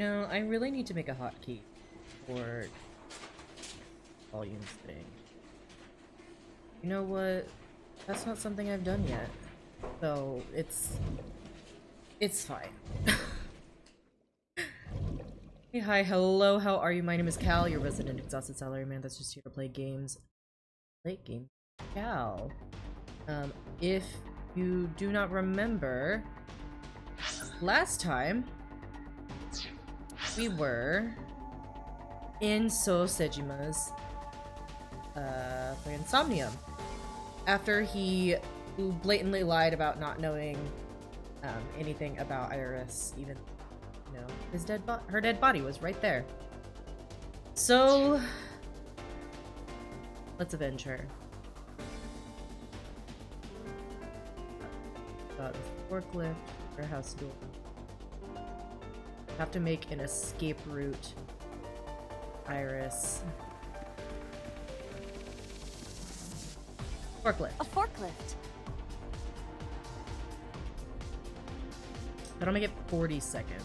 No, I really need to make a hotkey for volume thing. You know what? That's not something I've done yet. So it's fine. Hey, hi, hello, how are you? My name is Cal, your resident exhausted salaryman that's just here to play games. Play games? Cal. If you do not remember, last time we were in Sejima's playing Somnium. After he blatantly lied about not knowing anything about Iris, even his her dead body was right there. So let's avenge her. Got this forklift, warehouse door. Have to make an escape route. Iris. Forklift. A forklift. That'll make it 40 seconds.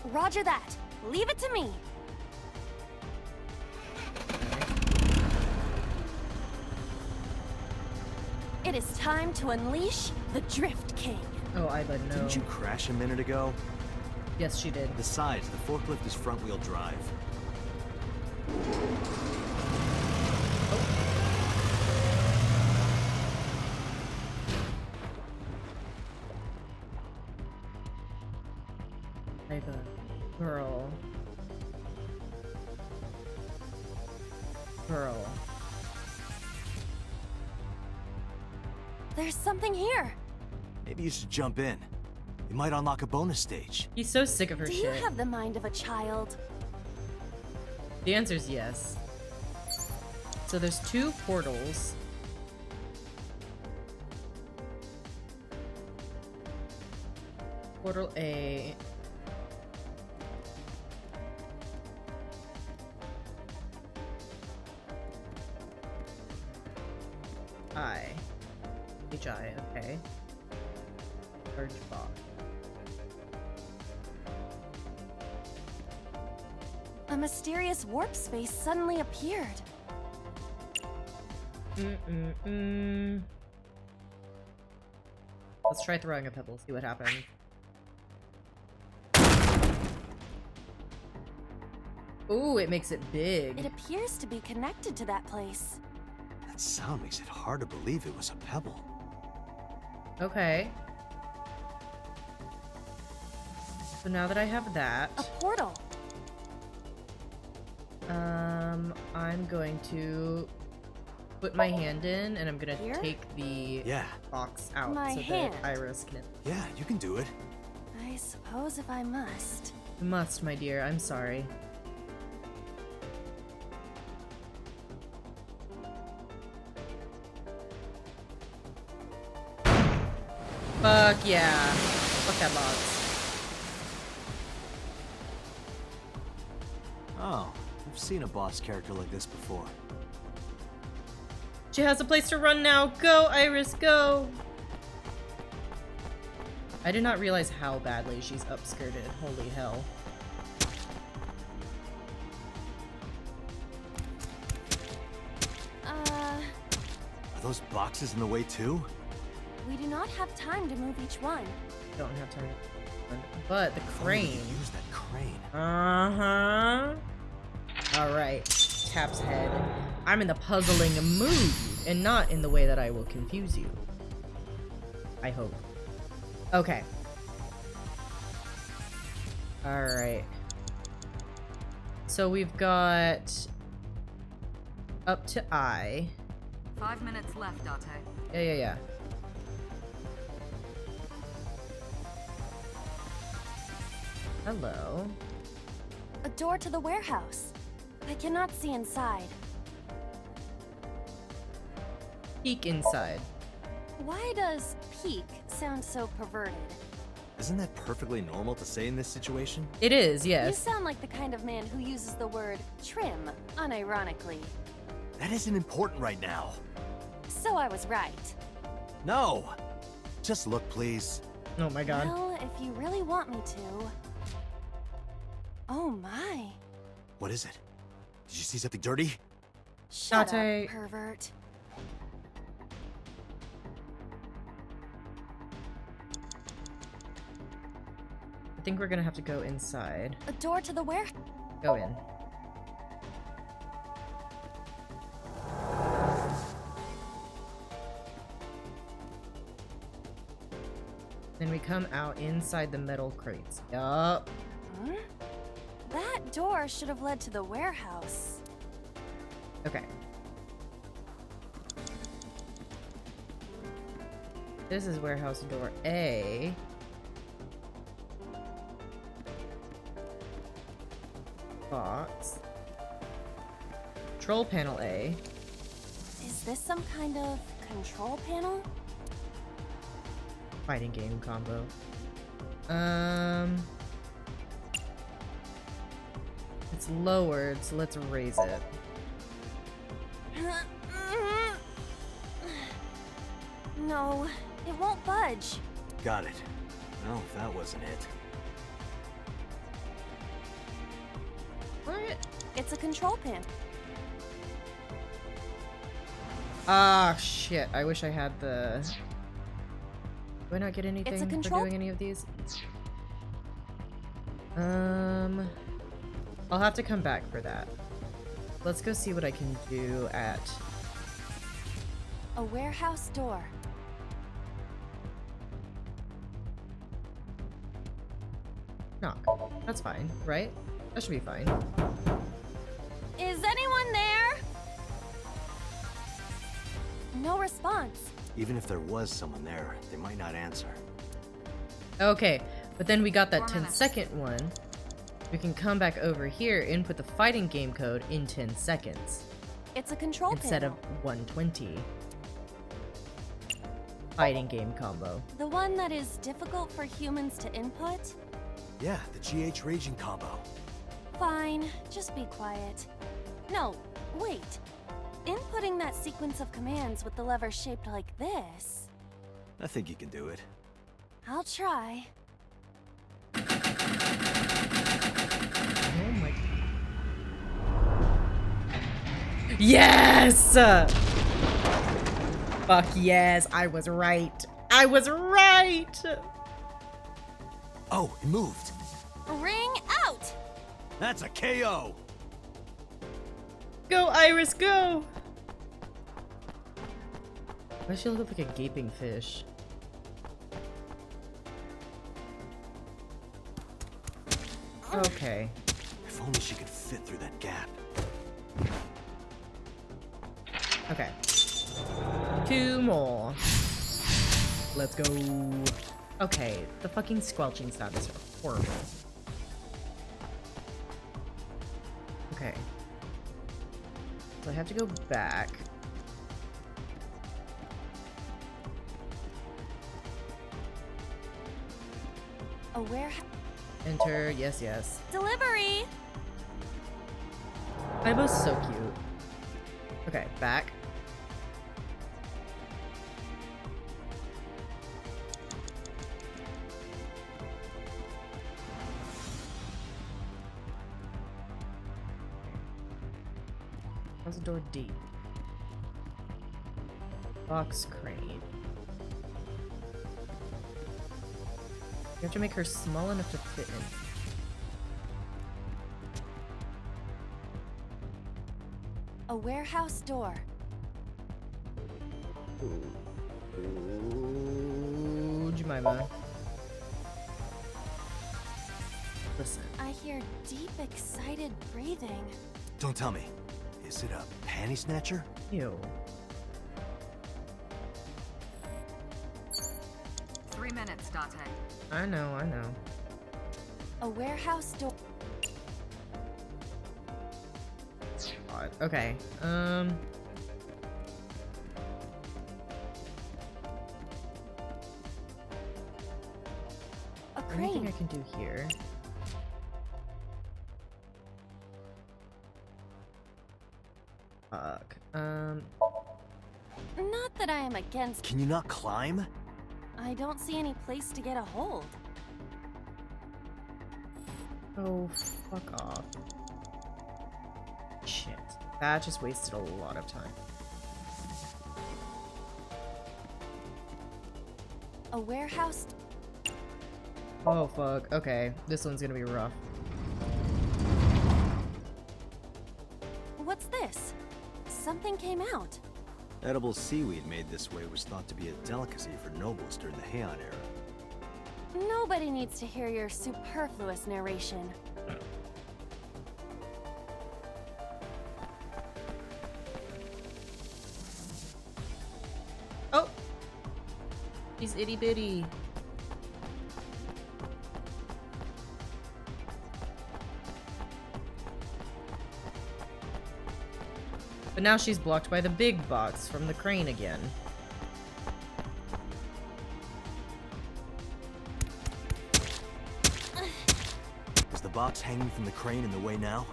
Roger that. Leave it to me. It is time to unleash the Drift King. Oh, Iva, no. Didn't you crash a minute ago? Yes, she did. Besides, the forklift is front-wheel drive. Iva. Girl. There's something here. Maybe you should jump in. You might unlock a bonus stage. He's so sick of her Do shit. you have the mind of a child? The answer is yes. So there's 2 portals. Portal A. HI, okay. Charge box. A mysterious warp space suddenly appeared. Let's try throwing a pebble, see what happens. Ooh, it makes it big. It appears to be connected to that place. That sound makes it hard to believe it was a pebble. Okay. So now that I have that... A portal. I'm going to put my hand in, and I'm gonna Here? take the box out My so hand. that Iris can... Yeah, you can do it. I suppose if I must. You must, my dear. I'm sorry. Fuck yeah. Fuck that box. Oh, I've seen a boss character like this before. She has a place to run now. Go, Iris, go! I did not realize how badly she's upskirted. Holy hell. Are those boxes in the way too? We do not have time to move each one. Don't have time. But the crane. Use that crane. Uh-huh. Alright. Tap's head. I'm in the puzzling mood, and not in the way that I will confuse you. I hope. Okay. Alright. So we've got... up to I. 5 minutes left, Date. Yeah. Hello. A door to the warehouse. I cannot see inside. Peek inside. Why does peek sound so perverted? Isn't that perfectly normal to say in this situation? It is, You yes. sound like the kind of man who uses the word trim, unironically. That isn't important right now. So I was right. No! Just look, please. Oh my god. Well, if you really want me to. Oh my. What is it? Did you see something dirty? Shut Tate. up, pervert. I think we're gonna have to go inside. A door to the warehouse. Go in. Then we come out inside the metal crates. Yup. Huh? That door should have led to the warehouse. Okay. This is warehouse door A. Box. Control panel A. Is this some kind of control panel? Fighting game combo. It's lowered, so let's raise it. No, it won't budge. Got it. No, that wasn't it. What? It's a control panel. Ah, shit. I wish I had the... Do I not get anything for control- doing any of these? I'll have to come back for that. Let's go see what I can do at... A warehouse door. Knock. That's fine, right? That should be fine. Is anyone there? No response. Even if there was someone there, they might not answer. Okay, but then we got that 4 minutes. 10-second one. We can come back over here, input the fighting game code in 10 seconds. It's a control Instead panel. of 120. Fighting game combo. The one that is difficult for humans to input? Yeah, the GH raging combo. Fine, just be quiet. No, wait. Inputting that sequence of commands with the lever shaped like this. I think you can do it. I'll try. Oh my... Yes! Fuck yes, I was right. I was right! Oh, it moved. Ring out! That's a KO. Go, Iris, go! Why does she look like a gaping fish? Okay. If only she could fit through that gap. Okay. 2 more. Let's go. Okay, the fucking squelching sound is horrible. Okay. So I have to go back. A warehouse. Enter, yes, yes. Delivery! Ibo's so cute. Okay, back. How's the door D? Box crane. You have to make her small enough to fit in. A warehouse door. Ooh, Jemima. Listen. I hear deep, excited breathing. Don't tell me. Is it a panty snatcher? Ew. 3 minutes, Date. I know, I know. A warehouse door. God. Okay. A Anything I crane. can do here? Fuck. Not that I am against. Can you not climb? I don't see any place to get a hold. Oh, fuck off. Shit. That just wasted a lot of time. A warehouse. Oh, fuck. Okay. This one's gonna be rough. What's this? Something came out. Edible seaweed made this way was thought to be a delicacy for nobles during the Heian era. Nobody needs to hear your superfluous narration. Oh! He's itty bitty. But now she's blocked by the big box from the crane again. Is the box hanging from the crane in the way now?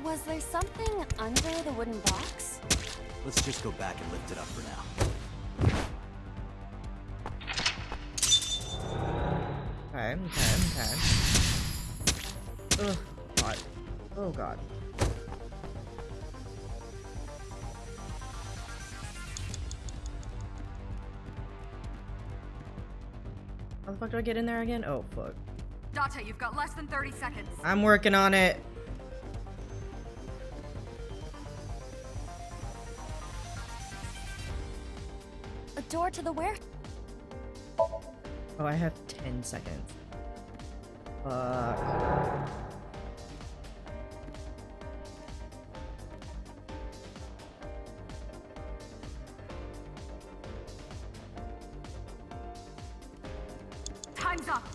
Was there something under the wooden box? Let's just go back and lift it up for now. Okay. Ugh, God. Oh, God. How the fuck do I get in there again? Oh, fuck. Date, you've got less than 30 seconds. I'm working on it. A door to the where? Oh, I have 10 seconds. Fuck. Time's up.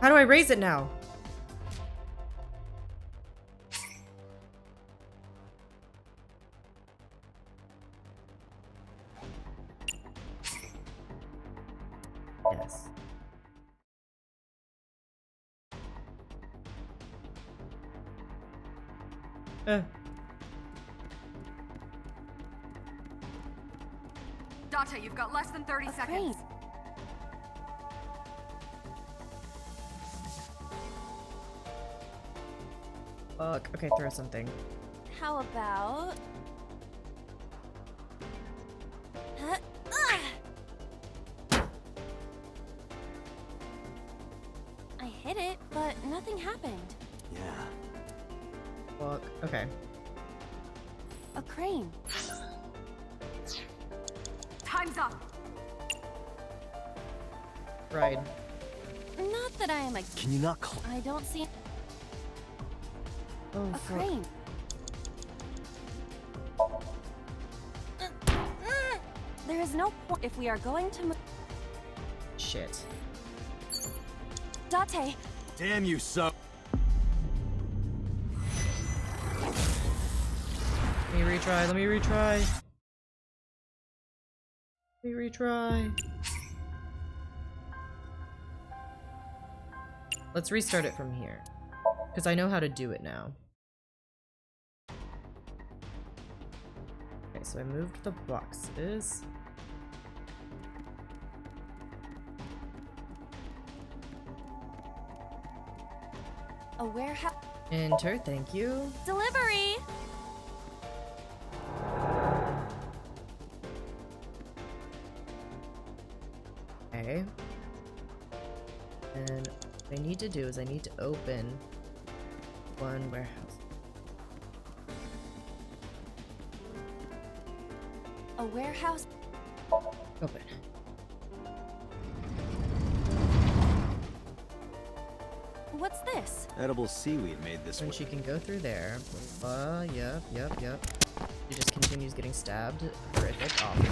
How do I raise it now? Yes. Date, you've got less than 30 seconds. Crane. Fuck. Okay, throw something. How about... Huh? Ah! I hit it, but nothing happened. Yeah. Fuck. Okay. A crane. Time's up. Right. Not that I am a... Can you not I don't see Oh, a fuck. crane. There is no point if we are going to move. Shit. Date, Damn you, so. Let me retry. Let me retry. Let me retry. Let's restart it from here. Because I know how to do it now. Okay, so I moved the boxes. a warehouse. Enter, thank you. Delivery! Okay. And what I need to do is I need to open one warehouse. A warehouse. Open. What's this? Edible seaweed made this And way. she can go through there. Yep. She just continues getting stabbed. Horrific. Awful.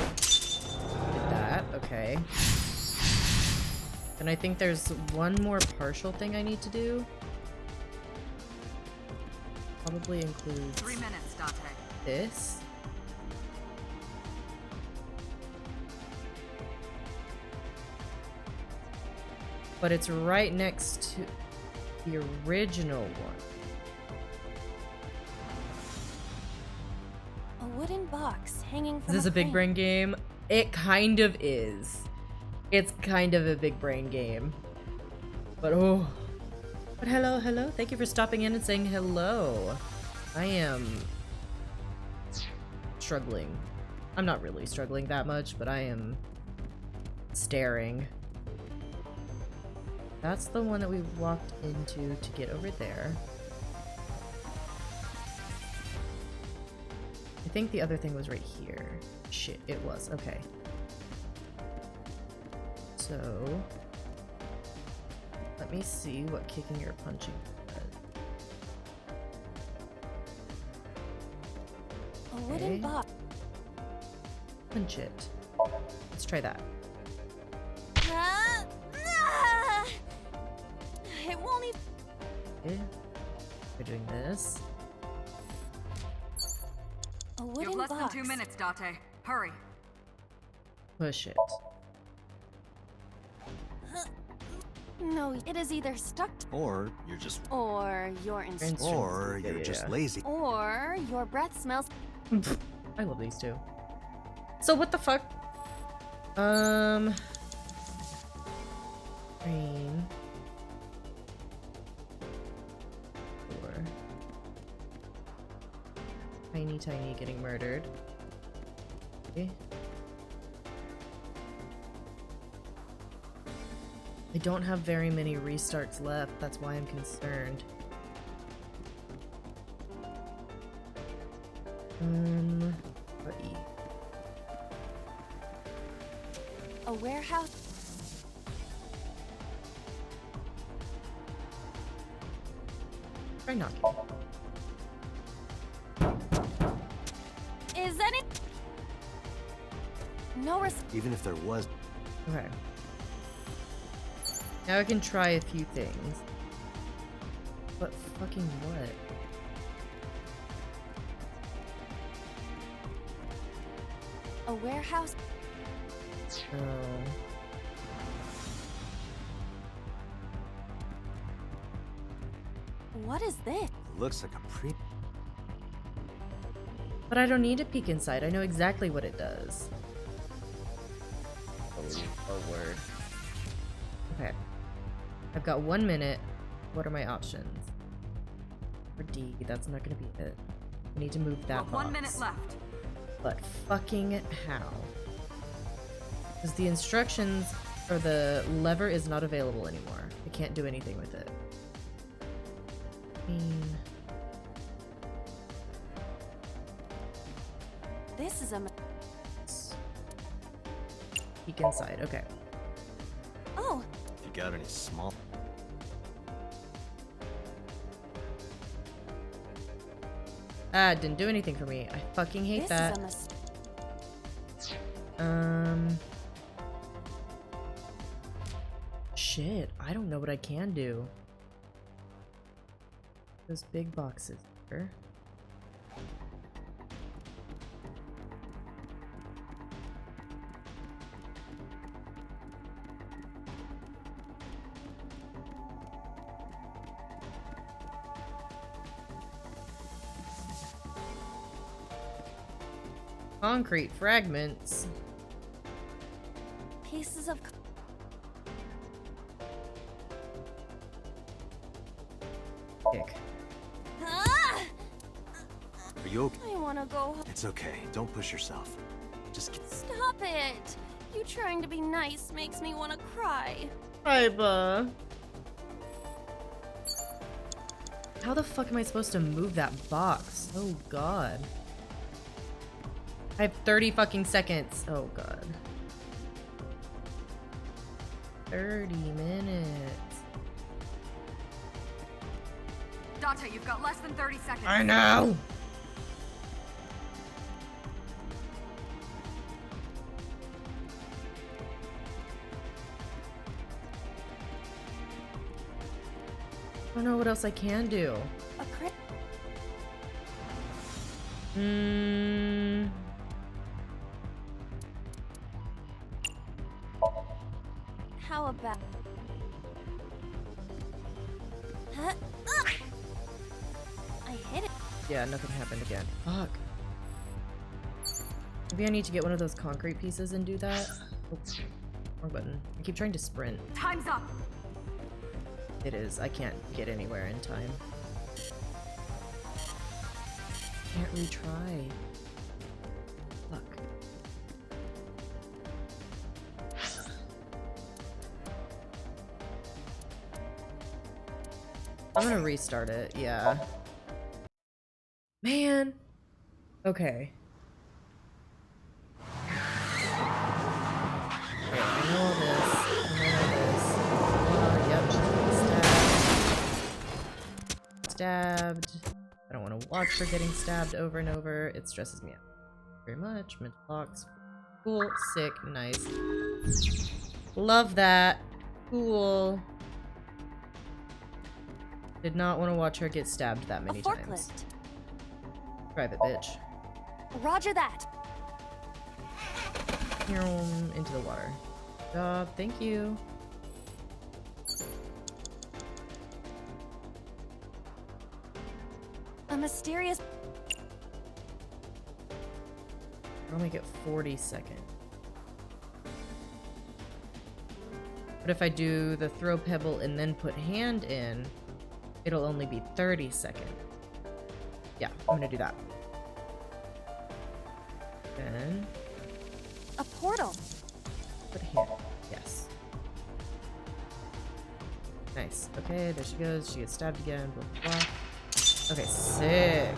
Did that. Okay. And I think there's one more partial thing I need to do. Probably includes 3 minutes, Dante. this. But it's right next to the original one. A wooden box hanging from Is this a big crane. brain game? It kind of is. It's kind of a big brain game. But oh. But hello, hello. Thank you for stopping in and saying hello. I am struggling. I'm not really struggling that much, but I am staring. That's the one that we walked into to get over there. I think the other thing was right here. Shit, it was. Okay. So, let me see what kicking or punching does. A wooden box. Punch it. Let's try that. It won't even. Okay. We're doing this. A You wooden have less box. than 2 minutes, Date. Hurry. Push it. No, it is either stuck Or you're just... or you're in Or you're just lazy. or your breath smells. I love these two. So what the fuck? Green. 4. Tiny getting murdered. Okay. I don't have very many restarts left, that's why I'm concerned. Or E. A warehouse. Try knocking. Is any? No Even if there was... Okay. Now I can try a few things. But fucking what? A warehouse. Oh. What is this? Looks like a pre... But I don't need to peek inside. I know exactly what it does. Oh word. Okay. I've got 1 minute. What are my options? For D, that's not gonna be it. I need to move that box. 1 minute left. But fucking how? Because the instructions for the lever is not available anymore. I can't do anything with it. This is a. Peek inside. Okay. Oh, If you got any small... Ah, it didn't do anything for me. I fucking hate this that. is a mistake. Shit, I don't know what I can do. Those big boxes here. Concrete fragments. Pieces of. Kick. Ah! Are you okay? I want to go home. It's okay. Don't push yourself. Just... Stop it! You trying to be nice makes me want to cry. Hi, how the fuck am I supposed to move that box? Oh god. I have 30 fucking seconds. Oh god. 30 minutes. Date, you've got less than 30 seconds. I know! I don't know what else I can do. A crit. How about? Huh? Ah! I hit it. Yeah, nothing happened again. Fuck. Maybe I need to get one of those concrete pieces and do that. Oops, wrong button. I keep trying to sprint. Time's up. It is. I can't get anywhere in time. Can't retry. Fuck. I'm gonna restart it, yeah. Man! Okay. Okay, I know all this. I know all this. Yep, she's getting stabbed. I don't want to watch her getting stabbed over and over. It stresses me out very much. Mental blocks. Cool. Sick. Nice. Love that. Cool. Did not want to watch her get stabbed that many times. Drive it, bitch. Roger that. Into the water. Job. Thank you. A mysterious. I only get 40 seconds. But if I do the throw pebble and then put hand in, it'll only be 30 seconds. Yeah, I'm gonna do that. Then A portal. put hand. Yes. Nice. Okay, there she goes. She gets stabbed again. Blah, blah, blah. Okay, sick.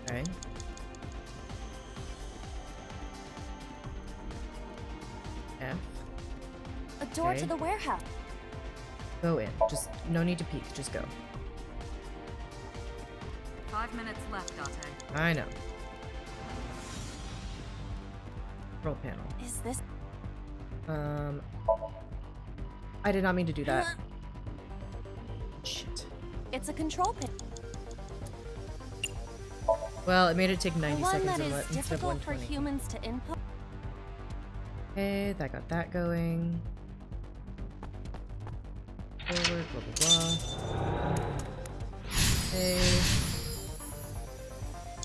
Okay. F. A door Okay. to the warehouse. Go in. Just no need to peek. Just go. 5 minutes left, Date. I know. Control panel. Is this? I did not mean to do that. Shit. It's a control pin. Well, it made it take 90 One seconds that is instead of difficult for 120. humans to input. Okay, that got that going. Forward, blah blah blah. Okay.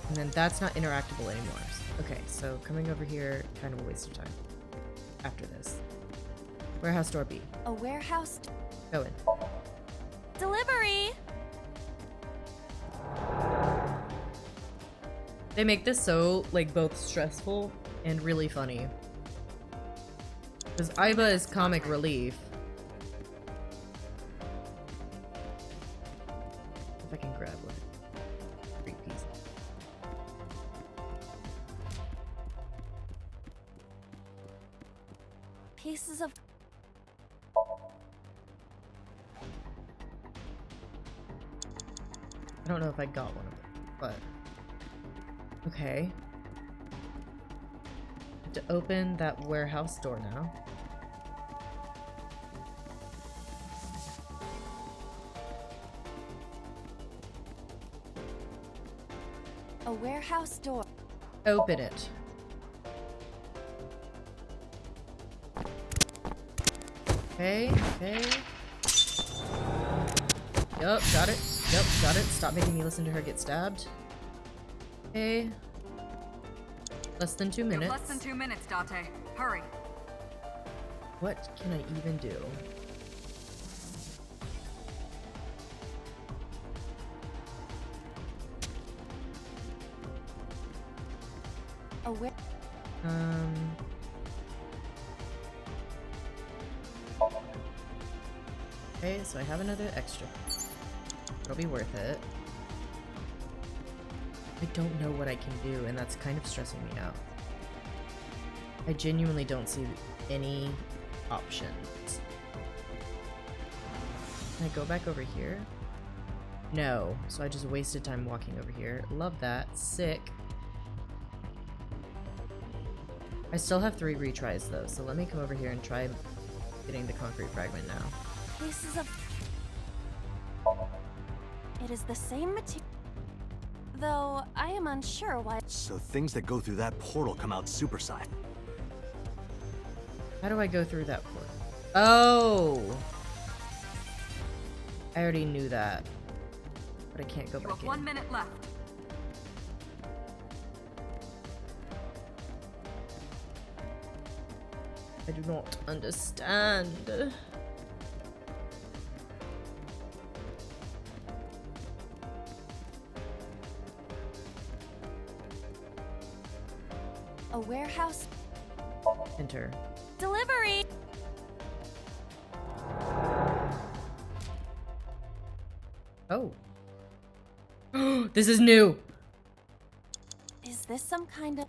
And then that's not interactable anymore. Okay, so coming over here, kind of a waste of time. After this. Warehouse door B. A warehouse. Go in. Delivery. They make this so, like, both stressful and really funny. Because Iba is comic relief. If I can grab one. 3 pieces. Pieces of. I don't know if I got one of them, but... Okay. To open that warehouse door now. A warehouse door. Open it. Okay, okay. Yup, got it. Yep, got it. Stop making me listen to her get stabbed. Okay. Less than 2 You have minutes. less than 2 minutes, Date. Hurry. What can I even do? A where. Okay, so I have another extra. It'll be worth it. I don't know what I can do, and that's kind of stressing me out. I genuinely don't see any options. Can I go back over here? No, so I just wasted time walking over here. Love that. Sick. I still have 3 retries though, so let me come over here and try getting the concrete fragment now. Pieces of. It is the same material. Though I am unsure why. So things that go through that portal come out supersized. How do I go through that portal? Oh! I already knew that. But I can't go You back have in. 1 minute left. I do not understand. A warehouse Enter. delivery. Oh. This is new. Is this some kind of...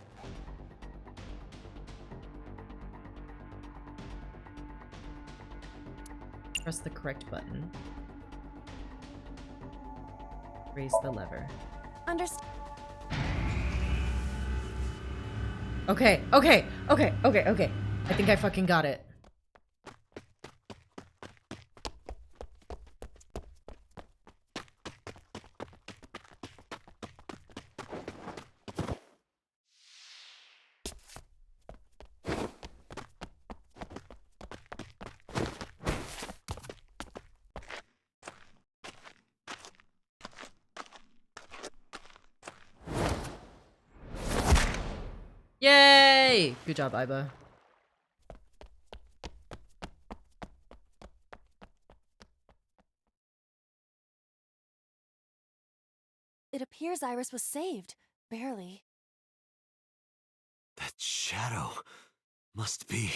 Press the correct button. Raise the lever. Understand? Okay. I think I fucking got it. Yay! Good job, Iba. It appears Iris was saved. Barely. That shadow must be...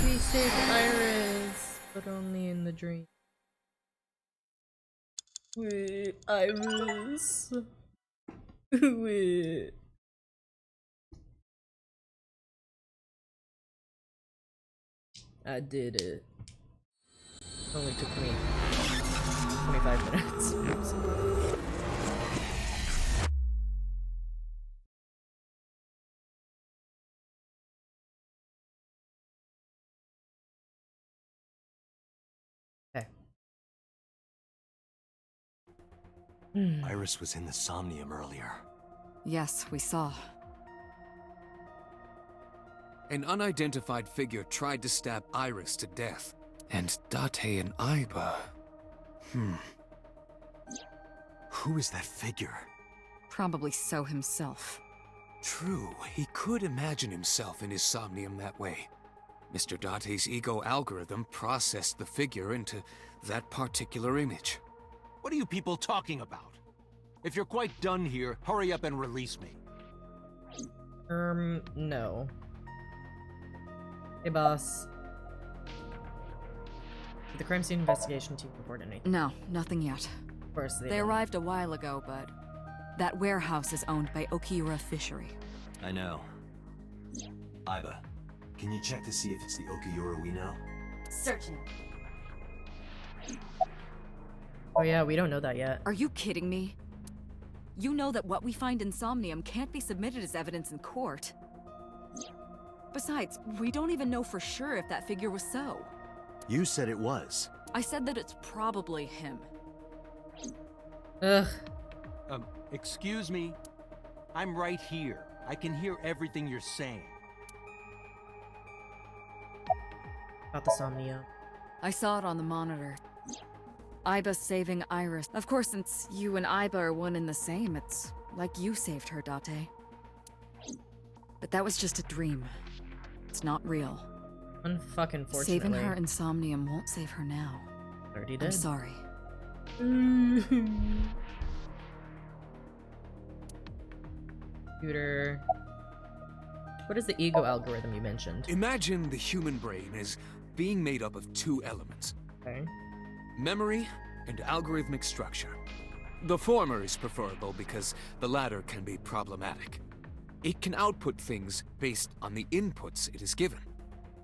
We saved Iris, but only in the dream. Wait, Iris. Wait. I did it. Only took me 25 minutes. Oops. Okay. Iris was in the Somnium earlier. Yes, we saw. An unidentified figure tried to stab Iris to death. And Date and Iba... Who is that figure? Probably so himself. True, he could imagine himself in his Somnium that way. Mr. Date's ego algorithm processed the figure into that particular image. What are you people talking about? If you're quite done here, hurry up and release me. No. Hey, boss. Did the crime scene investigation team report anything? No, nothing yet. Of course They don't. arrived a while ago, but that warehouse is owned by Okiura Fishery. I know. Iba, can you check to see if it's the Okiura we know? Searching. Oh yeah, we don't know that yet. Are you kidding me? You know that what we find in Somnium can't be submitted as evidence in court. Besides, we don't even know for sure if that figure was so. You said it was. I said that it's probably him. Ugh. Excuse me? I'm right here. I can hear everything you're saying. About the Somnium. I saw it on the monitor. Iba saving Iris. Of course, since you and Iba are one and the same, it's like you saved her, Date. But that was just a dream. It's not real. Unfucking fortunately. Saving her in Somnium won't save her now. Already did. I'm sorry. Computer. What is the ego algorithm you mentioned? Imagine the human brain as being made up of two elements. Okay. Memory and algorithmic structure. The former is preferable because the latter can be problematic. It can output things based on the inputs it is given.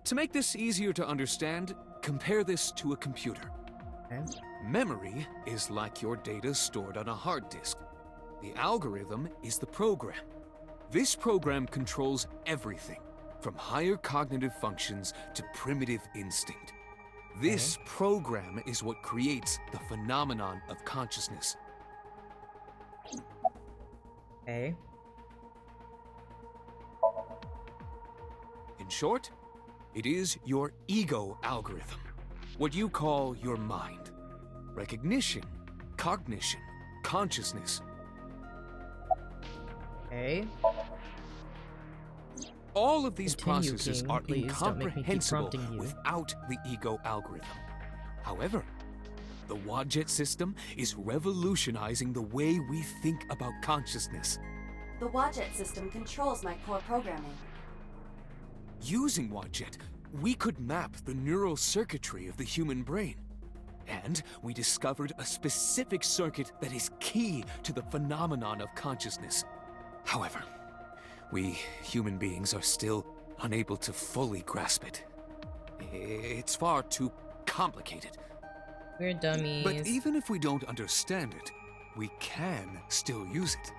To make this easier to understand, compare this to a computer. Okay. Memory is like your data stored on a hard disk. The algorithm is the program. This program controls everything, from higher cognitive functions to primitive instinct. This program is what creates the phenomenon of consciousness. Okay. In short, it is your ego algorithm, what you call your mind. Recognition, cognition, consciousness. Okay. All of these Continue, processes King. are Please don't make me keep incomprehensible prompting you. without the ego algorithm. However, the Wadjet system is revolutionizing the way we think about consciousness. The Wadjet system controls my core programming. Using Wadjet, we could map the neural circuitry of the human brain. And we discovered a specific circuit that is key to the phenomenon of consciousness. However, we human beings are still unable to fully grasp it. It's far too complicated. We're dummies. But even if we don't understand it, we can still use it.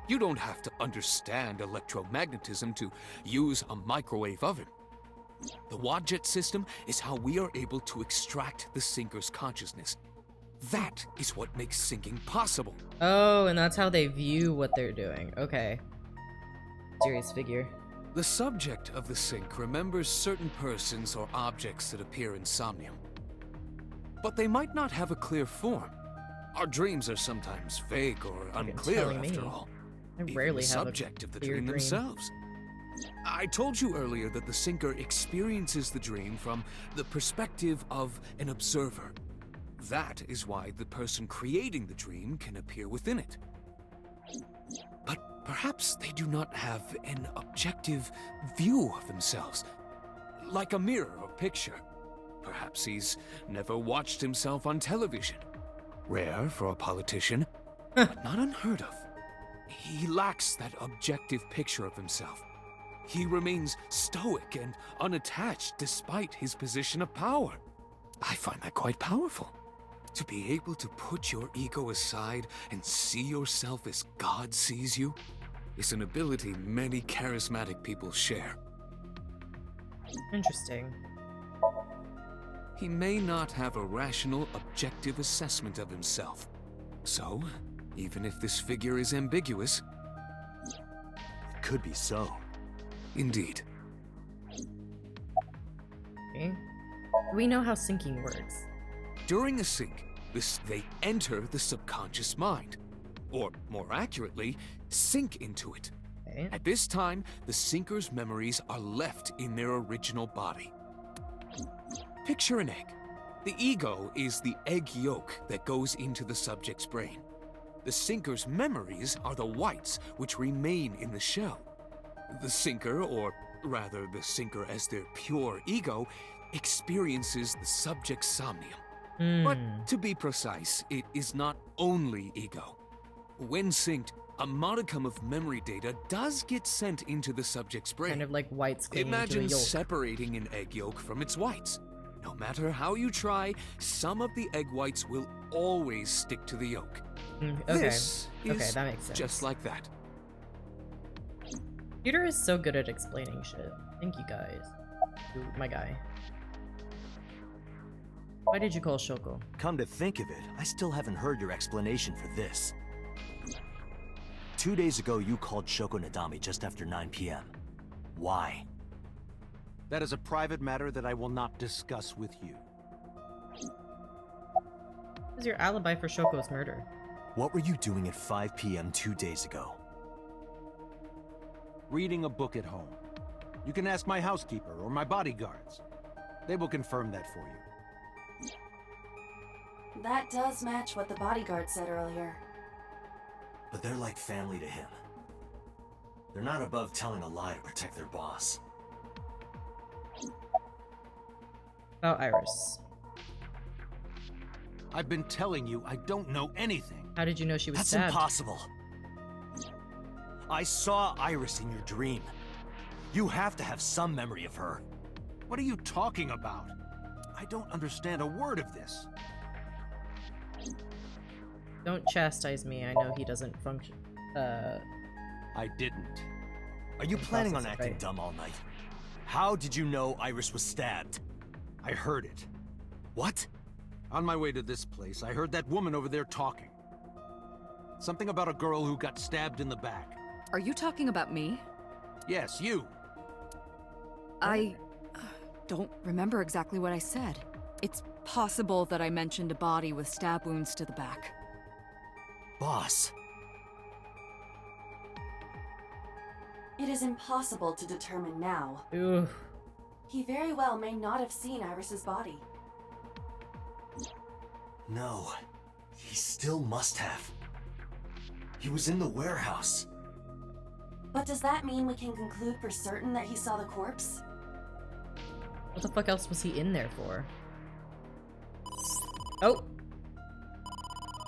You don't have to understand electromagnetism to use a microwave oven. The Wadjet system is how we are able to extract the sinker's consciousness. That is what makes syncing possible. Oh, and that's how they view what they're doing. Okay. Serious figure. The subject of the sync remembers certain persons or objects that appear in Somnium. But they might not have a clear form. Our dreams are sometimes vague or unclear telling me. after all. I Even rarely the have subject a of the clear dream dream. themselves. I told you earlier that the sinker experiences the dream from the perspective of an observer. That is why the person creating the dream can appear within it. But perhaps they do not have an objective view of themselves, like a mirror or picture. Perhaps he's never watched himself on television. Rare for a politician, but not unheard of. He lacks that objective picture of himself. He remains stoic and unattached despite his position of power. I find that quite powerful. To be able to put your ego aside and see yourself as God sees you is an ability many charismatic people share. Interesting. He may not have a rational, objective assessment of himself. So, even if this figure is ambiguous, It could be so. indeed. Okay. We know how syncing works. During a sync, they enter the subconscious mind, or more accurately, sink into it. Okay. At this time, the sinker's memories are left in their original body. Picture an egg. The ego is the egg yolk that goes into the subject's brain. The sinker's memories are the whites, which remain in the shell. The sinker, or rather the sinker as their pure ego, experiences the subject's somnium. But to be precise, it is not only ego. When synced, a modicum of memory data does get sent into the subject's brain. Kind of like whites clinging to a Imagine yolk. separating an egg yolk from its whites. No matter how you try, some of the egg whites will always stick to the yolk. Okay. This Okay, is that makes sense. just like that. Peter is so good at explaining shit. Thank you guys. Ooh, my guy. Why did you call Shoko? Come to think of it, I still haven't heard your explanation for this. 2 days ago, you called Shoko Nadami just after 9 p.m. Why? That is a private matter that I will not discuss with you. What is your alibi for Shoko's murder? What were you doing at 5 p.m. 2 days ago? Reading a book at home. You can ask my housekeeper or my bodyguards. They will confirm that for you. That does match what the bodyguard said earlier. But they're like family to him. They're not above telling a lie to protect their boss. About Iris. I've been telling you I don't know anything. How did you know she was That's stabbed? impossible. I saw Iris in your dream. You have to have some memory of her. What are you talking about? I don't understand a word of this. Don't chastise me. I know he doesn't function. I didn't. Are you Can planning on process it, acting right? dumb all night? How did you know Iris was stabbed? I heard it. What? On my way to this place, I heard that woman over there talking. Something about a girl who got stabbed in the back. Are you talking about me? Yes, you. I don't remember exactly what I said. It's possible that I mentioned a body with stab wounds to the back. Boss. It is impossible to determine now. Ugh. He very well may not have seen Iris's body. No. He still must have. He was in the warehouse. But does that mean we can conclude for certain that he saw the corpse? What the fuck else was he in there for? Oh!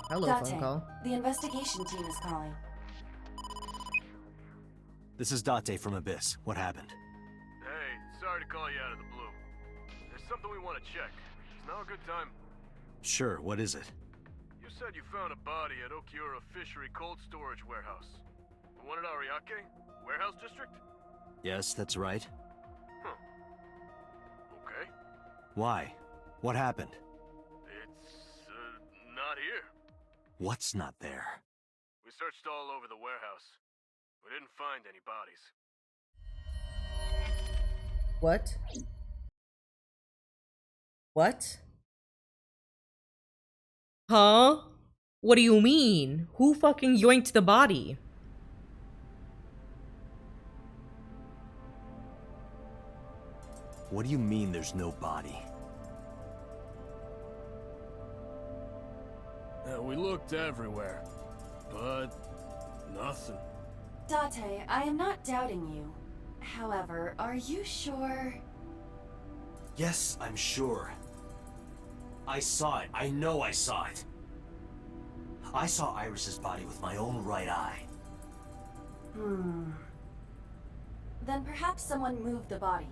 Hello, phone Date, call. the investigation team is calling. This is Date from Abyss. What happened? Hey, sorry to call you out of the blue. There's something we want to check. Is now a good time? Sure, what is it? You said you found a body at Okiura Fishery Cold Storage Warehouse. The one at Ariake? Warehouse District? Yes, that's right. Huh. Okay. Why? What happened? It's, not here. What's not there? We searched all over the warehouse. We didn't find any bodies. What? What? Huh? What do you mean? Who fucking yoinked the body? What do you mean there's no body? We looked everywhere, but nothing. Date, I am not doubting you. However, are you sure? Yes, I'm sure. I saw it. I know I saw it. I saw Iris's body with my own right eye. Then perhaps someone moved the body.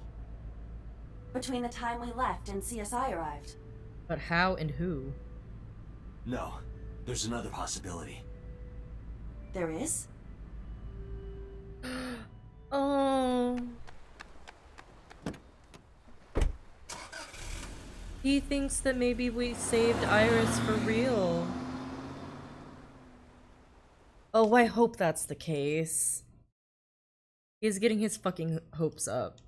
Between the time we left and CSI arrived. But how and who? No, there's another possibility. There is? Oh. He thinks that maybe we saved Iris for real. Oh, I hope that's the case. He's getting his fucking hopes up.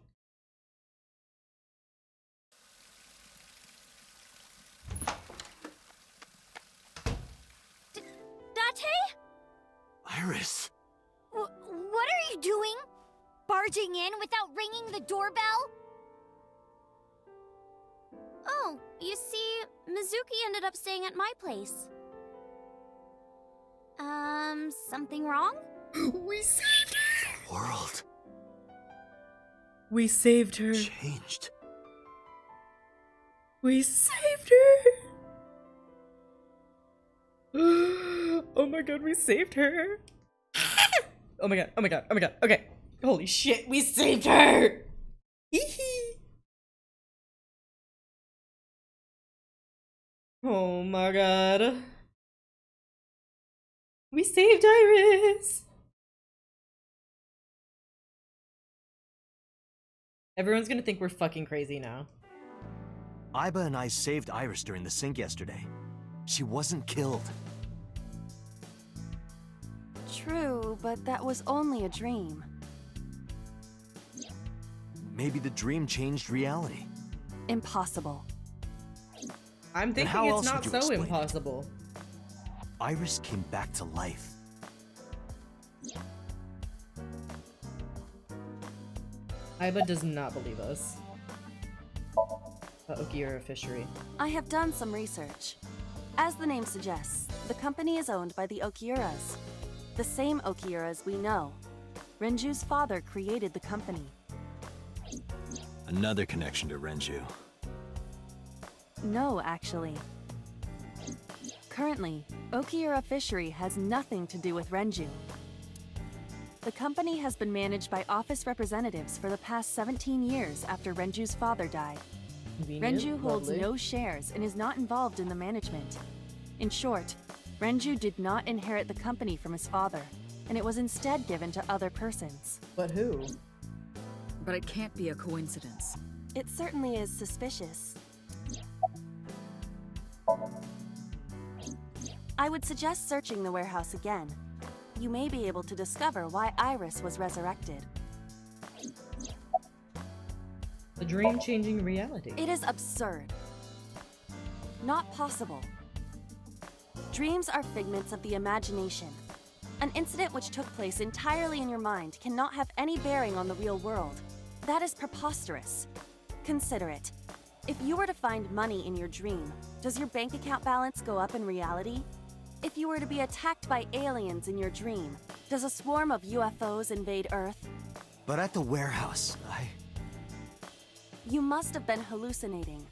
Date? Iris! What are you doing? Barging in without ringing the doorbell? Oh, you see, Mizuki ended up staying at my place. Something wrong? We saved her! The world We saved her. changed. We saved her! Oh my god, we saved her! Oh my god, oh my god, oh my god, okay. Holy shit, we saved her! Hee. Oh my god. We saved Iris! Everyone's gonna think we're fucking crazy now. Iba and I saved Iris during the sink yesterday. She wasn't killed. True, but that was only a dream. Maybe the dream changed reality. Impossible. I'm thinking how it's else not would you so explain it? impossible. Iris came back to life. Iba does not believe us. Okiura Fishery. I have done some research. As the name suggests, the company is owned by the Okiuras. The same Okiuras we know. Renju's father created the company. Another connection to Renju. No, actually. Currently, Okiura Fishery has nothing to do with Renju. The company has been managed by office representatives for the past 17 years after Renju's father died. Convenient, Renju holds lovely. no shares and is not involved in the management. In short, Renju did not inherit the company from his father, and it was instead given to other persons. But who? But it can't be a coincidence. It certainly is suspicious. I would suggest searching the warehouse again. You may be able to discover why Iris was resurrected. A dream-changing reality. It is absurd. Not possible. Dreams are figments of the imagination. An incident which took place entirely in your mind cannot have any bearing on the real world. That is preposterous. Consider it. If you were to find money in your dream, does your bank account balance go up in reality? If you were to be attacked by aliens in your dream, does a swarm of UFOs invade Earth? But at the warehouse, You must have been hallucinating.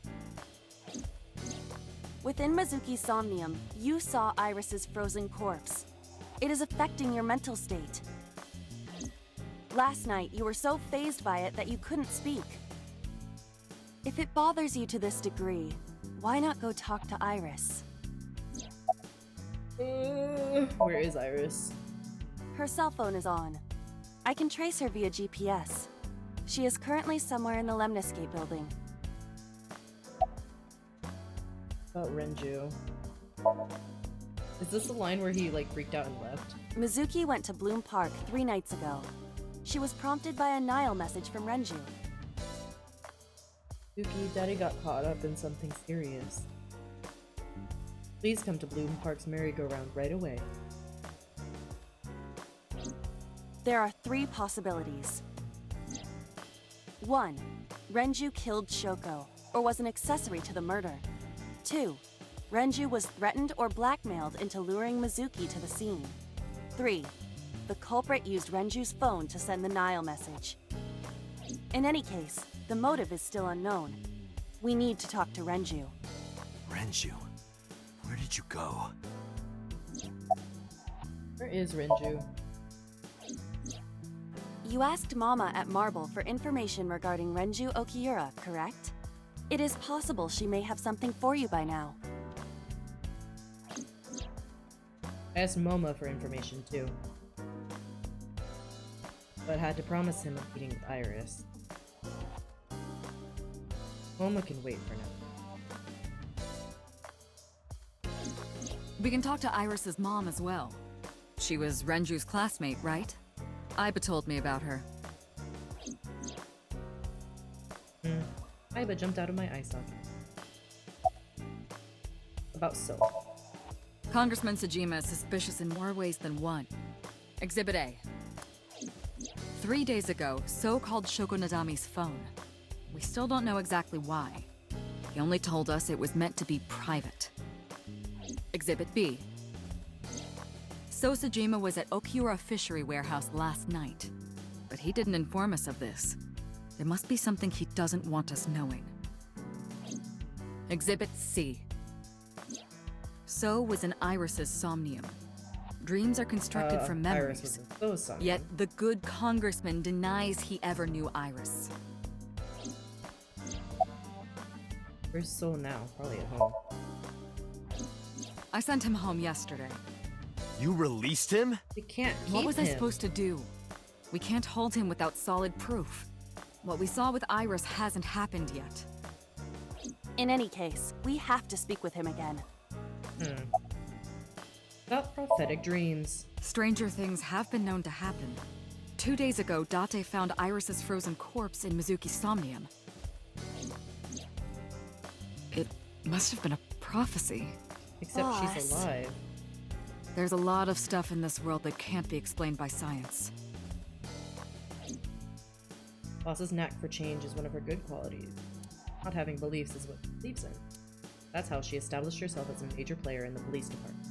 Within Mizuki's Somnium, you saw Iris's frozen corpse. It is affecting your mental state. Last night, you were so fazed by it that you couldn't speak. If it bothers you to this degree, why not go talk to Iris? Where is Iris? Her cell phone is on. I can trace her via GPS. She is currently somewhere in the Lemniscate building. About Renju. Is this the line where he, like, freaked out and left? Mizuki went to Bloom Park 3 nights ago. She was prompted by a Nile message from Renju. Yuki, Daddy got caught up in something serious. Please come to Bloom Park's merry-go-round right away. There are 3 possibilities. 1. Renju killed Shoko, or was an accessory to the murder. 2. Renju was threatened or blackmailed into luring Mizuki to the scene. 3. The culprit used Renju's phone to send the Nile message. In any case, the motive is still unknown. We need to talk to Renju. Renju, where did you go? Where is Renju? You asked Mama at Marble for information regarding Renju Okiura, correct? It is possible she may have something for you by now. I asked Moma for information too, but had to promise him a meeting with Iris. Moma can wait for now. We can talk to Iris's mom as well. She was Renju's classmate, right? Iba told me about her. Iba jumped out of my eye socket. About so. Congressman Sajima is suspicious in more ways than one. Exhibit A. 3 days ago, So called Shoko Nadami's phone. We still don't know exactly why. He only told us it was meant to be private. Exhibit B. So Sajima was at Okiura Fishery Warehouse last night, but he didn't inform us of this. There must be something he doesn't want us knowing. Exhibit C. So was in Iris's Somnium. Dreams are constructed from Iris memories. was in So's Somnium. Yet the good congressman denies he ever knew Iris. Where's So now? Probably at home. I sent him home yesterday. You released him? We can't keep What was I him. supposed to do? We can't hold him without solid proof. What we saw with Iris hasn't happened yet. In any case, we have to speak with him again. About prophetic dreams. Stranger things have been known to happen. 2 days ago, Date found Iris's frozen corpse in Mizuki's Somnium. It must have been a prophecy. Except Boss. she's alive. There's a lot of stuff in this world that can't be explained by science. Boss's knack for change is one of her good qualities. Not having beliefs is what she believes in. That's how she established herself as a major player in the police department.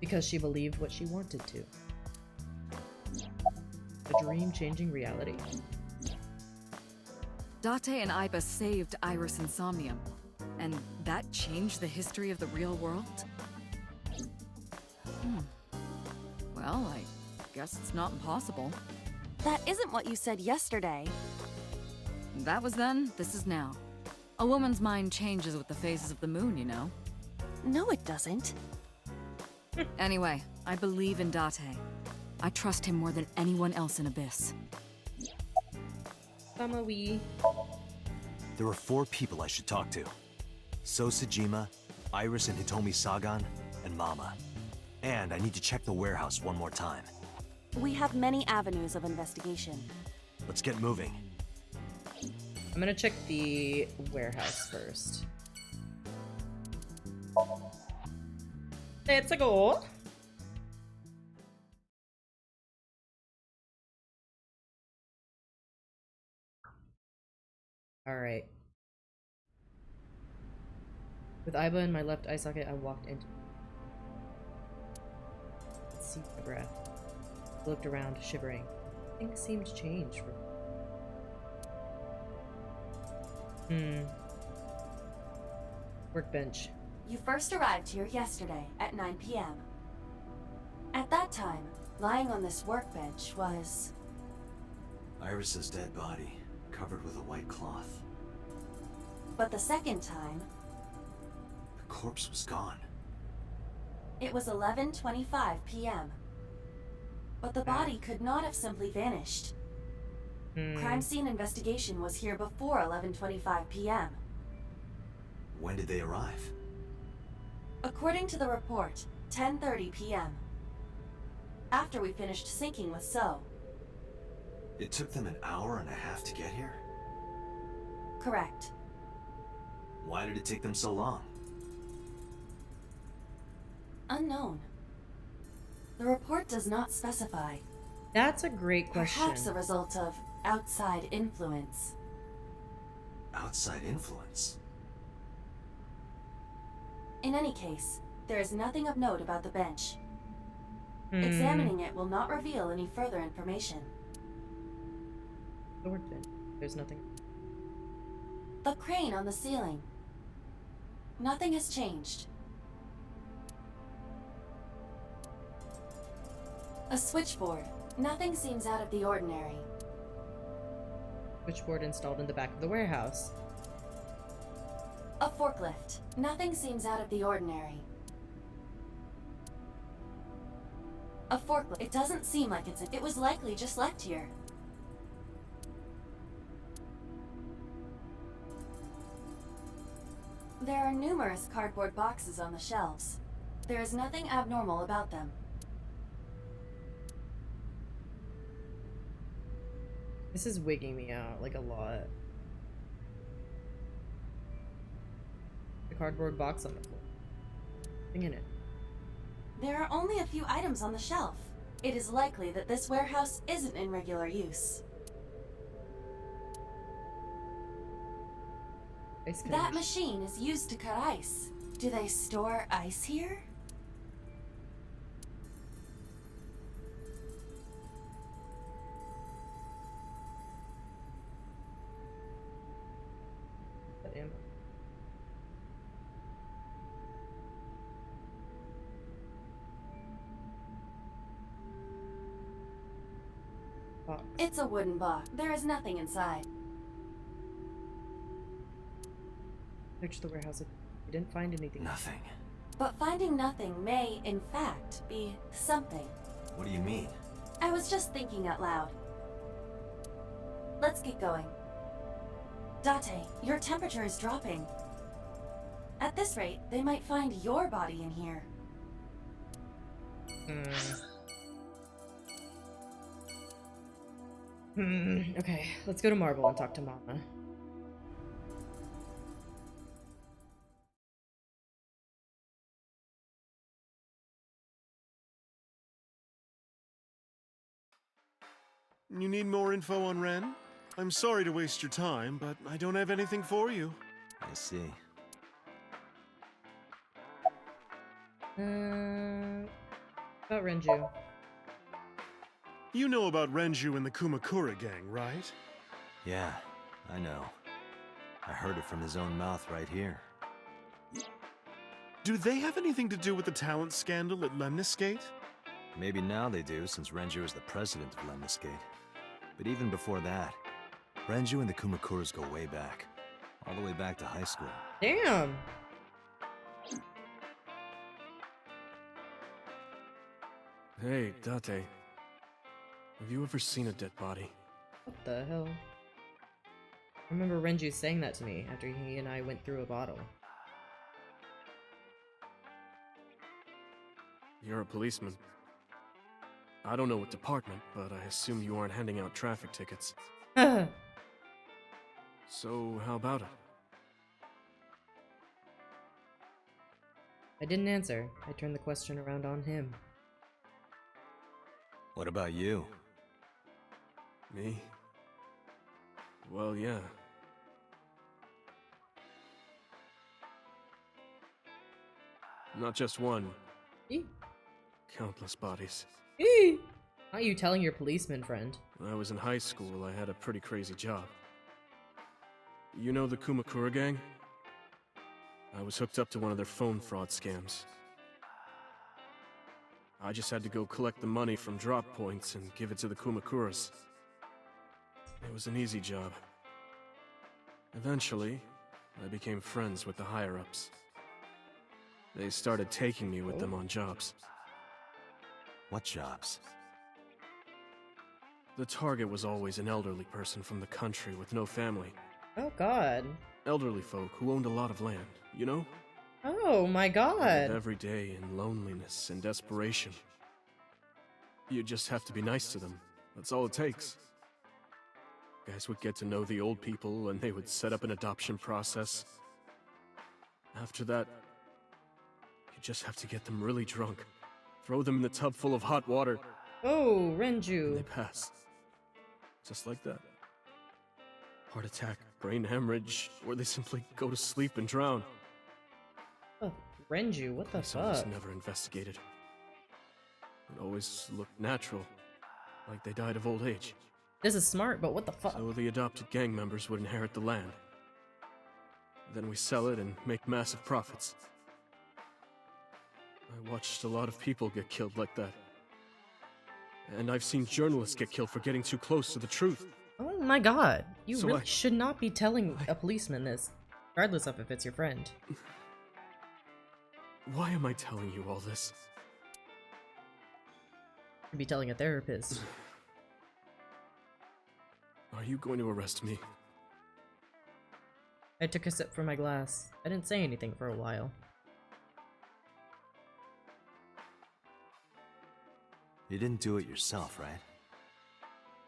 Because she believed what she wanted to. A dream changing reality. Date and Iba saved Iris in Somnium, and that changed the history of the real world? Well, I guess it's not impossible. That isn't what you said yesterday. That was then, this is now. A woman's mind changes with the phases of the moon, you know? No, it doesn't. Anyway, I believe in Date. I trust him more than anyone else in Abyss. Samawi. There are 4 people I should talk to. So Sajima, Iris and Hitomi Sagan, and Mama. And I need to check the warehouse one more time. We have many avenues of investigation. Let's get moving. I'm gonna check the warehouse first. Let's go. Alright. With Iba in my left eye socket, I walked into. Let's see my breath. I looked around, shivering. Things seemed changed for Workbench. You first arrived here yesterday at 9 p.m. At that time, lying on this workbench was... Iris's dead body, covered with a white cloth. But the second time, The corpse was gone. it was 11:25 p.m. But the body could not have simply vanished. Crime scene investigation was here before 11:25 p.m. When did they arrive? According to the report, 10:30 p.m. After we finished syncing with So. It took them an hour and a half to get here? Correct. Why did it take them so long? Unknown. The report does not specify. That's a great question. Perhaps a result of outside influence. Outside influence? In any case, there is nothing of note about the bench. Examining it will not reveal any further information. The workbench. There's nothing. The crane on the ceiling. Nothing has changed. A switchboard. Nothing seems out of the ordinary. Switchboard installed in the back of the warehouse. A forklift. Nothing seems out of the ordinary. A forklift. It doesn't seem like it was likely just left here. There are numerous cardboard boxes on the shelves. There is nothing abnormal about them. This is wigging me out, like, a lot. The cardboard box on the floor. Nothing in it. There are only a few items on the shelf. It is likely that this warehouse isn't in regular use. Ice That cutters. machine is used to cut ice. Do they store ice here? Ammo. Box. It's a wooden box. There is nothing inside. Search the warehouse. We didn't find anything. Nothing. But finding nothing may, in fact, be something. What do you mean? I was just thinking out loud. Let's get going. Date, your temperature is dropping. At this rate, they might find your body in here. Okay, let's go to Marble and talk to Mama. You need more info on Ren? I'm sorry to waste your time, but I don't have anything for you. I see. About Renju. You know about Renju and the Kumakura gang, right? Yeah, I know. I heard it from his own mouth right here. Do they have anything to do with the talent scandal at Lemniscate? Maybe now they do, since Renju is the president of Lemniscate. But even before that, Renju and the Kumakuras go way back. All the way back to high school. Damn! Hey, Date. Have you ever seen a dead body? What the hell? I remember Renju saying that to me after he and I went through a bottle. You're a policeman. I don't know what department, but I assume you aren't handing out traffic tickets. So, how about it? I didn't answer. I turned the question around on him. What about you? Me? Well, yeah. Not just one. Eee. Countless bodies. Eee. How are you telling your policeman friend? When I was in high school, I had a pretty crazy job. You know the Kumakura gang? I was hooked up to one of their phone fraud scams. I just had to go collect the money from drop points and give it to the Kumakuras. It was an easy job. Eventually, I became friends with the higher-ups. They started taking me with them on jobs. What jobs? The target was always an elderly person from the country with no family. Oh god. Elderly folk who owned a lot of land, you know? Oh my They live god. every day in loneliness and desperation. You just have to be nice to them. That's all it takes. Guys would get to know the old people and they would set up an adoption process. After that, you just have to get them really drunk. Throw them in a tub full of hot water. Oh, And Renju. they pass. Just like that. Heart attack, brain hemorrhage, or they simply go to sleep and drown. Oh, Renju, what the This was fuck? never investigated. It always looked natural, like they died of old age. This is smart, but what the fuck? So the adopted gang members would inherit the land. Then we sell it and make massive profits. I watched a lot of people get killed like that. And I've seen journalists get killed for getting too close to the truth. Oh my god. You So really I- should not be telling a policeman this, regardless of if it's your friend. Why am I telling you all this? You'd be telling a therapist. Are you going to arrest me? I took a sip from my glass. I didn't say anything for a while. You didn't do it yourself, right?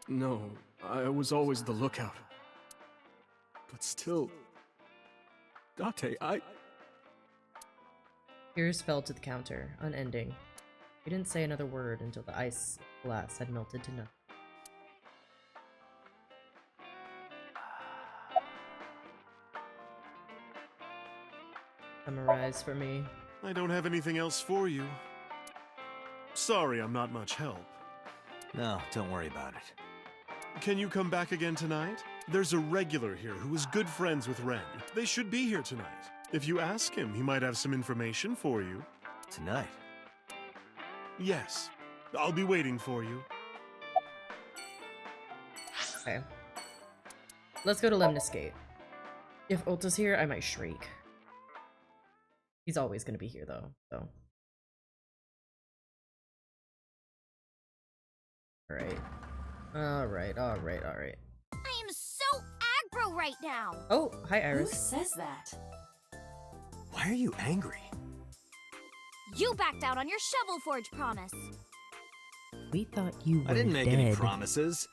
No, I was always the lookout. But still... Date, Tears fell to the counter, unending. He didn't say another word until the ice glass had melted to nothing. Summarize for me. I don't have anything else for you. Sorry, I'm not much help. No, don't worry about it. Can you come back again tonight? There's a regular here who is good friends with Ren. They should be here tonight. If you ask him, he might have some information for you. Tonight? Yes. I'll be waiting for you. Okay. Let's go to Lemnis Gate. If Ulta's here, I might shriek. He's always gonna be here though, so. Alright. Alright. I am so aggro right now. Oh, hi Who Iris. says that? Why are you angry? You backed out on your Shovel Forge promise. We thought you were I didn't make dead. any promises.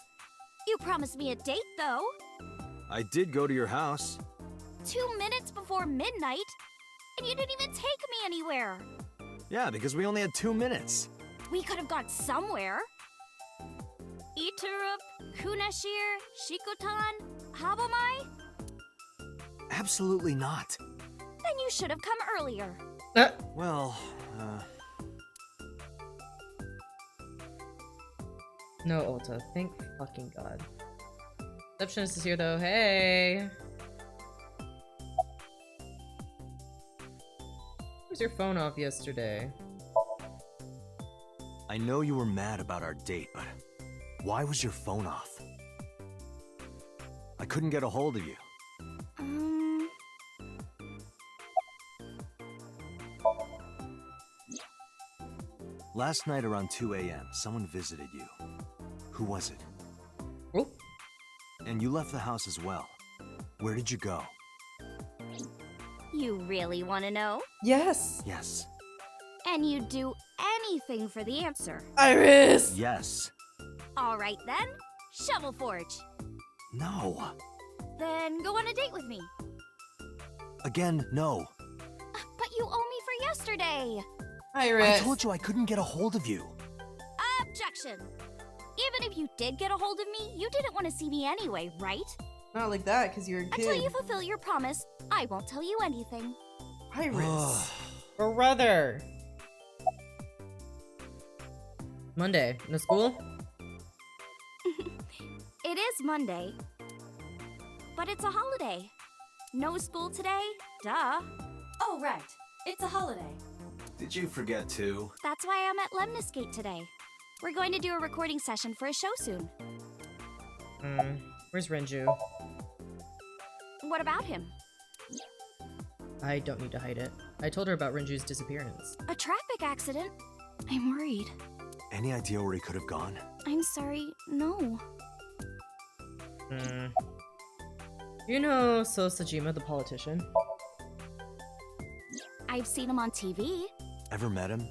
You promised me a date, though. I did go to your house. 2 minutes before midnight, and you didn't even take me anywhere. Yeah, because we only had 2 minutes. We could have gone somewhere. Iturup, Kunashir, Shikotan, Habamai? Absolutely not. Then you should have come earlier. Well, No, Ulta. Thank fucking god. Receptionist is here though. Hey! Was your phone off yesterday? I know you were mad about our date, but why was your phone off? I couldn't get a hold of you. Last night around 2 a.m., someone visited you. Who was it? Oh. And you left the house as well. Where did you go? You really want to know? Yes! Yes. And you'd do anything for the answer. Iris! Yes. All right then, Shovel Forge. No. Then go on a date with me. Again, no. But you owe me for yesterday. Iris! I told you I couldn't get a hold of you. Objection. Even if you did get a hold of me, you didn't want to see me anyway, right? Not like that, because you're a kid. Until you fulfill your promise, I won't tell you anything. Iris! Brother! Monday. No school? It is Monday. But it's a holiday. No school today? Duh. Oh, right. It's a holiday. Did you forget too? That's why I'm at Lemniscate today. We're going to do a recording session for a show soon. Where's Renju? What about him? I don't need to hide it. I told her about Renju's disappearance. A traffic accident? I'm worried. Any idea where he could have gone? I'm sorry, no. You know So Sajima, the politician? I've seen him on TV. Ever met him?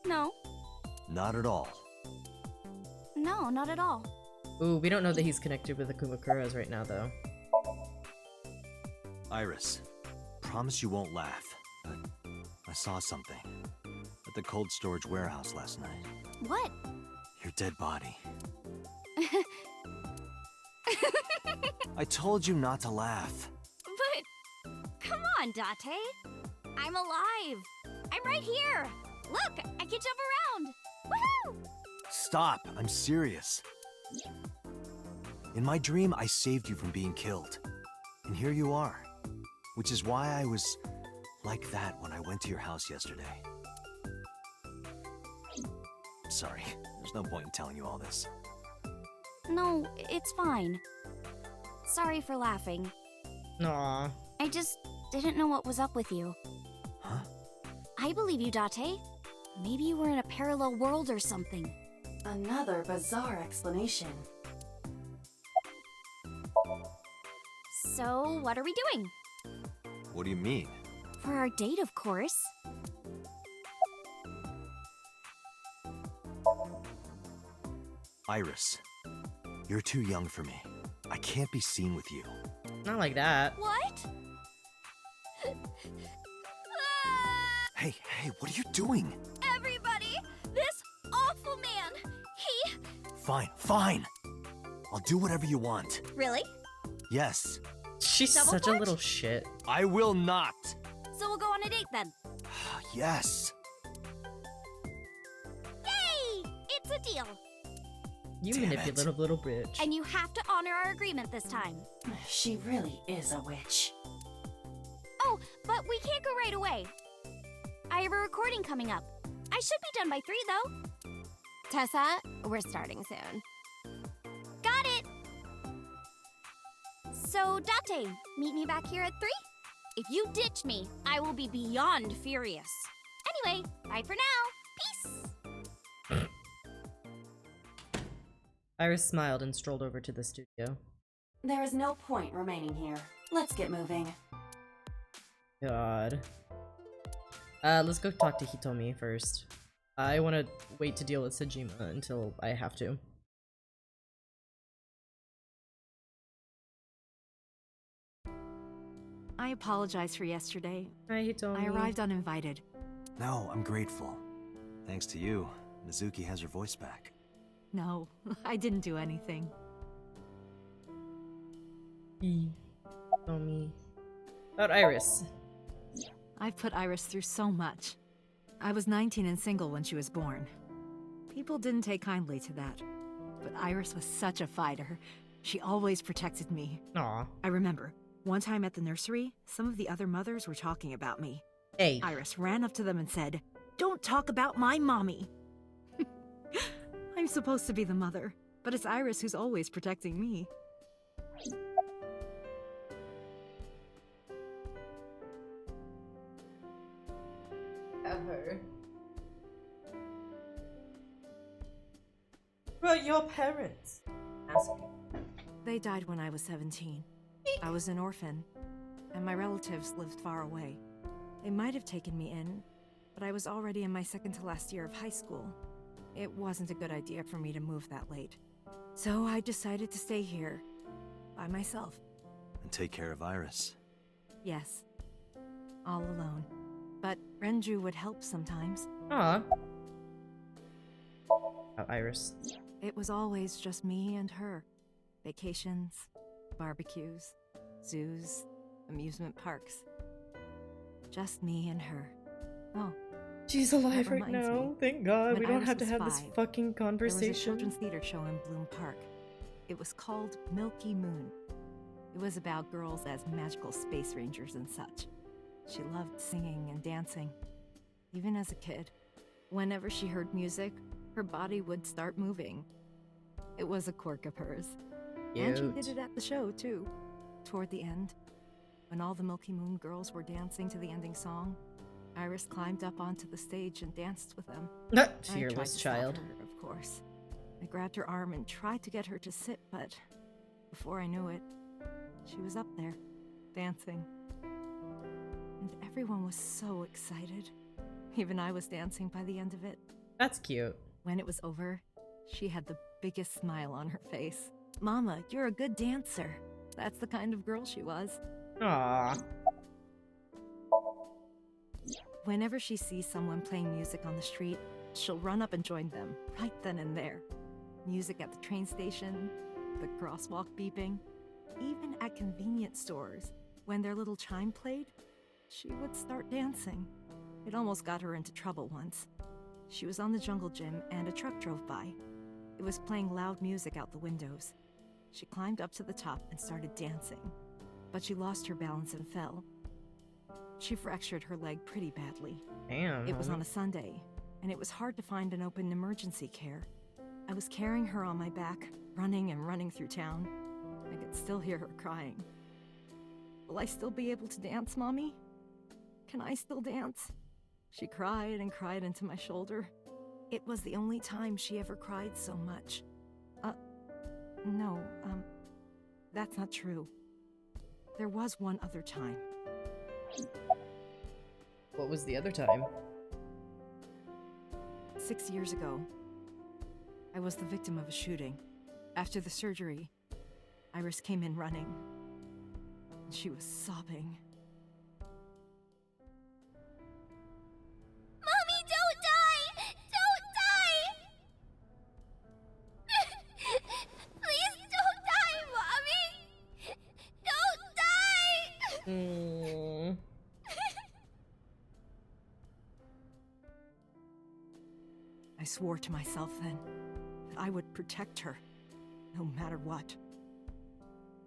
No. Not at all. No, not at all. Ooh, we don't know that he's connected with the Kumakuras right now, though. Iris, promise you won't laugh, but I saw something at the cold storage warehouse last night. What? Your dead body. I told you not to laugh. But, come on, Date. I'm alive. I'm right here. Look, I can jump around. Woohoo! Stop, I'm serious. In my dream, I saved you from being killed. And here you are. Which is why I was like that when I went to your house yesterday. Sorry, there's no point in telling you all this. No, it's fine. Sorry for laughing. Aw. I just didn't know what was up with you. Huh? I believe you, Date. Maybe you were in a parallel world or something. Another bizarre explanation. So, what are we doing? What do you mean? For our date, of course. Iris, you're too young for me. I can't be seen with you. Not like that. What? Hey, what are you doing? Everybody! This awful man! He... Fine. I'll do whatever you want. Really? Yes. She's Double such a porch? little shit. I will not. So we'll go on a date then. Yes. Yay! It's a deal. You Damn manipulative little bitch. And you have to honor our agreement this time. She really is a witch. Oh, but we can't go right away. I have a recording coming up. I should be done by 3, though. Tessa, we're starting soon. Got it! So, Date, meet me back here at 3? If you ditch me, I will be beyond furious. Anyway, bye for now. Peace! Iris smiled and strolled over to the studio. There is no point remaining here. Let's get moving. God. Let's go talk to Hitomi first. I want to wait to deal with Sajima until I have to. I apologize for yesterday. Hi, Hitomi. I arrived uninvited. No, I'm grateful. Thanks to you, Mizuki has her voice back. No, I didn't do anything. Hitomi. About Iris. I've put Iris through so much. I was 19 and single when she was born. People didn't take kindly to that. But Iris was such a fighter. She always protected me. Aw. I remember, one time at the nursery, some of the other mothers were talking about me. Hey. Iris ran up to them and said, "Don't talk about my mommy." I'm supposed to be the mother, but it's Iris who's always protecting me. Ever. But your parents? Asking. They died when I was 17. I was an orphan, and my relatives lived far away. They might have taken me in, but I was already in my second to last year of high school. It wasn't a good idea for me to move that late. So I decided to stay here, by myself. And take care of Iris. Yes, all alone. But Renju would help sometimes. Aw. About Iris. It was always just me and her. Vacations, barbecues, zoos, amusement parks. Just me and her. Oh, She's alive that right reminds now. me. Thank God. When We don't Iris have to was have this 5, fucking there was a conversation. children's theater show in Bloom Park. It was called Milky Moon. It was about girls as magical space rangers and such. She loved singing and dancing, even as a kid. Whenever she heard music, her body would start moving. It was a quirk of hers. And she did Cute. it at the show, too. Toward the end, when all the Milky Moon girls were dancing to the ending song, Iris climbed up onto the stage and danced with them. Fearless I tried to child. stop her, of course. I grabbed her arm and tried to get her to sit, but before I knew it, she was up there, dancing. And everyone was so excited. Even I was dancing by the end of it. That's cute. When it was over, she had the biggest smile on her face. Mama, you're a good dancer. That's the kind of girl she was. Aww. Whenever she sees someone playing music on the street, she'll run up and join them, right then and there. Music at the train station, the crosswalk beeping, even at convenience stores. When their little chime played, she would start dancing. It almost got her into trouble once. She was on the jungle gym and a truck drove by. It was playing loud music out the windows. She climbed up to the top and started dancing, but she lost her balance and fell. She fractured her leg pretty badly. Damn. It was homie. on a Sunday, and it was hard to find an open emergency care. I was carrying her on my back, running and running through town. I could still hear her crying. Will I still be able to dance, Mommy? Can I still dance? She cried and cried into my shoulder. It was the only time she ever cried so much. No, that's not true. There was one other time. What was the other time? 6 years ago, I was the victim of a shooting. After the surgery, Iris came in running. And she was sobbing. Mommy, don't die! Don't die! Please don't die, Mommy! Don't die! Mm. I swore to myself then that I would protect her, no matter what.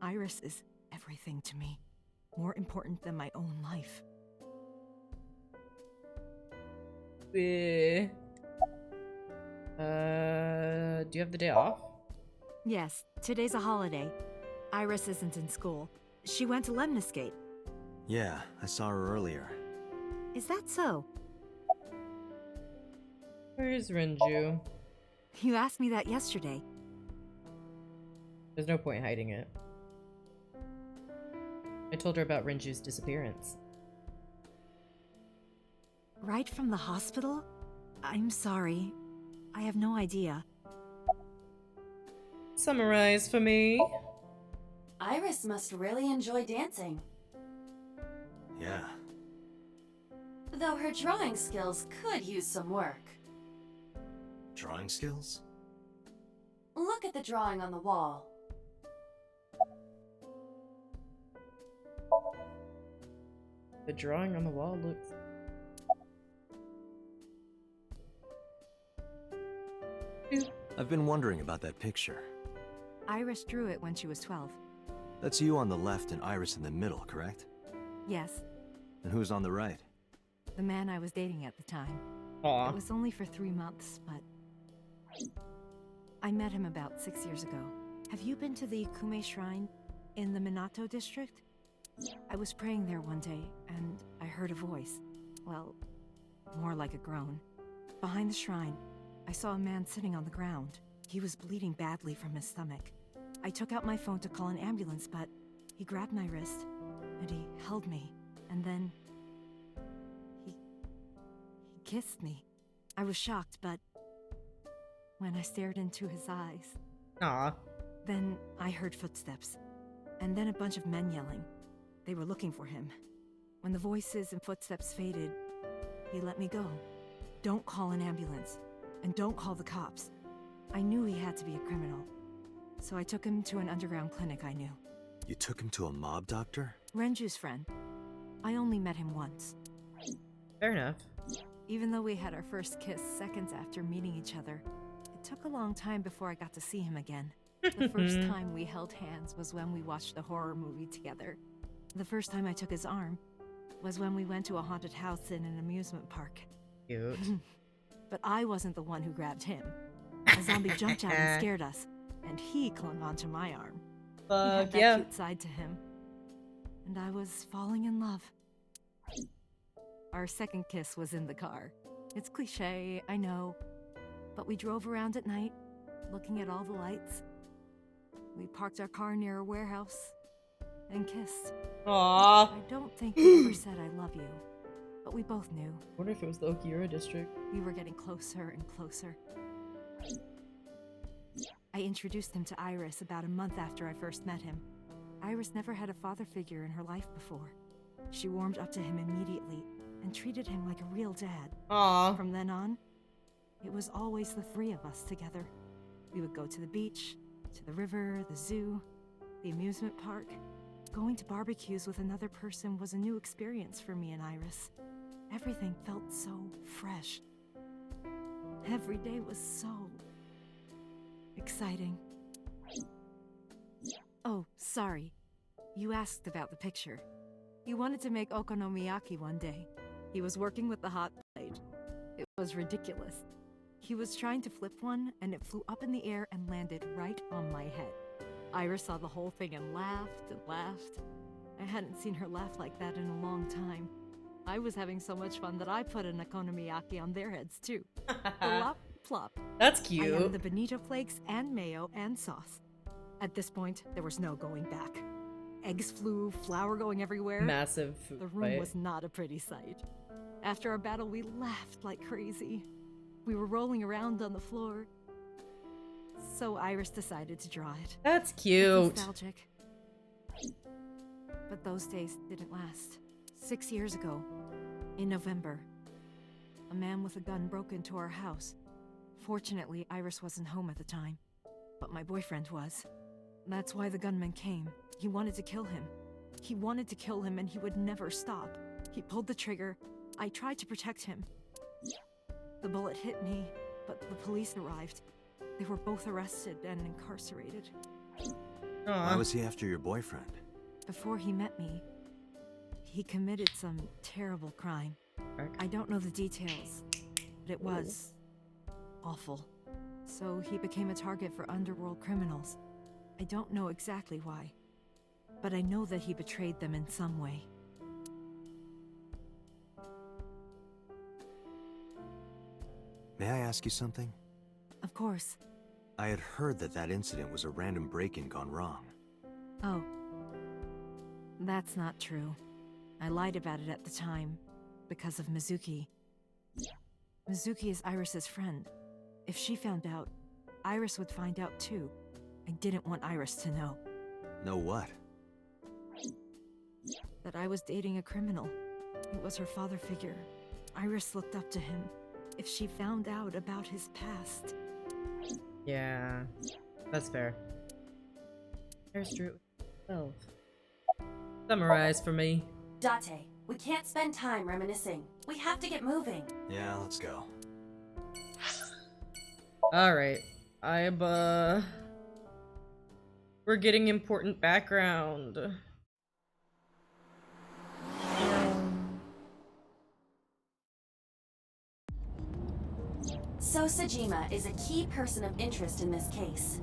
Iris is everything to me, more important than my own life. Do you have the day off? Yes, today's a holiday. Iris isn't in school. She went to Lemniscate. Yeah, I saw her earlier. Is that so? Where's Renju? You asked me that yesterday. There's no point hiding it. I told her about Renju's disappearance. Right from the hospital? I'm sorry. I have no idea. Summarize for me. Iris must really enjoy dancing. Yeah. Though her drawing skills could use some work. Drawing skills? Look at the drawing on the wall. The drawing on the wall looks... I've been wondering about that picture. Iris drew it when she was 12. That's you on the left and Iris in the middle, correct? Yes, And who's on the right? the man I was dating at the time. Aw. It was only for 3 months, but... I met him about 6 years ago. Have you been to the Ikume Shrine in the Minato district? I was praying there one day, and I heard a voice. Well, more like a groan. Behind the shrine, I saw a man sitting on the ground. He was bleeding badly from his stomach. I took out my phone to call an ambulance, but he grabbed my wrist, and he held me, and then... He kissed me. I was shocked, but when I stared into his eyes, Aw. then I heard footsteps, and then a bunch of men yelling. They were looking for him. When the voices and footsteps faded, he let me go. Don't call an ambulance, and don't call the cops. I knew he had to be a criminal, so I took him to an underground clinic I knew. You took him to a mob doctor? Renju's friend. I only met him once. Fair enough. Even though we had our first kiss seconds after meeting each other, it took a long time before I got to see him again. The first time we held hands was when we watched a horror movie together. The first time I took his arm was when we went to a haunted house in an amusement park. Cute. But I wasn't the one who grabbed him. A zombie jumped out and scared us, and he clung onto my arm. He had that cute side to him. And I was falling in love. Our second kiss was in the car. It's cliché, I know. But we drove around at night, looking at all the lights. We parked our car near a warehouse and kissed. Aww. I don't think we ever said I love you, but we both knew. I wonder if it was the Okira district. We were getting closer and closer. I introduced him to Iris about a month after I first met him. Iris never had a father figure in her life before. She warmed up to him immediately and treated him like a real dad. Aww. From then on, it was always the three of us together. We would go to the beach, to the river, the zoo, the amusement park. Going to barbecues with another person was a new experience for me and Iris. Everything felt so fresh. Every day was so exciting. Oh, sorry. You asked about the picture. He wanted to make okonomiyaki one day. He was working with the hot plate. It was ridiculous. He was trying to flip one, and it flew up in the air and landed right on my head. Iris saw the whole thing and laughed and laughed. I hadn't seen her laugh like that in a long time. I was having so much fun that I put an okonomiyaki on their heads too. Plop, plop. That's cute. I added the bonito flakes and mayo and sauce. At this point, there was no going back. Eggs flew, flour going everywhere. Massive food The room fight. was not a pretty sight. After our battle, we laughed like crazy. We were rolling around on the floor. So Iris decided to draw it. That's It's cute. nostalgic. But those days didn't last. 6 years ago, in November, a man with a gun broke into our house. Fortunately, Iris wasn't home at the time, but my boyfriend was. That's why the gunman came. He wanted to kill him. He wanted to kill him, and he would never stop. He pulled the trigger. I tried to protect him. The bullet hit me, but the police arrived. They were both arrested and incarcerated. Why was he after your boyfriend? Before he met me, he committed some terrible crime. I don't know the details, but it was awful. So he became a target for underworld criminals. I don't know exactly why, but I know that he betrayed them in some way. May I ask you something? Of course. I had heard that that incident was a random break-in gone wrong. Oh. That's not true. I lied about it at the time, because of Mizuki. Mizuki is Iris's friend. If she found out, Iris would find out too. I didn't want Iris to know. Know what? That I was dating a criminal. It was her father figure. Iris looked up to him. If she found out about his past... Yeah, that's fair. There's Drew. 12. Summarize for me. Date, we can't spend time reminiscing. We have to get moving. Yeah, let's go. Alright. We're getting important background. So Sajima is a key person of interest in this case.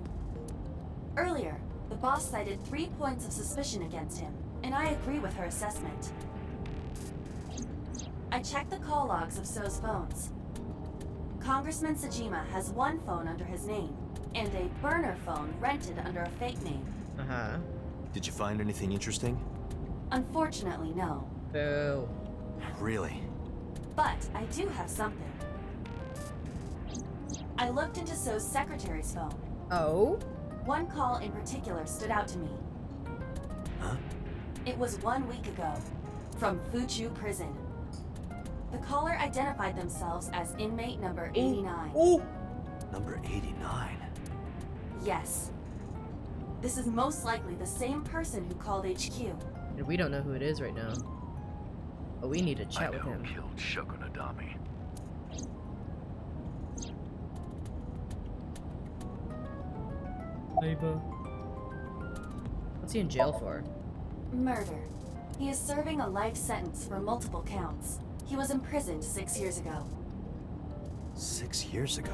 Earlier, the boss cited 3 points of suspicion against him, and I agree with her assessment. I checked the call logs of So's phones. Congressman Sajima has 1 phone under his name, and a burner phone rented under a fake name. Uh-huh. Did you find anything interesting? Unfortunately, no. Boo. Really? But I do have something. I looked into So's secretary's phone. Oh? 1 call in particular stood out to me. Huh? It was 1 week ago, from Fuchu Prison. The caller identified themselves as inmate number 89. Ooh. Number 89? Yes. This is most likely the same person who called HQ. And we don't know who it is right now. But we need to chat with him. Killed Shogunadami. Aiba. What's he in jail for? Murder. He is serving a life sentence for multiple counts. He was imprisoned 6 years ago. 6 years ago?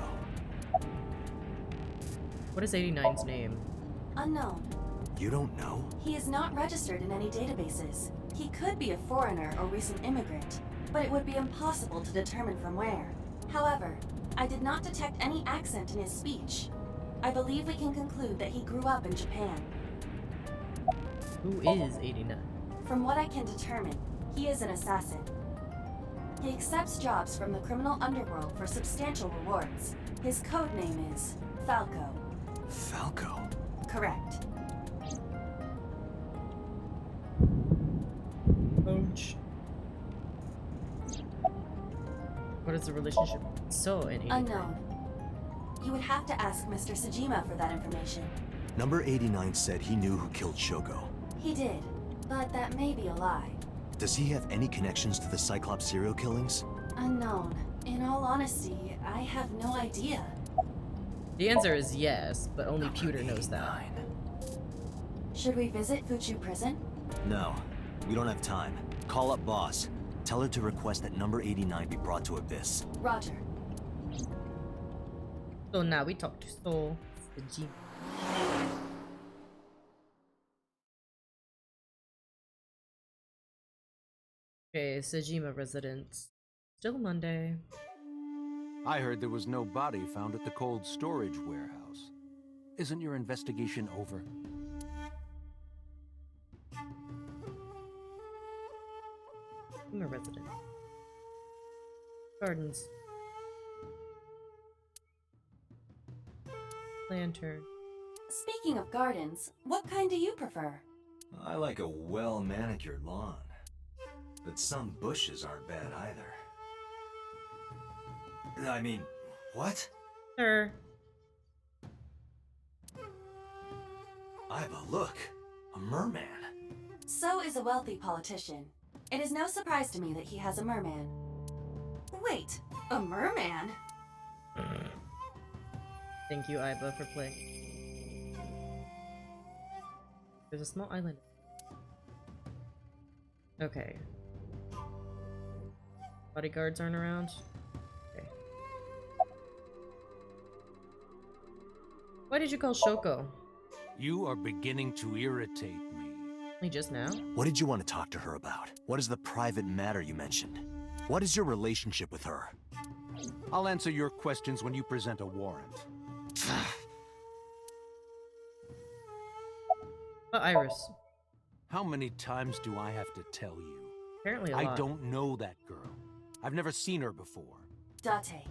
What is 89's name? Unknown. You don't know? He is not registered in any databases. He could be a foreigner or recent immigrant, but it would be impossible to determine from where. However, I did not detect any accent in his speech. I believe we can conclude that he grew up in Japan. Who is 89? From what I can determine, he is an assassin. He accepts jobs from the criminal underworld for substantial rewards. His code name is Falco. Falco? Correct. Ouch. What is the relationship? So in 89? Unknown. You would have to ask Mr. Sajima for that information. Number 89 said he knew who killed Shoko. He did, but that may be a lie. Does he have any connections to the Cyclops serial killings? Unknown. In all honesty, I have no idea. The answer is yes, but only Pewter knows that. Should we visit Fuchu Prison? No, we don't have time. Call up boss. Tell her to request that number 89 be brought to Abyss. Roger. So now we talk to Soul. Sajima. Okay, Sajima residence. Still Monday. I heard there was no body found at the cold storage warehouse. Isn't your investigation over? Sajima residence. Gardens. Lantern. Speaking of gardens, what kind do you prefer? I like a well-manicured lawn. But some bushes aren't bad either. I mean, what? Sir. Iva, look! A merman. So is a wealthy politician. It is no surprise to me that he has a merman. Wait, a merman? Thank you, Iba, for playing. There's a small island. Okay. Bodyguards aren't around? Okay. Why did you call Shoko? You are beginning to irritate me. Only just now? What did you want to talk to her about? What is the private matter you mentioned? What is your relationship with her? I'll answer your questions when you present a warrant. Iris. How many times do I have to tell you? Apparently a lot. I don't know that girl. I've never seen her before. Date.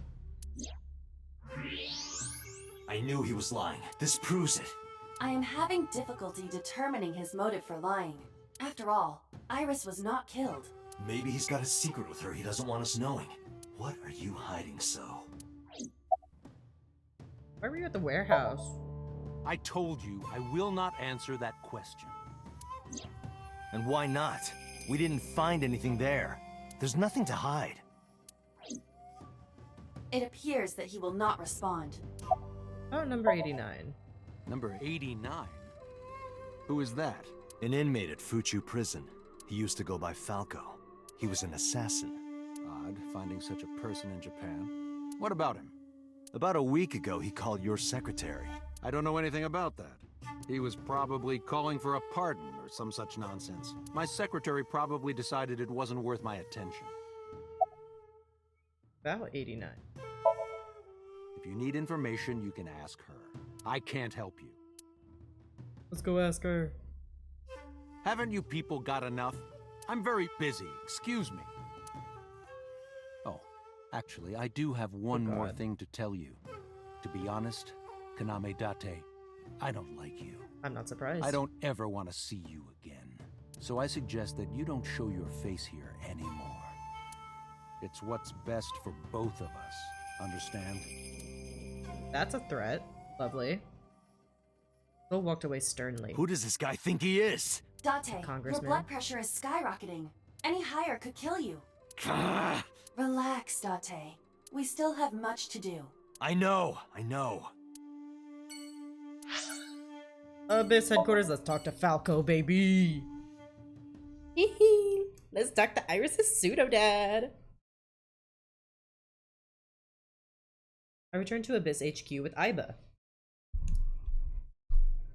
I knew he was lying. This proves it. I am having difficulty determining his motive for lying. After all, Iris was not killed. Maybe he's got a secret with her he doesn't want us knowing. What are you hiding so? Why were you at the warehouse? I told you I will not answer that question. And why not? We didn't find anything there. There's nothing to hide. It appears that he will not respond. Oh, number 89. Number 89? Who is that? An inmate at Fuchu Prison. He used to go by Falco. He was an assassin. Odd, finding such a person in Japan. What about him? About a week ago, he called your secretary. I don't know anything about that. He was probably calling for a pardon or some such nonsense. My secretary probably decided it wasn't worth my attention. About 89. If you need information, you can ask her. I can't help you. Let's go ask her. Haven't you people got enough? I'm very busy. Excuse me. Oh, actually, I do have one more thing to tell you. To be honest, Kaname Date, I don't like you. I'm not surprised. I don't ever want to see you again. So I suggest that you don't show your face here anymore. It's what's best for both of us. Understand? That's a threat. Lovely. Bill walked away sternly. Who does this guy think he is? Date, your Congressman? blood pressure is skyrocketing. Any higher could kill you. Relax, Date. We still have much to do. I know. Abyss headquarters, let's talk to Falco, baby. Let's talk to Iris's pseudo-dad. I returned to Abyss HQ with Iba.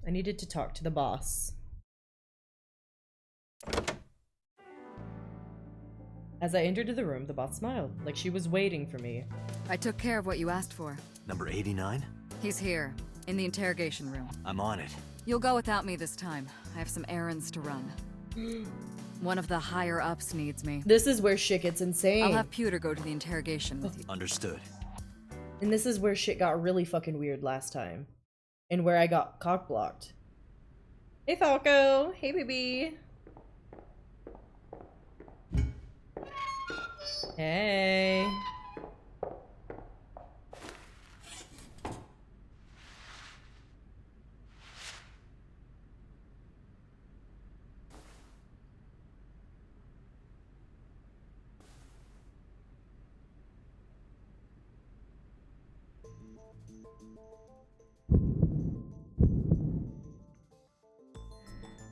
I needed to talk to the boss. As I entered the room, the boss smiled, like she was waiting for me. I took care of what you asked for. Number 89? He's here, in the interrogation room. I'm on it. You'll go without me this time. I have some errands to run. One of the higher-ups needs me. This is where shit gets insane. I'll have Pewter go to the interrogation with you. Understood. And this is where shit got really fucking weird last time. And where I got cock-blocked. Hey, Falco. Hey, baby. Hey.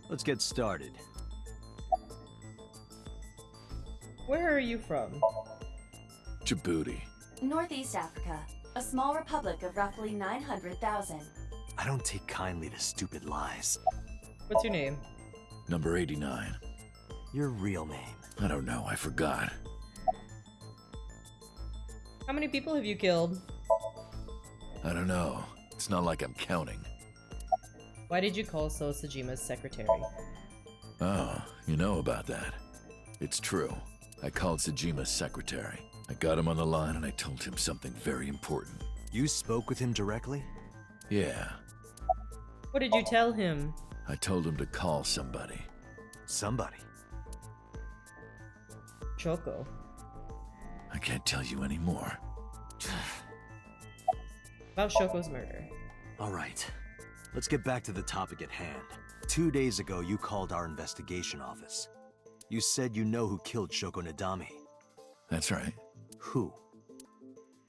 Let's get started. Where are you from? Djibouti. Northeast Africa, a small republic of roughly 900,000. I don't take kindly to stupid lies. What's your name? Number 89. Your real name? I don't know, I forgot. How many people have you killed? I don't know. It's not like I'm counting. Why did you call So Sajima's secretary? Oh, you know about that. It's true. I called Sajima's secretary. I got him on the line and I told him something very important. You spoke with him directly? Yeah. What did you tell him? I told him to call somebody. Somebody? Choco. I can't tell you anymore. About Shoko's murder. All right. Let's get back to the topic at hand. 2 days ago, you called our investigation office. You said you know who killed Shoko Nadami. That's right. Who?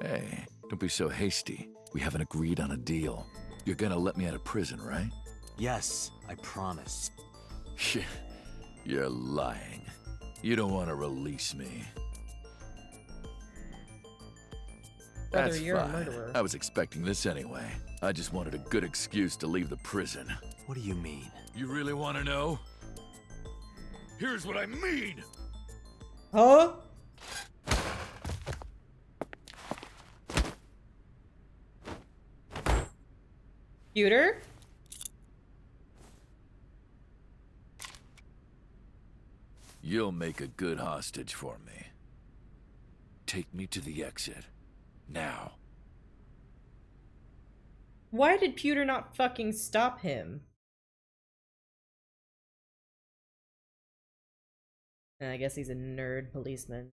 Hey, don't be so hasty. We haven't agreed on a deal. You're gonna let me out of prison, right? Yes, I promise. You're lying. You don't want to release me. Brother, That's you're fine. a murderer. I was expecting this anyway. I just wanted a good excuse to leave the prison. What do you mean? You really want to know? Here's what I mean! Huh? Computer? You'll make a good hostage for me. Take me to the exit. Now. Why did Pewter not fucking stop him? I guess he's a nerd policeman.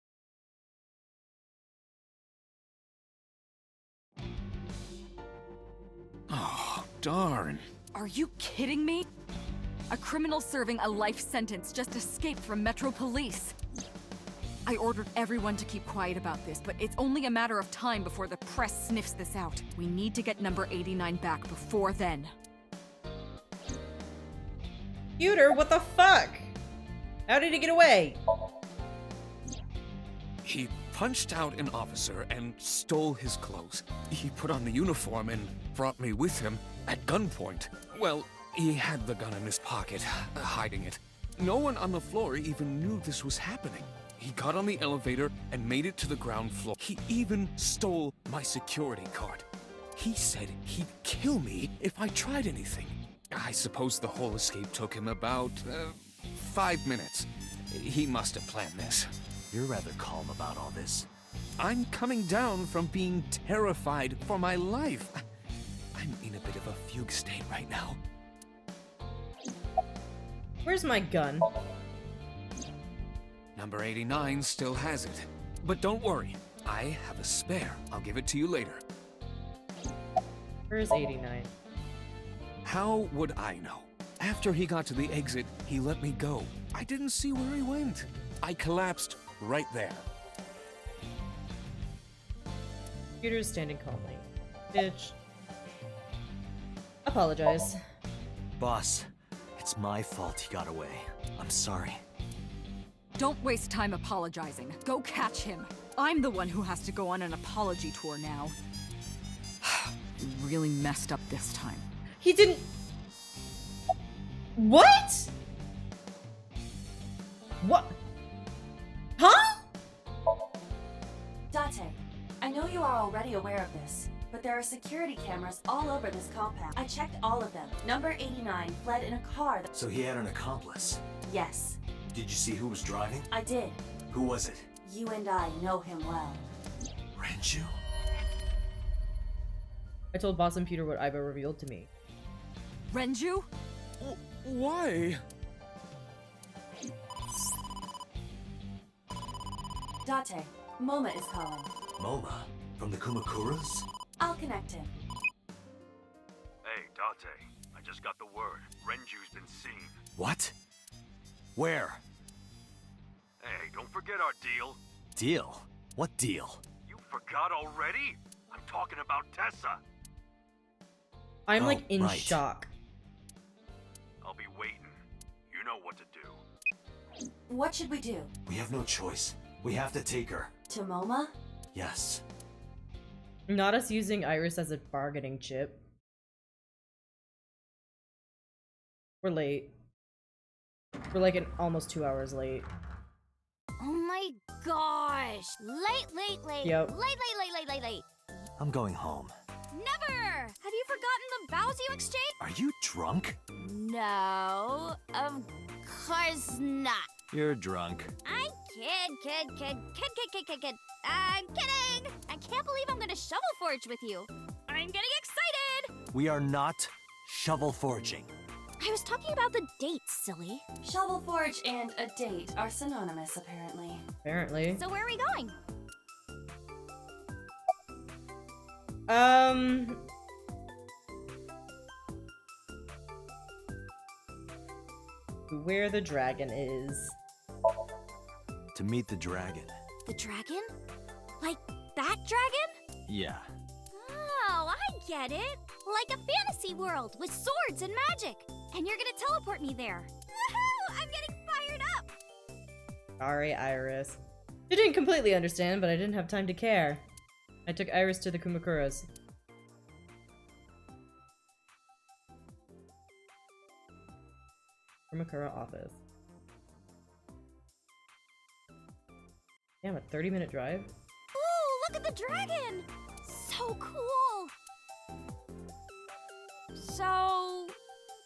Oh, darn. Are you kidding me? A criminal serving a life sentence just escaped from Metro Police. I ordered everyone to keep quiet about this, but it's only a matter of time before the press sniffs this out. We need to get number 89 back before then. Pewter, what the fuck? How did he get away? He punched out an officer and stole his clothes. He put on the uniform and brought me with him at gunpoint. Well, he had the gun in his pocket, hiding it. No one on the floor even knew this was happening. He got on the elevator and made it to the ground floor. He even stole my security card. He said he'd kill me if I tried anything. I suppose the whole escape took him about 5 minutes. He must have planned this. You're rather calm about all this. I'm coming down from being terrified for my life. I'm in a bit of a fugue state right now. Where's my gun? Number 89 still has it. But don't worry, I have a spare. I'll give it to you later. Where's 89? How would I know? After he got to the exit, he let me go. I didn't see where he went. I collapsed right there. Pewter's standing calmly. Bitch. Apologize. Boss, it's my fault he got away. I'm sorry. Don't waste time apologizing. Go catch him. I'm the one who has to go on an apology tour now. You really messed up this time. He didn't. What? What? Huh? Date, I know you are already aware of this, but there are security cameras all over this compound. I checked all of them. Number 89 fled in a car that— So he had an accomplice. Yes, Did you see who was driving? I did. Who was it? You and I know him well. Renju? I told Boss and Peter what Iva revealed to me. Renju? Why? Date, Moma is calling. Moma? From the Kumakuras? I'll connect him. Hey, Date. I just got the word. Renju's been seen. What? Where? Hey, don't forget our deal. Deal? What deal? You forgot already? I'm talking about Tessa. I'm Oh, like in right. shock. I'll be waiting. You know what to do. What should we do? We have no choice. We have to take her. To Moma? Yes. Not us using Iris as a bargaining chip. We're late. We're like almost 2 hours late. Oh my gosh! Late. Yep. Late. I'm going home. Never! Have you forgotten the vows you exchanged? Are you drunk? No, of course not. You're drunk. I kid. I'm kidding! I can't believe I'm gonna shovel forge with you. I'm getting excited! We are not shovel forging. I was talking about the date, silly. Shovel Forge and a date are synonymous, apparently. Apparently. So where are we going? Where the dragon is. To meet the dragon. The dragon? Like that dragon? Yeah. Oh, I get it. Like a fantasy world with swords and magic. And you're gonna teleport me there. Woohoo! I'm getting fired up! Sorry, Iris. I didn't completely understand, but I didn't have time to care. I took Iris to the Kumakuras. Kumakura office. Damn, a 30-minute drive? Ooh, look at the dragon! So cool! So,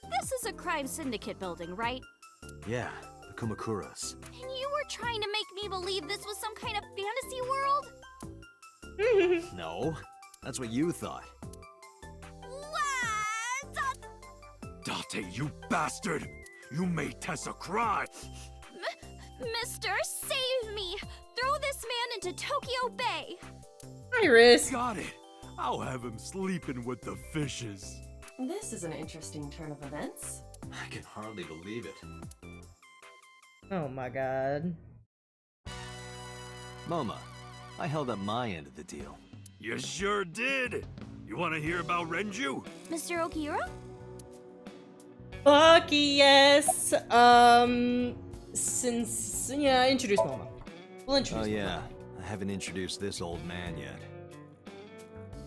this is a crime syndicate building, right? Yeah, the Kumakuras. And you were trying to make me believe this was some kind of fantasy world? No, that's what you thought. What? Date, you bastard! You made Tessa cry! Mister, save me! Throw this man into Tokyo Bay! Iris! Got it! I'll have him sleeping with the fishes. This is an interesting turn of events. I can hardly believe it. Oh my god. Moma, I held up my end of the deal. You sure did! You want to hear about Renju? Mr. Okiro? Fuck yes! Introduce Moma. We'll introduce Oh Moma. yeah, I haven't introduced this old man yet.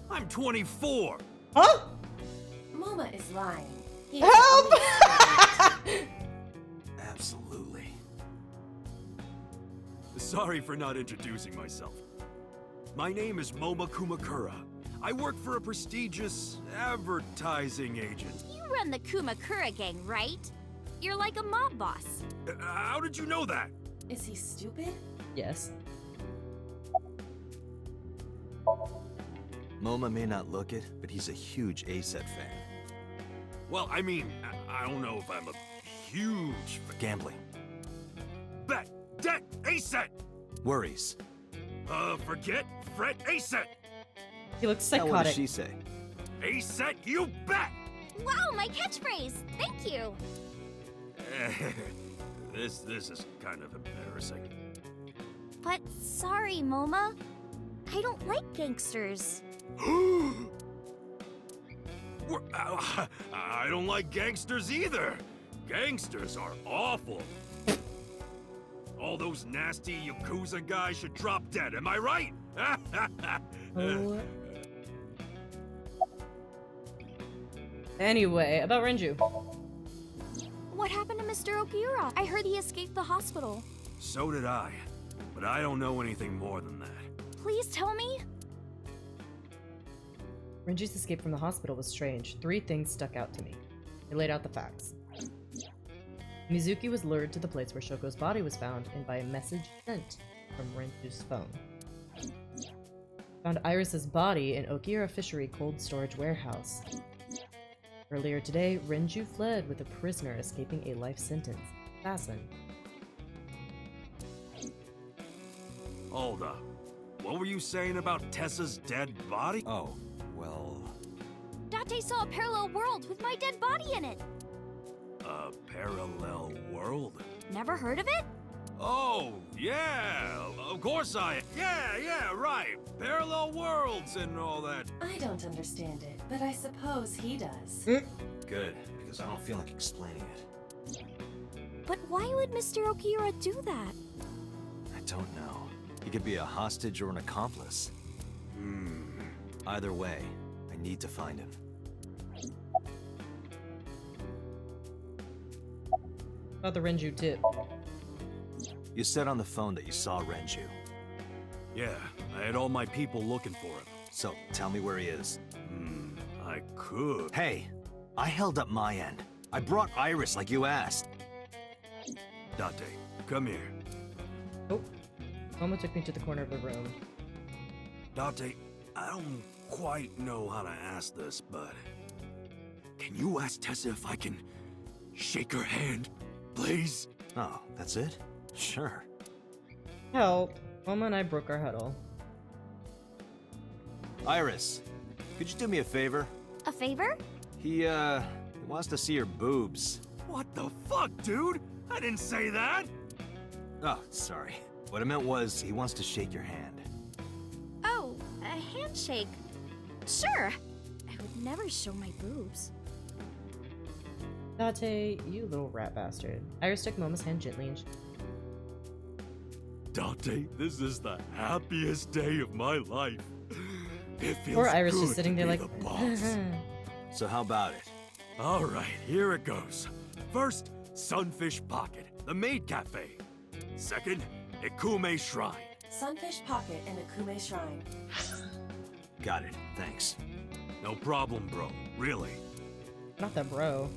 I'm 24! Huh? Moma is lying. He is Help! only- Absolutely. Sorry for not introducing myself. My name is Moma Kumakura. I work for a prestigious advertising agent. You run the Kumakura gang, right? You're like a mob boss. How did you know that? Is he stupid? Yes. Moma may not look it, but he's a huge ASET fan. Well, I mean, I don't know if I'm a huge Gambling. bet, debt, ASET! Worries. Forget, fret, ASET! He looks Now what does psychotic. she say? ASET, you bet! Wow, my catchphrase! Thank you! This is kind of embarrassing. But sorry, Moma. I don't like gangsters. I don't like gangsters either. Gangsters are awful. All those nasty Yakuza guys should drop dead, am I right? Oh. Anyway, about Renju. What happened to Mr. Okiura? I heard he escaped the hospital. So did I, but I don't know anything more than that. Please tell me. Renju's escape from the hospital was strange. 3 things stuck out to me. They laid out the facts. Mizuki was lured to the place where Shoko's body was found and by a message sent from Renju's phone. Found Iris's body in Okiura Fishery cold storage warehouse. Earlier today, Renju fled with a prisoner escaping a life sentence. Assassin. Hold up. What were you saying about Tessa's dead body? Oh, well... Date saw a parallel world with my dead body in it. A parallel world? Never heard of it? Oh, yeah, of course yeah, right. Parallel worlds and all that. I don't understand it, but I suppose he does. Good, because I don't feel like explaining it. But why would Mr. Okiura do that? I don't know. He could be a hostage or an accomplice. Either way, I need to find him. About the Renju tip. You said on the phone that you saw Renju. Yeah, I had all my people looking for him. So, tell me where he is. I could. Hey, I held up my end. I brought Iris like you asked. Date, come here. Oh. Mama took me to the corner of the room. Date, I don't quite know how to ask this, but... Can you ask Tessa if I can shake her hand, please? Oh, that's it? Sure. Help. Mama and I broke our huddle. Iris, could you do me a favor? A favor? He wants to see your boobs. What the fuck, dude? I didn't say that! Oh, sorry. What I meant was, he wants to shake your hand. Oh, a handshake. Sure. I would never show my boobs. Date, you little rat bastard. Iris took Moma's hand gently and Date, this is the happiest day of my life. It feels poor Iris good just sitting to there be like the boss. So how about it? All right, here it goes. First, Sunfish Pocket, the maid cafe. Second, Ikume Shrine. Sunfish Pocket and Akume Shrine. Got it, thanks. No problem, bro. Really. Not that bro.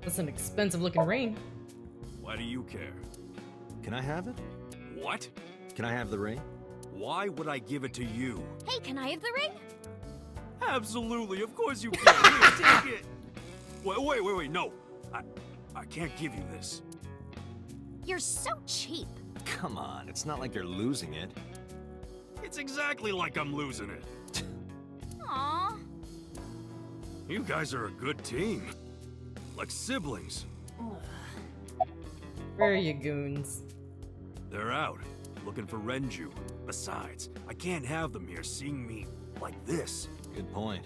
That's an expensive looking ring. Why do you care? Can I have it? What? Can I have the ring? Why would I give it to you? Hey, can I have the ring? Absolutely, of course you can. Here, take it. Wait, no. I can't give you this. You're so cheap. Come on, it's not like you're losing it. It's exactly like I'm losing it. Aww. You guys are a good team. Like siblings. Where are you goons? They're out, looking for Renju. Besides, I can't have them here seeing me like this. Good point.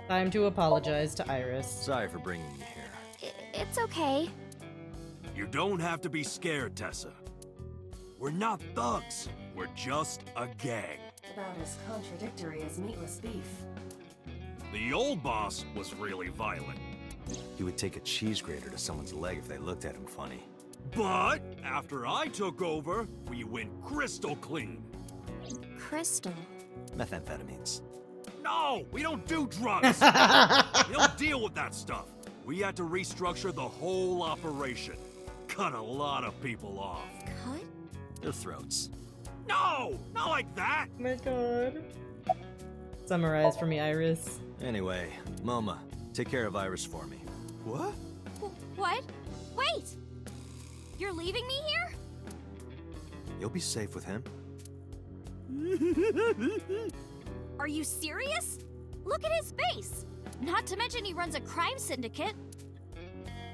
Time to apologize to Iris. Sorry for bringing you here. It's okay. You don't have to be scared, Tessa. We're not thugs. We're just a gang. About as contradictory as meatless beef. The old boss was really violent. He would take a cheese grater to someone's leg if they looked at him funny. But after I took over, we went crystal clean. Crystal. Methamphetamines. No, we don't do drugs. We don't deal with that stuff. We had to restructure the whole operation. Cut a lot of people off. Cut? Their throats. No, not like that. Oh my god. Summarize for me, Iris. Anyway, Moma, take care of Iris for me. What? What? Wait! You're leaving me here? You'll be safe with him. Are you serious? Look at his face! Not to mention he runs a crime syndicate.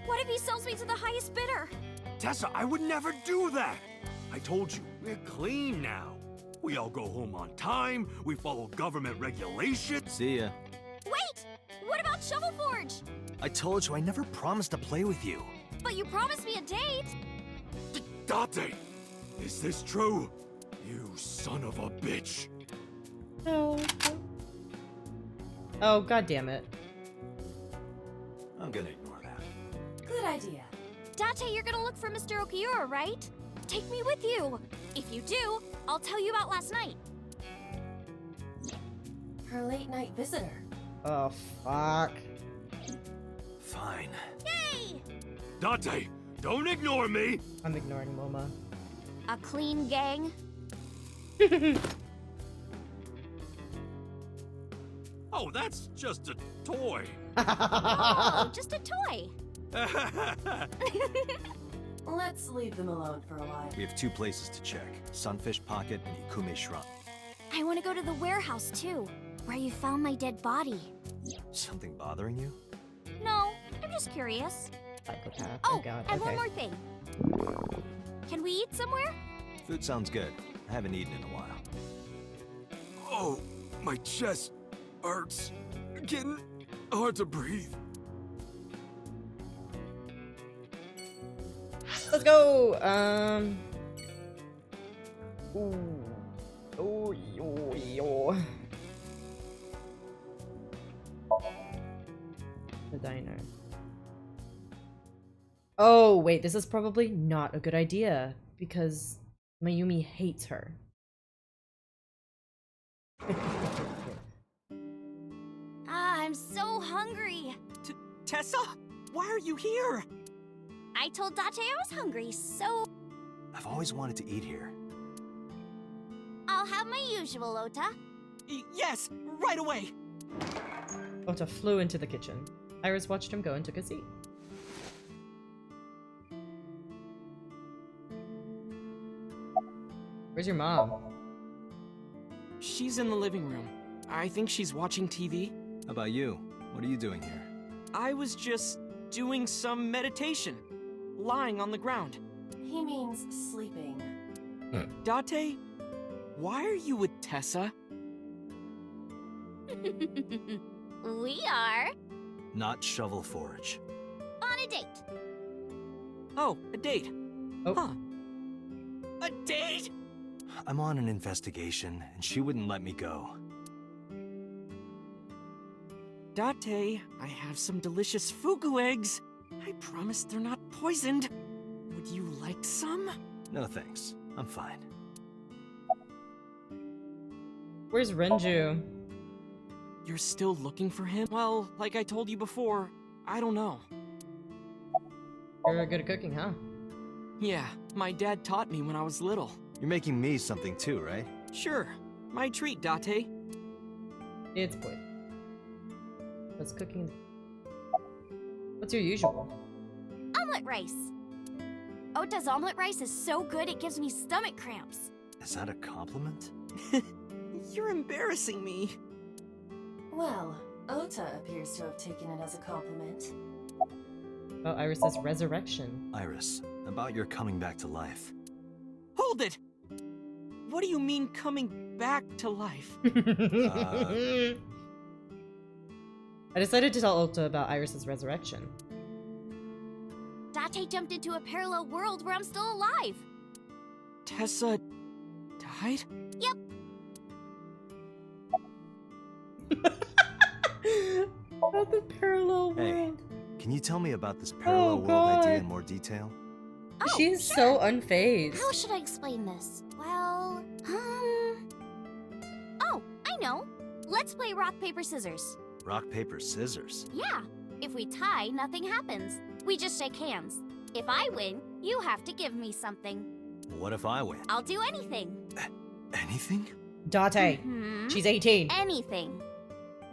What if he sells me to the highest bidder? Tessa, I would never do that. I told you, we're clean now. We all go home on time, we follow government regulations. See ya. Wait! What about Shovel Forge? I told you I never promised to play with you. But you promised me a date! Date, is this true? You son of a bitch. No. Oh, god damn it. I'm gonna ignore that. Good idea. Date, you're gonna look for Mr. Okiura, right? Take me with you. If you do, I'll tell you about last night. Her late night visitor. Oh, fuck. Fine. Yay! Date, don't ignore me. I'm ignoring Moma. A clean gang? Oh, that's just a toy. Oh, just a toy. Let's leave them alone for a while. We have 2 places to check. Sunfish Pocket and Ikume Shrine. I want to go to the warehouse too, where you found my dead body. Something bothering you? No, I'm just curious. Psychopath. Oh, god. and Okay. one more thing. Can we eat somewhere? Food sounds good. I haven't eaten in a while. Oh, my chest hurts. Getting hard to breathe. Let's go! Ooh. Oh, yo. The diner. Oh, wait, this is probably not a good idea because Mayumi hates her. I'm so hungry. Tessa? Why are you here? I told Date I was hungry, so I've always wanted to eat here. I'll have my usual, Ota. Yes, right away. Ota flew into the kitchen. Iris watched him go and took a seat. Where's your mom? She's in the living room. I think she's watching TV. How about you? What are you doing here? I was just doing some meditation, lying on the ground. He means sleeping. Date, why are you with Tessa? We are Not Shovel Forge. on a date. Oh, a date. Oh. Huh. A date? I'm on an investigation, and she wouldn't let me go. Date, I have some delicious fugu eggs. I promise they're not poisoned. Would you like some? No thanks. I'm fine. Where's Renju? You're still looking for him? Well, like I told you before, I don't know. You're good at cooking, huh? Yeah, my dad taught me when I was little. You're making me something too, right? Sure. My treat, Date. It's good. What's cooking? What's your usual? Omelet rice. Ota's omelet rice is so good it gives me stomach cramps. Is that a compliment? You're embarrassing me. Well, Ota appears to have taken it as a compliment. Oh, Iris's resurrection. Iris, about your coming back to life. Hold it! What do you mean coming back to life? I decided to tell Ota about Iris's resurrection. Date jumped into a parallel world where I'm still alive. Tessa died? Yep. About the parallel world. Hey, can you tell me about this parallel world idea in more detail? Oh, She's sure. so unfazed. How should I explain this? Well, Oh, I know. Let's play rock, paper, scissors. Rock, paper, scissors. Yeah. If we tie, nothing happens. We just shake hands. If I win, you have to give me something. What if I win? I'll do anything. Anything? Date. Hmm? She's 18. Anything.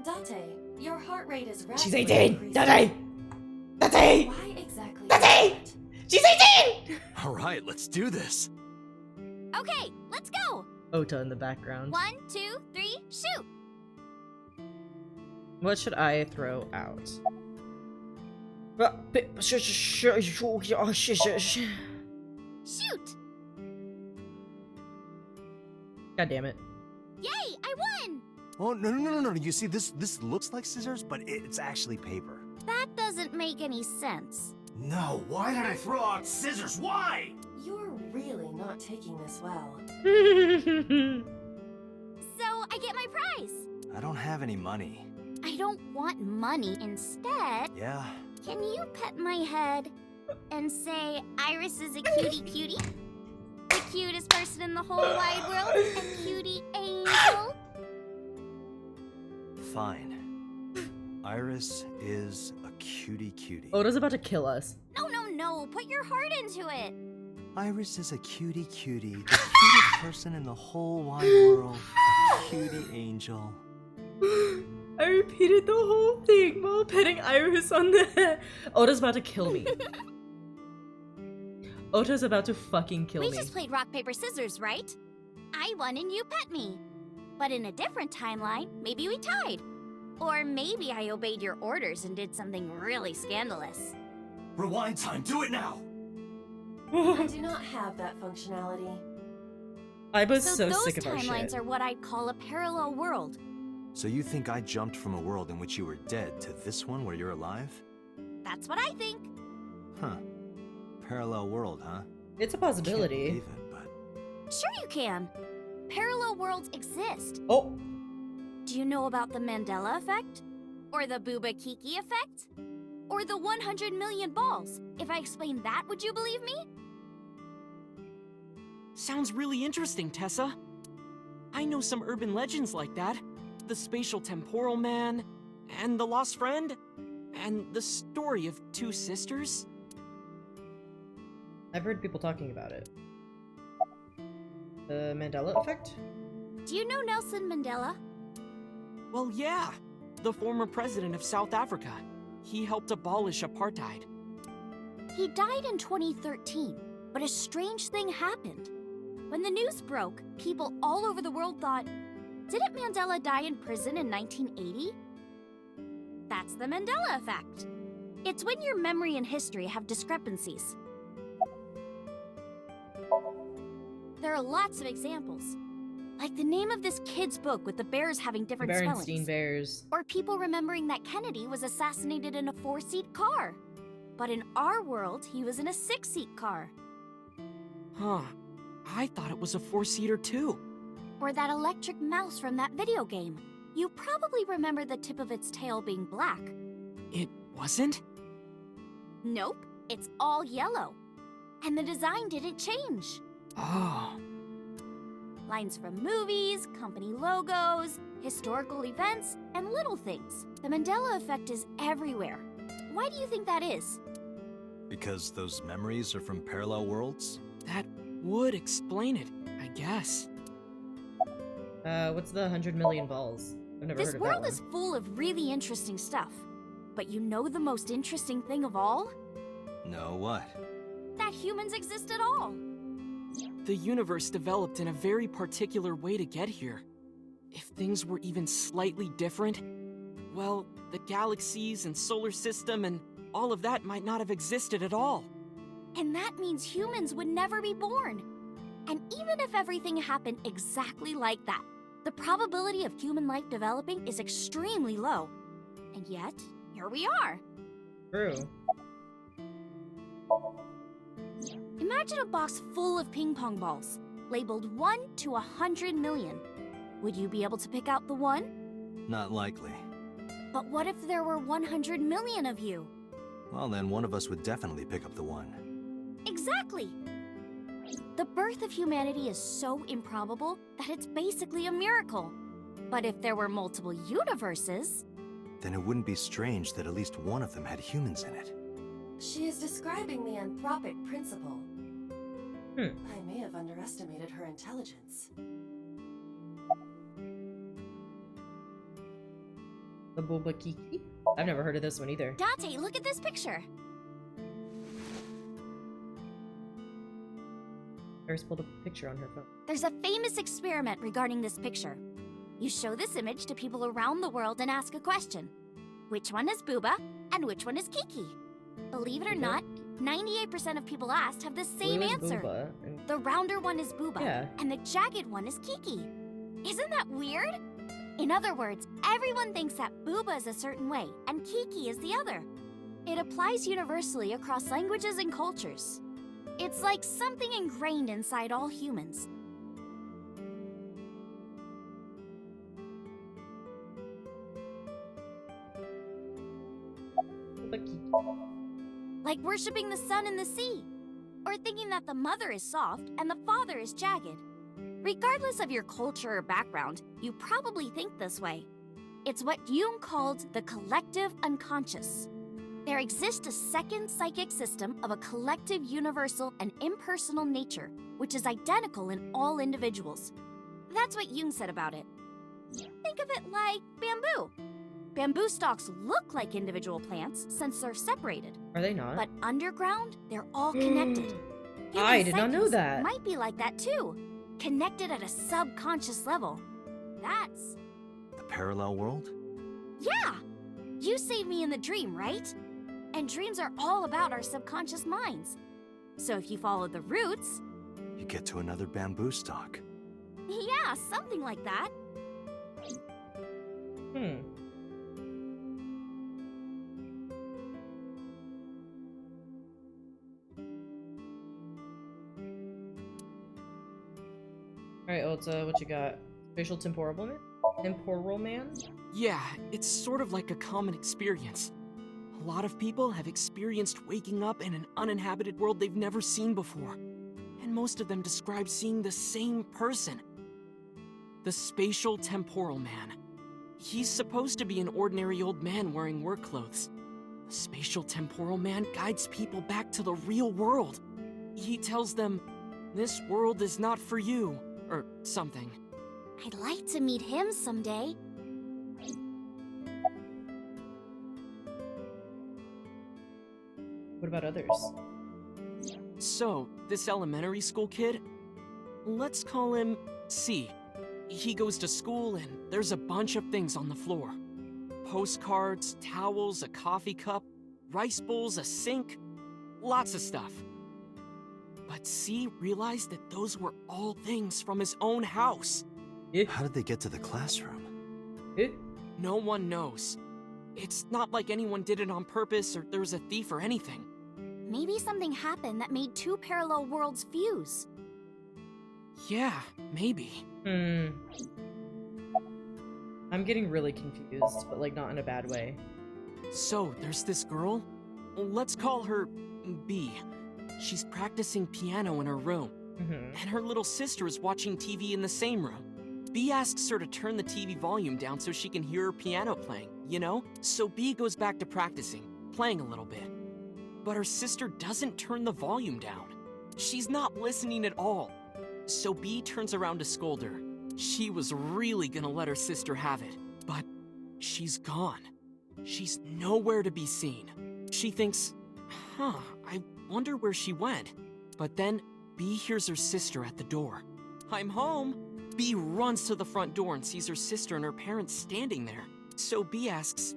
Date, your heart rate is rapidly She's 18. increasing. Date. Date. Why exactly? Date. She's 18. All right, let's do this. Okay, let's go. Ota in the background. 1, 2, 3, shoot. What should I throw out? Shoot. God damn it. Yay! I won! Oh, no. You see, this looks like scissors, but it's actually paper. That doesn't make any sense. No, why did I throw out scissors? Why? You're really not taking this well. So I get my prize. I don't have any money. I don't want money. Instead, Yeah? can you pet my head and say Iris is a cutie? The cutest person in the whole wide world? A cutie angel? Fine. Iris is a cutie. Oda's about to kill us. No. Put your heart into it. Iris is a cutie. The cutest person in the whole wide world. A cutie angel. I repeated the whole thing while petting Iris on the head. Oda's about to kill me. Ota's about to fucking kill me. We just played rock, paper, scissors, right? I won and you pet me. But in a different timeline, maybe we tied. Or maybe I obeyed your orders and did something really scandalous. Rewind time, do it now! I do not have that functionality. I was So so those sick of our timelines shit. are what I'd call a parallel world. So you think I jumped from a world in which you were dead to this one where you're alive? That's what I think. Huh. Parallel world, huh? It's a Can't possibility. believe it, but... Sure you can. Parallel worlds exist. Oh. Do you know about the Mandela effect? Or the Booba Kiki effect? Or the 100 million balls? If I explained that, would you believe me? Sounds really interesting, Tessa. I know some urban legends like that. The spatial temporal man, and the lost friend, and the story of two sisters. I've heard people talking about it. The Mandela effect? Do you know Nelson Mandela? Well, yeah. The former president of South Africa. He helped abolish apartheid. He died in 2013, but a strange thing happened. When the news broke, people all over the world thought, didn't Mandela die in prison in 1980? That's the Mandela effect. It's when your memory and history have discrepancies. There are lots of examples. Like the name of this kid's book with the bears having different Berenstein spellings. Bears. Or people remembering that Kennedy was assassinated in a 4-seat car. But in our world, he was in a 6-seat car. Huh. I thought it was a 4-seater too. Or that electric mouse from that video game. You probably remember the tip of its tail being black. It wasn't? Nope, it's all yellow. And the design didn't change. Oh. Lines from movies, company logos, historical events, and little things. The Mandela effect is everywhere. Why do you think that is? Because those memories are from parallel worlds? That would explain it, I guess. What's the 100 million balls? I've never This heard of world that is full of really interesting stuff. But you know the most interesting thing of all? No, what? That humans exist at all. The universe developed in a very particular way to get here. If things were even slightly different, well, the galaxies and solar system and all of that might not have existed at all. And that means humans would never be born. And even if everything happened exactly like that, the probability of human life developing is extremely low. And yet, here we are. True. Imagine a box full of ping pong balls, labeled 1 to 100 million. Would you be able to pick out the one? Not likely. But what if there were 100 million of you? Well, then one of us would definitely pick up the one. Exactly! The birth of humanity is so improbable that it's basically a miracle. But if there were multiple universes... Then it wouldn't be strange that at least one of them had humans in it. She is describing the anthropic principle. I may have underestimated her intelligence. The Boba Kiki? I've never heard of this one either. Date, look at this picture. Iris pulled a picture on her phone. There's a famous experiment regarding this picture. You show this image to people around the world and ask a question. Which one is Booba and which one is Kiki? Believe it or not, 98% of people asked have the same Blue is answer. Booba, The rounder one is Booba, Yeah. and the jagged one is Kiki. Isn't that weird? In other words, everyone thinks that Booba is a certain way, and Kiki is the other. It applies universally across languages and cultures. It's like something ingrained inside all humans. Like worshipping the sun and the sea, or thinking that the mother is soft and the father is jagged. Regardless of your culture or background, you probably think this way. It's what Jung called the collective unconscious. There exists a second psychic system of a collective, universal, and impersonal nature, which is identical in all individuals. That's what Jung said about it. Think of it like bamboo. Bamboo stalks look like individual plants since they're separated. Are they not? But underground, they're all connected. I did not know psyches that. Might be like that too. Connected at a subconscious level. That's... The parallel world? Yeah! You saved me in the dream, right? And dreams are all about our subconscious minds. So if you follow the roots... You get to another bamboo stalk. Yeah, something like that. Alright, Ulta, what you got? Spatial temporal man? Temporal man? Yeah, it's sort of like a common experience. A lot of people have experienced waking up in an uninhabited world they've never seen before. And most of them describe seeing the same person. The spatial temporal man. He's supposed to be an ordinary old man wearing work clothes. The spatial temporal man guides people back to the real world. He tells them, this world is not for you, or something. I'd like to meet him someday. What about others? So, this elementary school kid, let's call him C. He goes to school and there's a bunch of things on the floor. Postcards, towels, a coffee cup, rice bowls, a sink, lots of stuff. But C realized that those were all things from his own house. How did they get to the classroom? No one knows. It's not like anyone did it on purpose or there was a thief or anything. Maybe something happened that made two parallel worlds fuse. Yeah, maybe. I'm getting really confused, but like not in a bad way. So, there's this girl. Let's call her B. She's practicing piano in her room. And her little sister is watching TV in the same room. B asks her to turn the TV volume down so she can hear her piano playing, you know? So B goes back to practicing, playing a little bit. But her sister doesn't turn the volume down. She's not listening at all. So B turns around to scold her. She was really gonna let her sister have it, but she's gone. She's nowhere to be seen. She thinks, I wonder where she went. But then B hears her sister at the door. I'm home. B runs to the front door and sees her sister and her parents standing there. So B asks,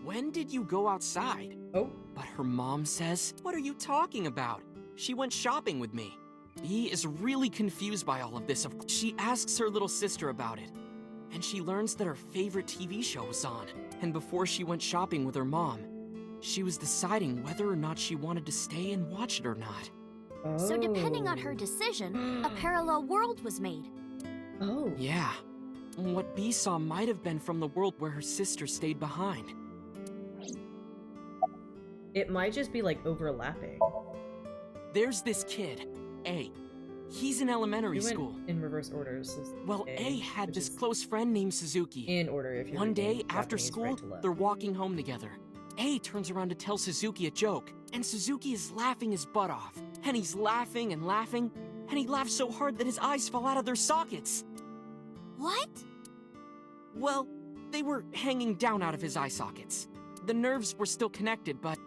when did you go outside? Oh. But her mom says, what are you talking about? She went shopping with me. B is really confused by all of this. She asks her little sister about it. And she learns that her favorite TV show was on. And before she went shopping with her mom, she was deciding whether or not she wanted to stay and watch it or not. So depending on her decision, a parallel world was made. Oh. Yeah. What B saw might have been from the world where her sister stayed behind. It might just be like overlapping. There's this kid, A. He's in elementary school. In reverse order. So well, A had this close friend named Suzuki. In order, if you're One day, reading after Japanese school, right to left. they're walking home together. A turns around to tell Suzuki a joke, and Suzuki is laughing his butt off. And he's laughing and laughing, and he laughs so hard that his eyes fall out of their sockets. What? Well, they were hanging down out of his eye sockets. The nerves were still connected, but...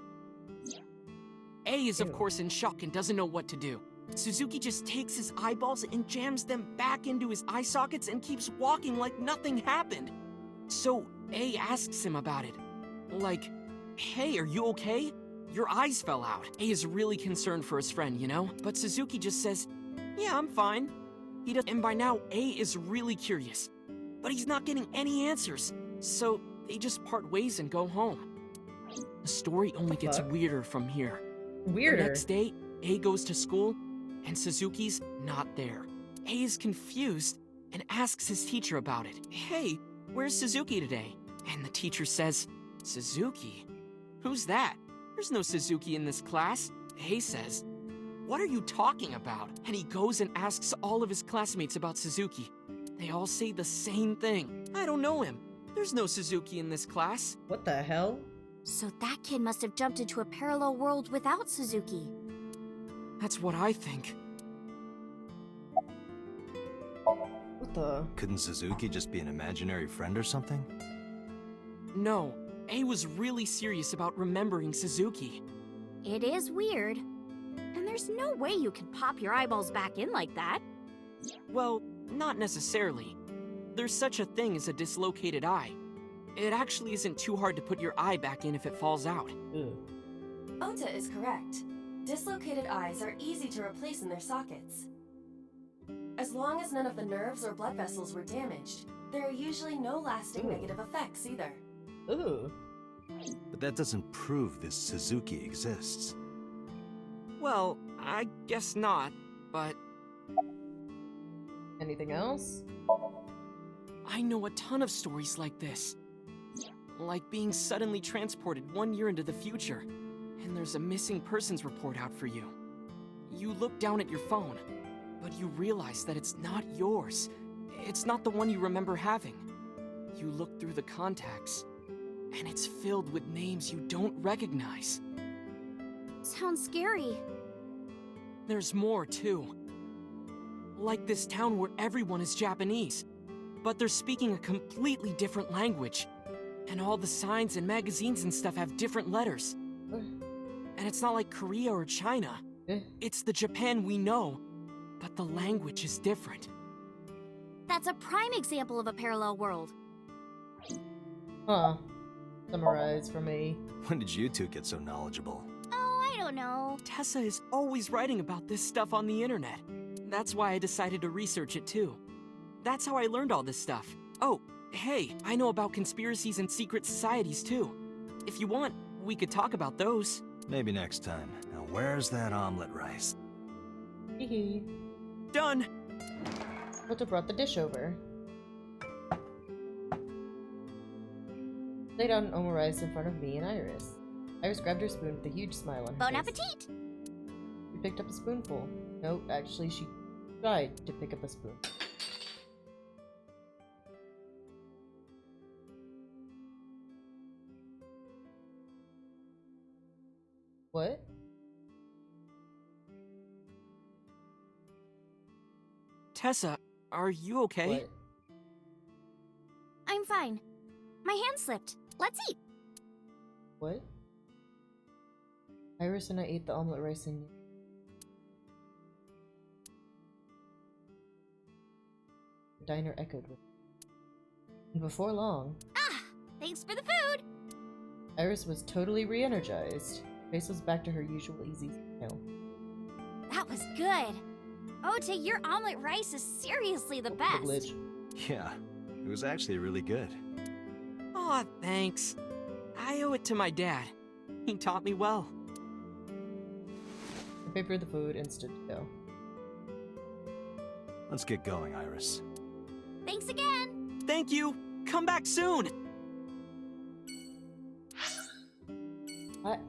A is of course in shock and doesn't know what to do. Suzuki just takes his eyeballs and jams them back into his eye sockets and keeps walking like nothing happened. So A asks him about it. Like, hey, are you okay? your eyes fell out. A is really concerned for his friend, you know? But Suzuki just says, yeah, I'm fine. He does, and by now, A is really curious. But he's not getting any answers. So they just part ways and go home. The story only gets weirder from here. Weirder? The next day, A goes to school, and Suzuki's not there. A is confused and asks his teacher about it. Hey, where's Suzuki today? And the teacher says, Suzuki? Who's that? There's no Suzuki in this class. A says, what are you talking about? And he goes and asks all of his classmates about Suzuki. They all say the same thing. I don't know him. There's no Suzuki in this class. What the hell? So that kid must have jumped into a parallel world without Suzuki. That's what I think. What the? Couldn't Suzuki just be an imaginary friend or something? No, A was really serious about remembering Suzuki. It is weird. And there's no way you can pop your eyeballs back in like that. Well, not necessarily. There's such a thing as a dislocated eye. It actually isn't too hard to put your eye back in if it falls out. Ota is correct. Dislocated eyes are easy to replace in their sockets. As long as none of the nerves or blood vessels were damaged, there are usually no lasting negative effects either. Ooh. But that doesn't prove this Suzuki exists. Well, I guess not, but... Anything else? I know a ton of stories like this. Like being suddenly transported 1 year into the future, and there's a missing persons report out for you. You look down at your phone, but you realize that it's not yours. It's not the one you remember having. You look through the contacts, and it's filled with names you don't recognize. Sounds scary. There's more, too. Like this town where everyone is Japanese, but they're speaking a completely different language. And all the signs and magazines and stuff have different letters. And it's not like Korea or China. It's the Japan we know, but the language is different. That's a prime example of a parallel world. Huh. Summarize for me. When did you two get so knowledgeable? Oh, I don't know. Tessa is always writing about this stuff on the internet. That's why I decided to research it too. That's how I learned all this stuff. Oh, hey, I know about conspiracies and secret societies too. If you want, we could talk about those. Maybe next time. Now where's that omelet rice? Hehe. Done! Ota brought the dish over. Laid out an omurice in front of me and Iris. Iris grabbed her spoon with a huge smile on her Bon face. appetit! She picked up a spoonful. No, actually, she tried to pick up a spoon. What? Tessa, are you okay? What? I'm fine. My hand slipped. Let's eat. What? Iris and I ate the omelet rice and... The diner echoed with it. And before long... Ah! Thanks for the food! Iris was totally re-energized. Her face was back to her usual easy smile. That was good. Ota, your omelet rice is seriously the best. Privilege. Yeah, it was actually really good. Aw, thanks. I owe it to my dad. He taught me well. I paid for the food and stood to go. Let's get going, Iris. Thanks again! Thank you! Come back soon! What?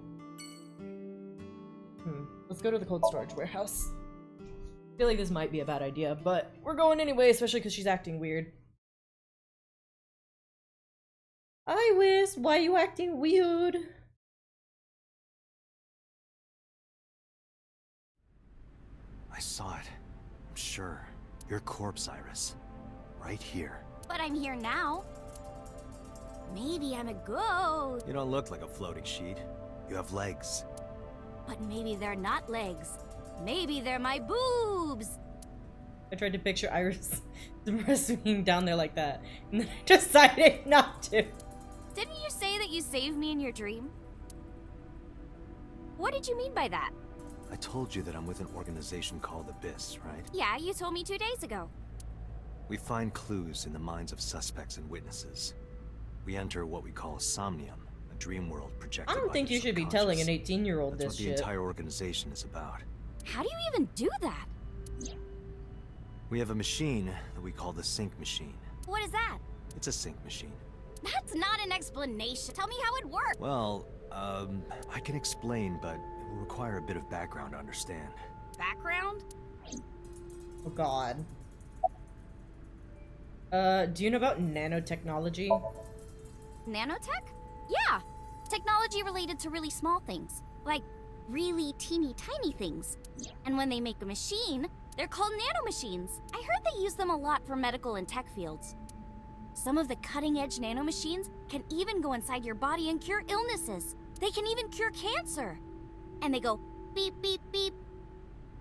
Let's go to the cold storage warehouse. I feel like this might be a bad idea, but we're going anyway, especially because she's acting weird. Iris, why are you acting weird? I saw it. I'm sure. Your corpse, Iris. Right here. But I'm here now. Maybe I'm a ghost. You don't look like a floating sheet. You have legs. But maybe they're not legs. Maybe they're my boobs. I tried to picture Iris being down there like that, and then I decided not to. Didn't you say that you saved me in your dream? What did you mean by that? I told you that I'm with an organization called Abyss, right? Yeah, you told me 2 days ago. We find clues in the minds of suspects and witnesses. We enter what we call Somnium, a dream world projected I don't by think their you should be telling an subconscious. 18-year-old That's this what the shit. entire organization is about. How do you even do that? We have a machine that we call the sync machine. What is that? It's a sync machine. That's not an explanation. Tell me how it works. Well, I can explain, but it will require a bit of background to understand. Background? Oh god. Do you know about nanotechnology? Nanotech? Yeah. Technology related to really small things. Like really teeny tiny things. And when they make a machine, they're called nanomachines. I heard they use them a lot for medical and tech fields. Some of the cutting-edge nanomachines can even go inside your body and cure illnesses. They can even cure cancer. And they go beep, beep, beep.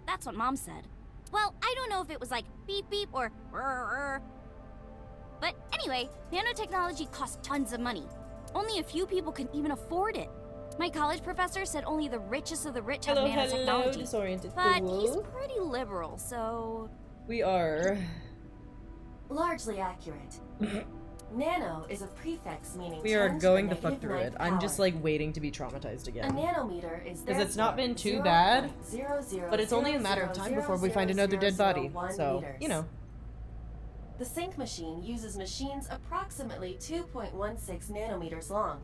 That's what Mom said. Well, I don't know if it was like beep, beep or rrr. But anyway, nanotechnology costs tons of money. Only a few people can even afford it. My college professor said only the richest of the rich have nanotechnology. Hello, disoriented but fool. he's pretty liberal, so... We are... Largely accurate. Nano is a prefix meaning We are 10 to going the to fuck through it. -9th I'm just power. like waiting to be traumatized A again. nanometer is Because it's not been too bad, but it's only a matter of time before we find another dead body. So, you know. The sync machine uses machines approximately 2.16 nanometers long.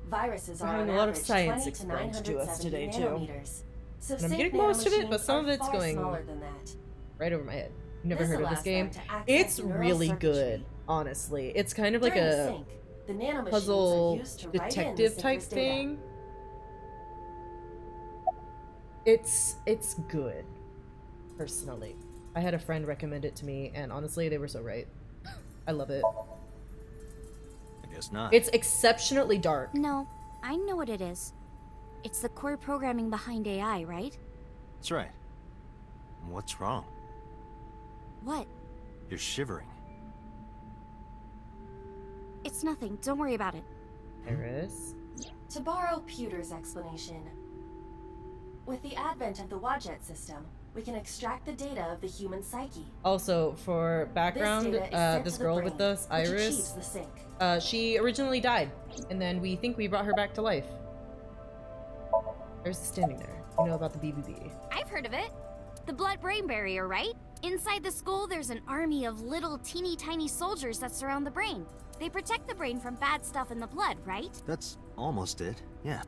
Viruses We're are having on a lot of average science 20 to explained to us 970 today, too. nanometers. So And I'm sync getting most of it, but nanomachines some of are it's far going smaller than that. right over my head. You never This heard of allows this game? them to access It's neural really circuitry. good, honestly. It's kind of like During a sync, the nanomachines puzzle are used to write in the detective type syncer's data. thing. It's good, personally. I had a friend recommend it to me, and honestly, they were so right. I love it. I guess not. It's exceptionally dark. No, I know what it is. It's the core programming behind AI, right? That's right. What's wrong? What? You're shivering. It's nothing. Don't worry about it. Iris? To borrow Pewter's explanation, with the advent of the Wadjet system, we can extract the data of the human psyche. Also, for background, This data is sent this to the girl brain, with us, which Iris, achieves the sync. she originally died, and then we think we brought her back to life. Iris is standing there. You know about the BBB. I've heard of it. The blood-brain barrier, right? Inside the skull, there's an army of little teeny tiny soldiers that surround the brain. They protect the brain from bad stuff in the blood, right? That's almost it, yeah.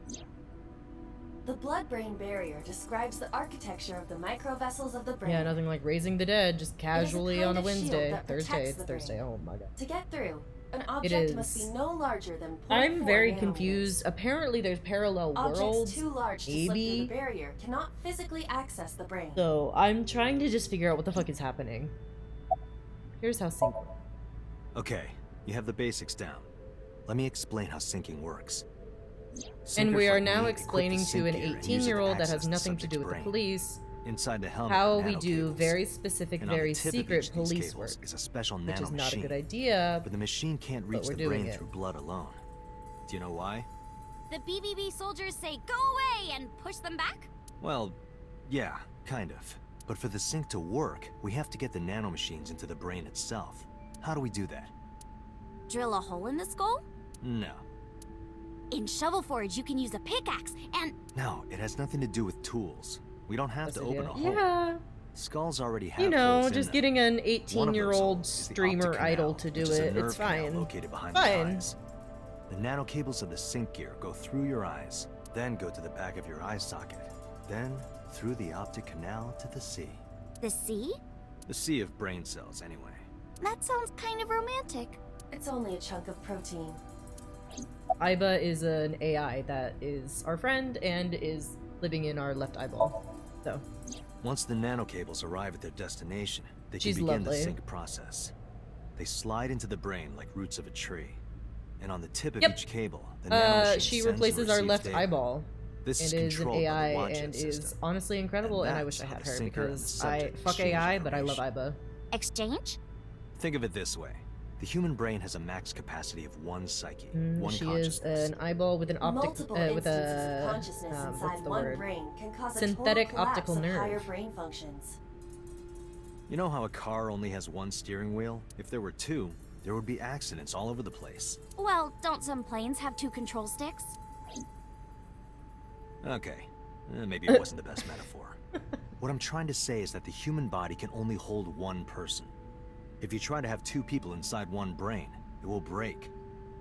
The blood-brain barrier describes the architecture of the microvessels of the brain. Yeah, nothing like raising the dead, just casually kind on a of shield Wednesday. that Thursday, protects it's the brain. Thursday. Oh my god. To get through, an It object must is. be no larger than 0.4 I'm very nanometers. confused. Apparently there's parallel Objects worlds, too large to slip through maybe. the barrier cannot physically access the brain. So I'm trying to just figure out what the fuck is happening. Here's how sync works. Okay, you have the basics down. Let me explain how syncing works. And we Syncers are like now me equip the explaining to sync an gear and use it to 18-year-old that access has the nothing to subject's do with the brain. police Inside the helmet how are we do nanocables. very specific, And on the very tip of secret each of these police cables work, is a special which nano is not a machine. good idea, But the machine can't reach we're the doing brain it. through blood alone. Do you know why? The BBB soldiers say, go away, and push them back? Well, yeah, kind of. But for the sync to work, we have to get the nanomachines into the brain itself. How do we do that? Drill a hole in the skull? No. In Shovel Forge, you can use a pickaxe, and... No, it has nothing to do with tools. We don't have to open a hole. Yeah. Skulls already have You know, holes in just them. getting an One of those 18-year-old holes is the streamer optic idol canal, to do which is a it. nerve It's canal fine. located behind the Fine. eyes. The nanocables of the sync gear go through your eyes, then go to the back of your eye socket, then through the optic canal to the sea. The sea? The sea of brain cells, anyway. That sounds kind of romantic. It's only a chunk of protein. Iba is an AI that is our friend and is living in our left eyeball. So, Once the nanocables arrive at their destination, they can She's begin lovely. the sync process. They slide into the brain like roots of a tree. And on the tip of Yep. each cable, the nanomachine she sends and replaces our receives left data. eyeball. This is and is an controlled by the AI Wadjet and system. is honestly incredible, and I wish I that's how had the her syncer and the because I subject fuck exchange AI, but I love information. Iba. Exchange? Think of it this way. The human brain has a max capacity of one psyche, one She is consciousness. an eyeball with an Multiple with instances a of consciousness what's inside the one word? brain can cause Synthetic a total collapse optical of higher nerve. brain functions. You know how a car only has one steering wheel? If there were two, there would be accidents all over the place. Well, don't some planes have 2 control sticks? Okay, maybe it wasn't the best metaphor. What I'm trying to say is that the human body can only hold one person. If you try to have 2 people inside one brain, it will break.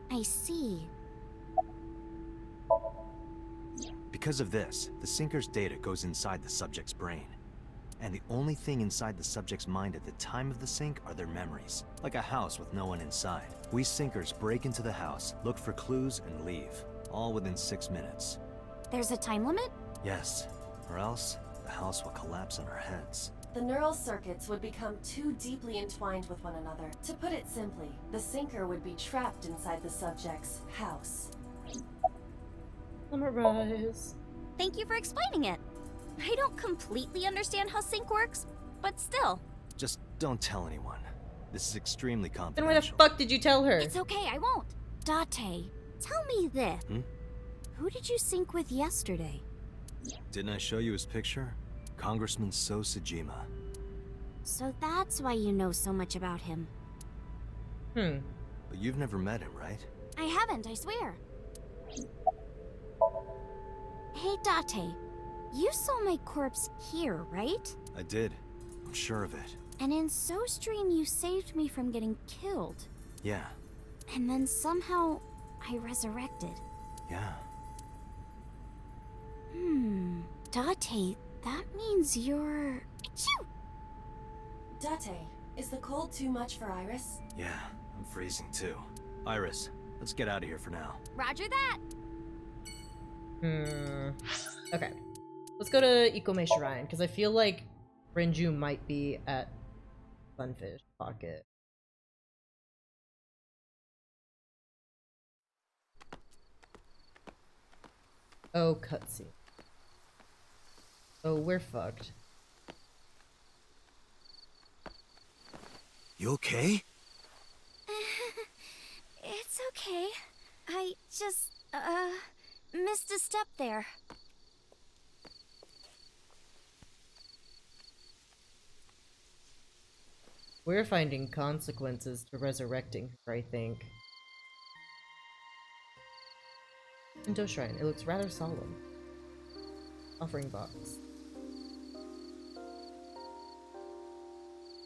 I see. Because of this, the sinker's data goes inside the subject's brain. And the only thing inside the subject's mind at the time of the sync are their memories, like a house with no one inside. We sinkers break into the house, look for clues, and leave, all within 6 minutes. There's a time limit? Yes, or else the house will collapse on our heads. The neural circuits would become too deeply entwined with one another. To put it simply, the sinker would be trapped inside the subject's house. Summarize. Thank you for explaining it. I don't completely understand how sync works, but still. Just don't tell anyone. This is extremely Then confidential. why the fuck did you tell her? It's okay, I won't. Date, tell me this. Who did you sync with yesterday? Didn't I show you his picture? Congressman So Sejima. So that's why you know so much about him. But you've never met him, right? I haven't, I swear. Hey, Date, you saw my corpse here, right? I did. I'm sure of it. And in SoStream, you saved me from getting killed. Yeah, And then somehow, I resurrected. yeah. Date, that means you're... Achoo! Date, is the cold too much for Iris? Yeah, I'm freezing too. Iris, let's get out of here for now. Roger that! Okay. Let's go to Ikome Shrine, because I feel like Renju might be at Sunfish Pocket. Oh, cutscene. Oh, we're fucked. You okay? It's okay. I just, missed a step there. We're finding consequences to resurrecting her, I think. Shinto Shrine. It looks rather solemn. Offering box.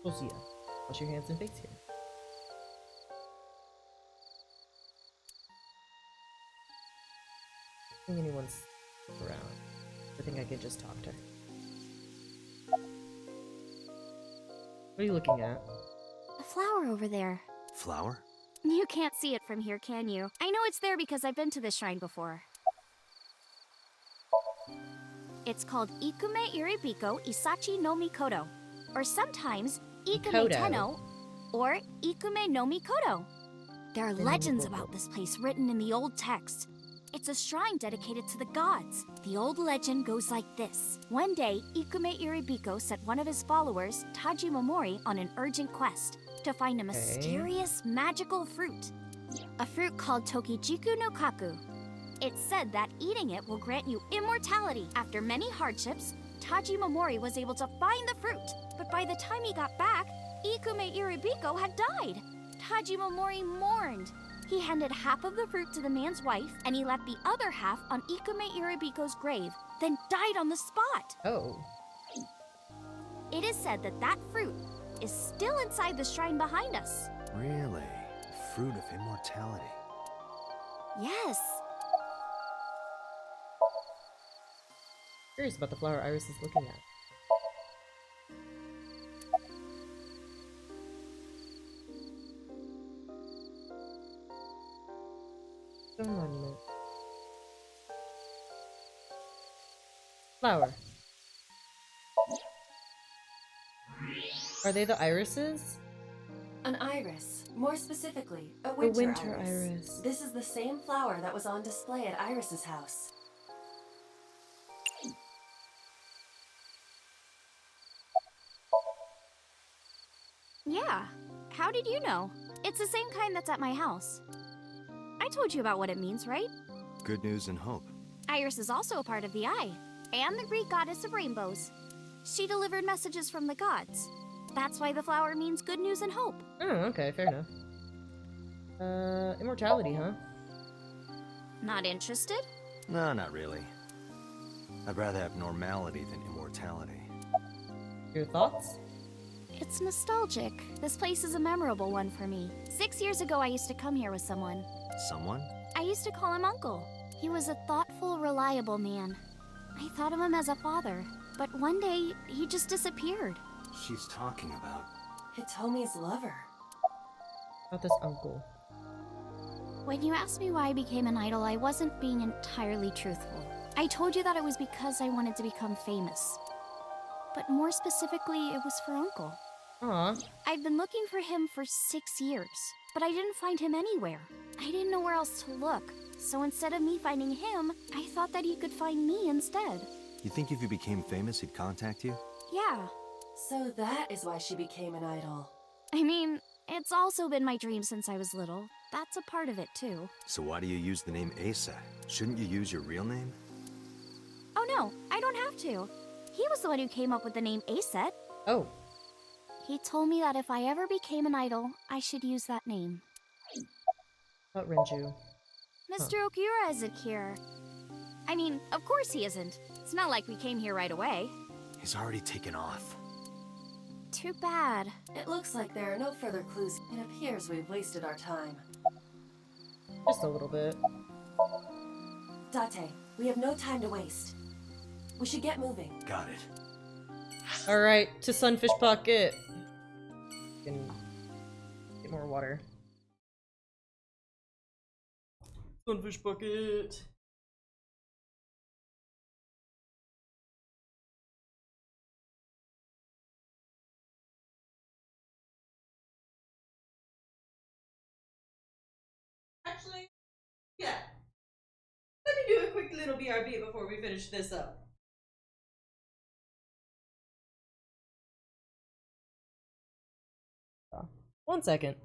Sosia. Wash your hands and face here. I don't think anyone's around. I think I could just talk to her. What are you looking at? A flower over there. Flower? You can't see it from here, can you? I know it's there because I've been to this shrine before. It's called Ikume Iribiko Isachi no Mikoto, or sometimes Ikume Tenno, or Ikume no Mikoto. There are legends about this place written in the old text. It's a shrine dedicated to the gods. The old legend goes like this. One day, Ikume Iribiko sent one of his followers, Taji Momori, on an urgent quest to find a mysterious magical fruit. A fruit called Tokijiku no Kaku. It's said that eating it will grant you immortality. After many hardships, Taji Momori was able to find the fruit, but by the time he got back, Ikume Iribiko had died. Taji Momori mourned. He handed half of the fruit to the man's wife, and he left the other half on Ikume Iribiko's grave, then died on the spot. Oh. It is said that that fruit is still inside the shrine behind us. Really? The fruit of immortality. Yes. Curious about the flower Iris is looking at. Stone monument. Flower. Are they the irises? An iris. More specifically, a winter iris. iris. This is the same flower that was on display at Iris's house. Yeah. How did you know? It's the same kind that's at my house. I told you about what it means, right? Good news and hope. Iris is also a part of the Eye, and the Greek goddess of rainbows. She delivered messages from the gods. That's why the flower means good news and hope. Oh, okay, fair enough. Immortality, huh? Not interested? No, not really. I'd rather have normality than immortality. Your thoughts? It's nostalgic. This place is a memorable one for me. 6 years ago, I used to come here with someone. Someone? I used to call him Uncle. He was a thoughtful, reliable man. I thought of him as a father, but one day, he just disappeared. She's talking about... Hitomi's lover. About this uncle. When you asked me why I became an idol, I wasn't being entirely truthful. I told you that it was because I wanted to become famous. But more specifically, it was for Uncle. Aw. I'd been looking for him for 6 years, but I didn't find him anywhere. I didn't know where else to look, so instead of me finding him, I thought that he could find me instead. You think if you became famous, he'd contact you? Yeah. So that is why she became an idol. I mean, it's also been my dream since I was little. That's a part of it, too. So why do you use the name Asa? Shouldn't you use your real name? Oh no, I don't have to. He was the one who came up with the name Aset. Oh. He told me that if I ever became an idol, I should use that name. About Renju. Mr. Okura isn't here. I mean, of course he isn't. It's not like we came here right away. He's already taken off. Too bad. It looks like there are no further clues. It appears we've wasted our time. Just a little bit. Date, we have no time to waste. We should get moving. Got it. Alright, to Sunfish Pocket. Can get more water. Sunfish Bucket. Actually, yeah. Let me do a quick little BRB before we finish this up. 1 second.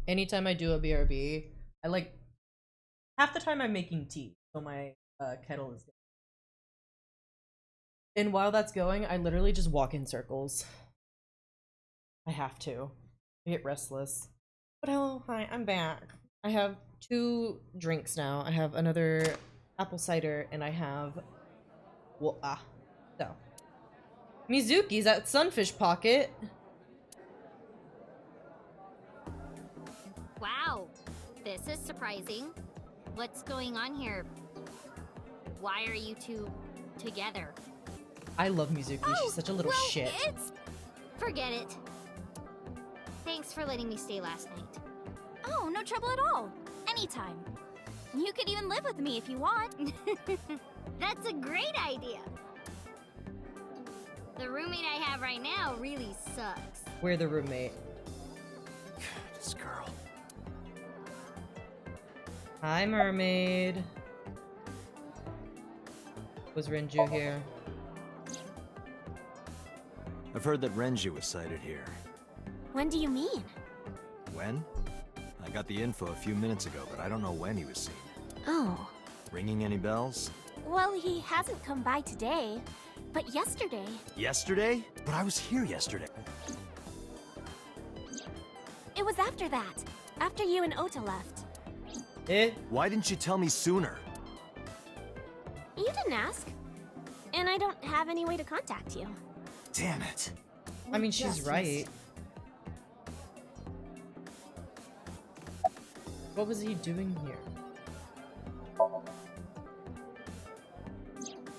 anytime I do a BRB, I like half the time I'm making tea, so my kettle is. And while that's going, I literally just walk in circles. I have to. I get restless. But oh, hi, I'm back. I have 2 drinks now. I have another apple cider, and I have. Well, so. Mizuki's at Sunfish Pocket. Wow, this is surprising. What's going on here? Why are you two together? I love Mizuki. She's such a little shit. Forget it. Thanks for letting me stay last night. Oh, no trouble at all. Anytime. You could even live with me if you want. That's a great idea. The roommate I have right now really sucks. We're the roommate. This girl. Hi, mermaid. Was Renju here? I've heard that Renju was sighted here. When do you mean? When? I got the info a few minutes ago, but I don't know when he was seen. Oh. Ringing any bells? Well, he hasn't come by today, but yesterday. Yesterday? But I was here yesterday. It was after that. After you and Ota left. Why didn't you tell me sooner? You didn't ask. And I don't have any way to contact you. Damn it. I mean, she's right. What was he doing here?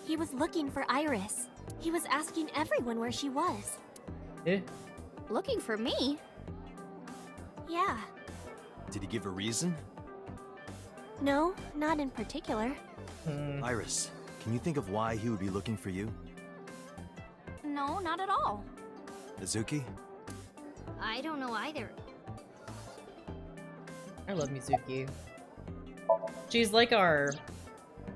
He was looking for Iris. He was asking everyone where she was. Looking for me? Yeah. Did he give a reason? No, not in particular. Iris, can you think of why he would be looking for you? No, not at all. Mizuki? I don't know either. I love Mizuki. She's like our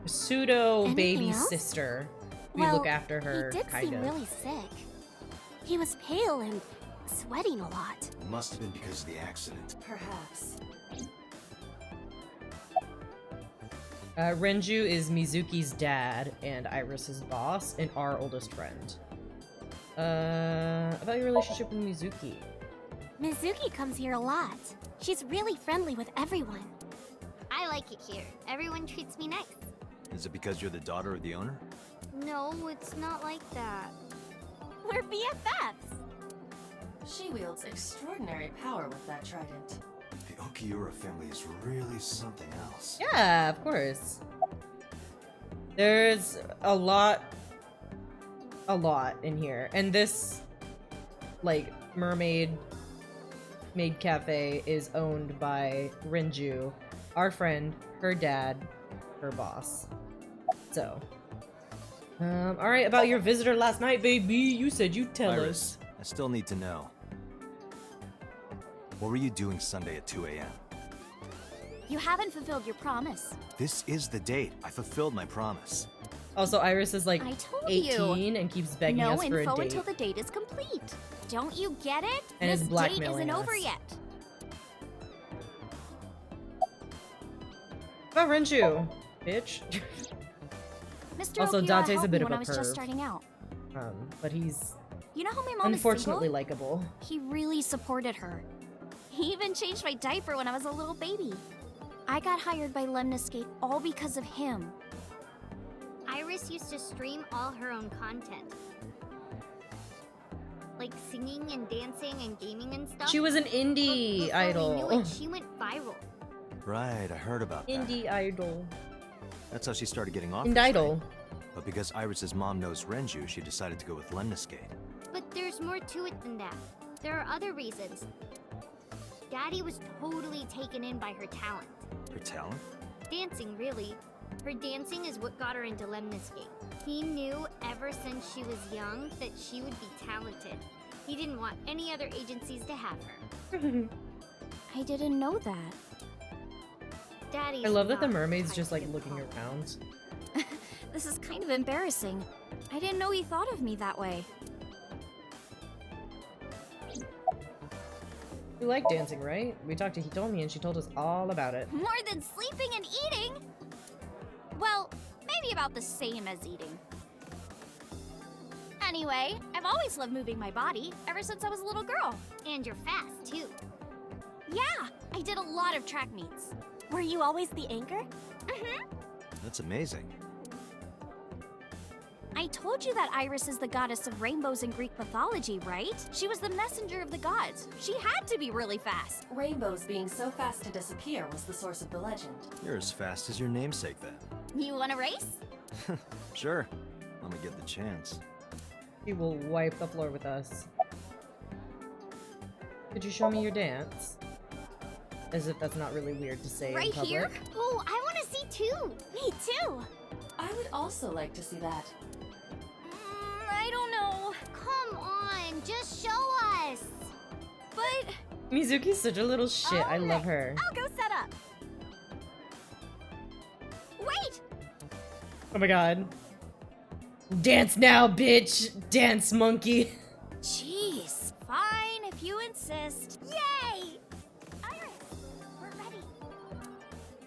pseudo baby sister. We look after her, he did kind seem of. really sick. He was pale and sweating a lot. It must have been because of the accident. Perhaps. Renju is Mizuki's dad and Iris's boss and our oldest friend. About your relationship with Mizuki. Mizuki comes here a lot. She's really friendly with everyone. I like it here. Everyone treats me nice. Is it because you're the daughter of the owner? No, it's not like that. We're BFFs. She wields extraordinary power with that trident. The Okiura family is really something else. Yeah, of course. There's a lot in here. And this, like, maid cafe is owned by Renju, our friend, her dad, her boss. So, alright, about your visitor last night, baby. You said you'd tell Iris, us. I still need to know. What were you doing Sunday at 2 a.m.? You haven't fulfilled your promise. This is the date. I fulfilled my promise. Also, Iris is like I told 18 you. and keeps begging No us for a info date. until the date is complete. Don't you get it? And is this date blackmailing isn't over us. yet. About Renju, bitch. Mr. Also, Okiura Dante's a helped bit me of when a I was just perv. starting out. But he's You know how my mom unfortunately is single? likable. He really supported her. He even changed my diaper when I was a little baby. I got hired by Lemniscate all because of him. Iris used to stream all her own content. Like singing and dancing and gaming and stuff. She was an indie idol. Before we knew it, she went viral. Right, I heard about that. Indie idol. That's how she started getting offers. Indie idol. But because Iris's mom knows Renju, she decided to go with Lemniscate. But there's more to it than that. There are other reasons. Daddy was totally taken in by her talent. Her talent? Dancing, really. Her dancing is what got her into Lemniscate. He knew ever since she was young that she would be talented. He didn't want any other agencies to have her. I didn't know that. Daddy. I love that the mermaid's just like looking around. This is kind of embarrassing. I didn't know he thought of me that way. You like dancing, right? We talked to Hitomi and she told us all about it. More than sleeping and eating! Well, maybe about the same as eating. Anyway, I've always loved moving my body, ever since I was a little girl. And you're fast, too. Yeah, I did a lot of track meets. Were you always the anchor? Mm-hmm. That's amazing. I told you that Iris is the goddess of rainbows in Greek mythology, right? She was the messenger of the gods. She had to be really fast. Rainbows being so fast to disappear was the source of the legend. You're as fast as your namesake, then. You want to race? Sure. Let me get the chance. She will wipe the floor with us. Could you show me your dance? As if that's not really weird to say Right in public. here? Oh, I want to see too. Me too. I would also like to see that. I don't know. Come on, just show us. But Mizuki's such a little shit. I love her. I'll go set up. Wait! Oh my god. Dance now, bitch! Dance, monkey! Jeez. Fine, if you insist. Yay! Iris, we're ready.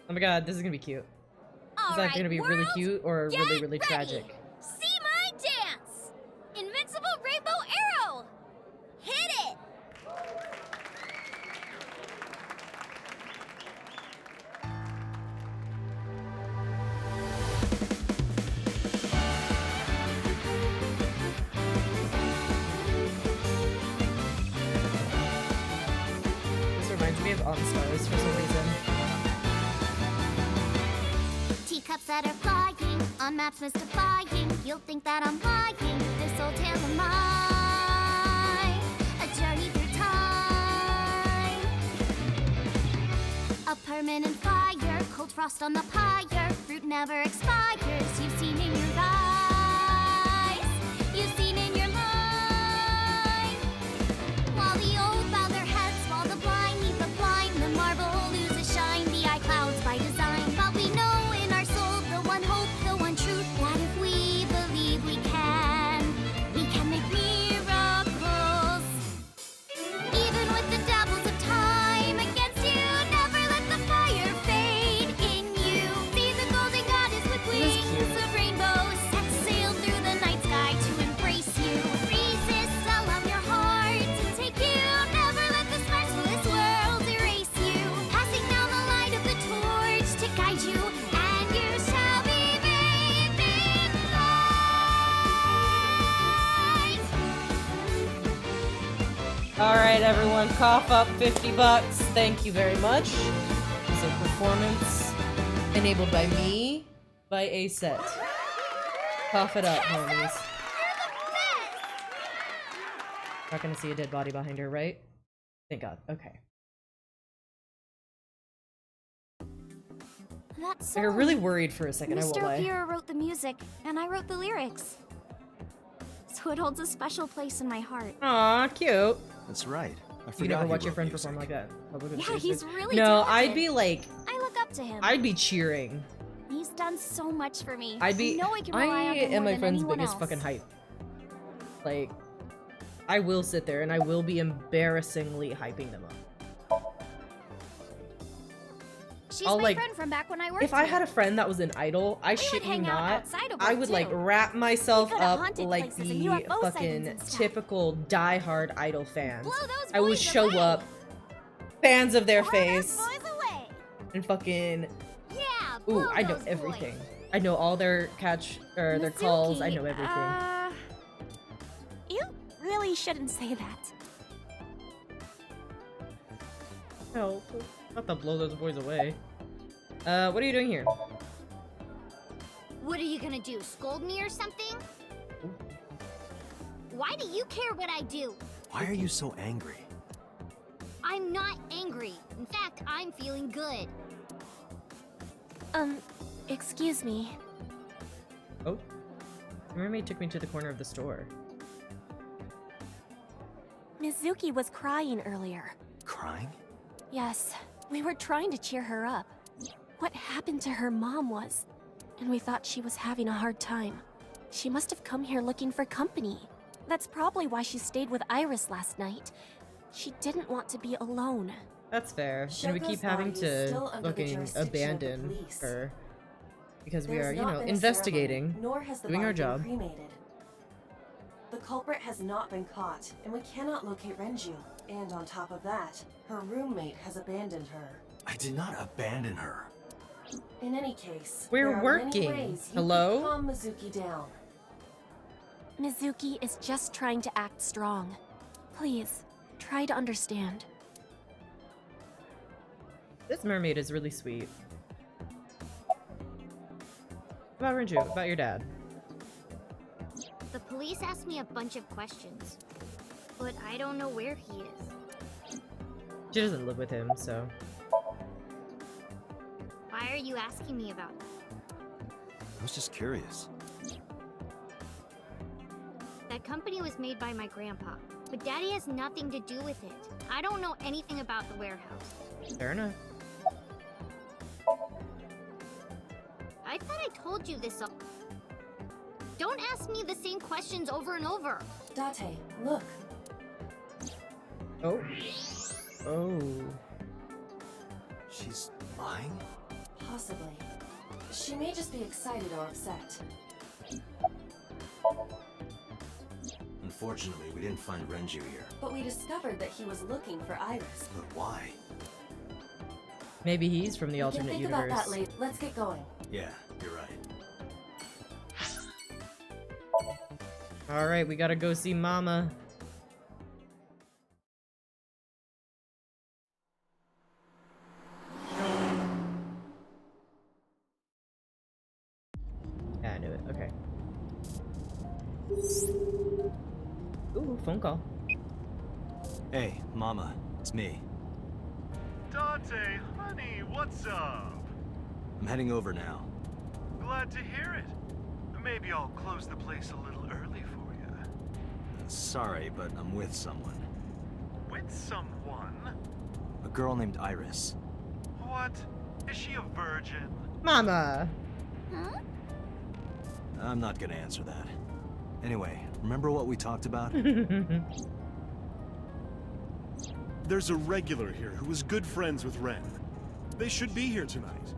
Oh my god, this is gonna be cute. All Is that right, gonna be world, really cute or get really, really ready. tragic? See my dance! Invincible Rainbow Arrow! Hit it! This reminds me of On Stars for some reason. Teacups that are flying, on maps mystifying. You'll think that I'm lying. This old tale of mine, a journey through time. A permanent fire, cold frost on the pyre. Fruit never expires. You've seen in your eyes, you've seen in your mind. While the old bow their heads, while the blind lead the blind, the marble loses shine. The eye clouds by design, but we know in our soul the one hope, the one truth, that if we believe we can make miracles. Even with the devils of time against you, never let the fire fade in you. See the golden goddess with wings of rainbows, set sail through the night sky to embrace you. Resist, allow your heart to take you. Never let this merciless world erase you. Passing down the light of the torch to guide you, and you shall be bathed in light. Alright, everyone, cough up 50 bucks. Thank you very much. It's a performance enabled by me by a set. Cough it up, homies. Not gonna see a dead body behind her, right? Thank God. Okay. That's I got really worried for a second, I won't Mr. lie. Opira wrote the music, and I wrote the lyrics. So it holds a special place in my heart. Aw, cute. That's right. I forgot You never he watch your wrote friend music. perform like that. Public Yeah, spaces. he's really No, talented. I'd be like, I look up to him. I'd be cheering. He's done so much for me. I'd be. I know I can rely on him am more my than friend's anyone biggest else. fucking hype. Like, I will sit there and I will be embarrassingly hyping them up. She's I'll, my like, friend from back when I worked If I here. had a friend that was an idol, I shit you hang out not, outside of I work, would like too. wrap myself We go to up haunted like places and the UFO sightings fucking and stuff. typical diehard idol fans. Blow those I would boys show away. up, fans of their Blow face, those boys away. and fucking. Yeah, Ooh, blow I know those everything. boys. I know all their catch or their calls. I know Mizuki, everything. You really shouldn't say that. Help! Not to blow those boys away. What are you doing here? What are you gonna do? Scold me or something? Why do you care what I do? Why are you so angry? I'm not angry. In fact, I'm feeling good. Excuse me. Oh, my roommate took me to the corner of the store. Mizuki was crying earlier. Crying? Yes, we were trying to cheer her up. What happened to her mom was, and we thought she was having a hard time. She must have come here looking for company. That's probably why she stayed with Iris last night. She didn't want to be alone. That's fair. And we keep Shoko's having body is to still under the fucking jurisdiction of the abandon police. her. Because we There's are, you not know, been a investigating, ceremony, nor has the doing our body been job. cremated. The culprit has not been caught, and we cannot locate Renju. And on top of that, her roommate has abandoned her. I did not abandon her. In any case, We're there are working. many ways you Hello? could calm Mizuki down. Mizuki is just trying to act strong. Please, try to understand. This mermaid is really sweet. About Renju, about your dad. The police asked me a bunch of questions, but I don't know where he is. She doesn't live with him, so. Why are you asking me about that? I was just curious. That company was made by my grandpa, but Daddy has nothing to do with it. I don't know anything about the warehouse. Fair enough. I thought I told you this all. Don't ask me the same questions over and over. Date, look. Oh. Oh. She's lying? Possibly. She may just be excited or upset. Unfortunately, we didn't find Renju here. But we discovered that he was looking for Iris. But why? Maybe he's from the We can alternate think universe. about that later. Let's get going. Yeah, you're right. Alright, we gotta go see Mama. Yeah, I knew it. Okay. Ooh, phone call. Hey, Mama, it's me. Dante, honey, what's up? I'm heading over now. Glad to hear it. Maybe I'll close the place a little early for you. Sorry, but I'm with someone. With someone? A girl named Iris. What? Is she a virgin? Mama! Huh? I'm not gonna answer that. Anyway, remember what we talked about? There's a regular here who is good friends with Ren. They should be here tonight.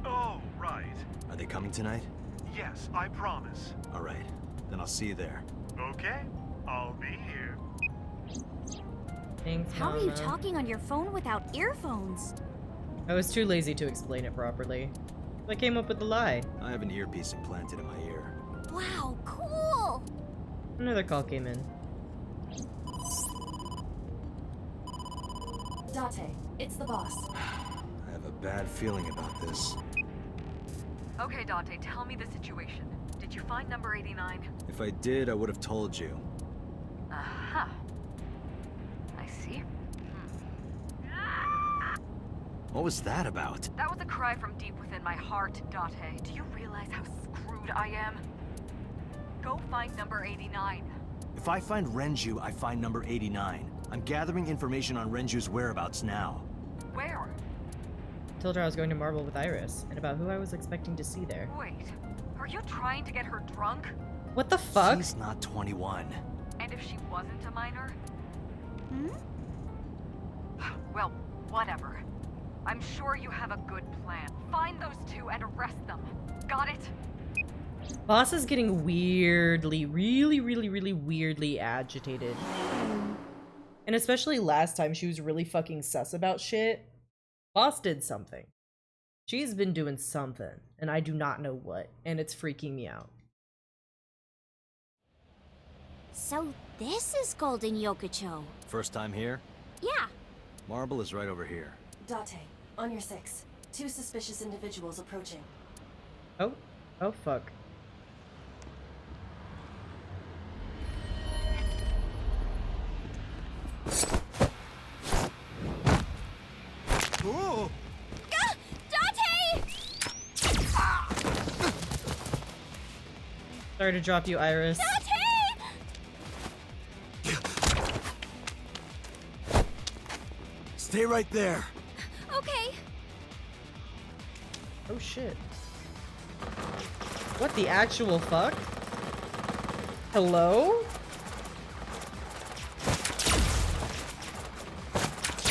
Oh, right. Are they coming tonight? Yes, I promise. Alright, then I'll see you there. Okay, I'll be here. Thanks, How are you Mama. talking on your phone without earphones? I was too lazy to explain it properly. I came up with the lie. I have an earpiece implanted in my ear. Wow, cool! Another call came in. Date, it's the boss. I have a bad feeling about this. Okay, Dante, tell me the situation. Did you find number 89? If I did, I would have told you. Uh-huh. I see. What was that about? That was a cry from deep within my heart, Date. Do you realize how screwed I am? Go find number 89. If I find Renju, I find number 89. I'm gathering information on Renju's whereabouts now. Where? Told her I was going to Marble with Iris, and about who I was expecting to see there. Wait, are you trying to get her drunk? What the fuck? She's not 21. And if she wasn't a minor? Hmm? Well, whatever. I'm sure you have a good plan. Find those two and arrest them. Got it? Boss is getting weirdly, really weirdly agitated. And especially last time she was really fucking sus about shit. Boss did something. She's been doing something, and I do not know what, and it's freaking me out. So this is Golden Yokocho. First time here? Yeah. Marble is right over here. Date, on your 6. 2 suspicious individuals approaching. Oh. Oh, fuck. Oh! Dante! Sorry to drop you, Iris. Stay right there. Okay. Oh shit. What the actual fuck? Hello?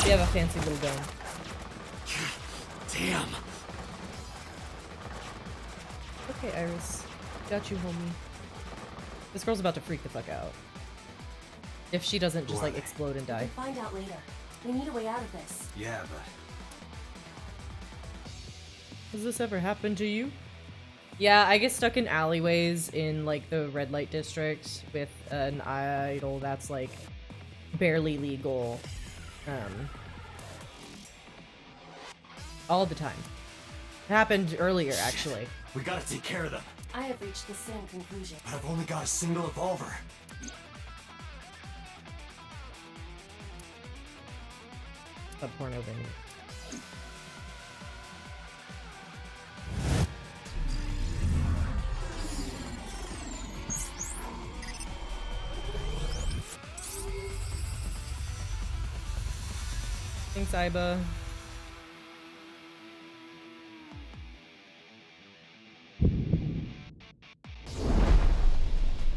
You have a fancy little gun. Damn. Okay, Iris. Got you, homie. This girl's about to freak the fuck out. If she doesn't just, like, explode and die. We'll find out later. We need a way out of this. Yeah, but... Has this ever happened to you? Yeah, I get stuck in alleyways in, like, the red light district with an idol that's, like, barely legal. All the time. It happened earlier, actually. We gotta take care of them. I have reached the same conclusion. But I've only got a single revolver. A porno venue. Thanks, Iba.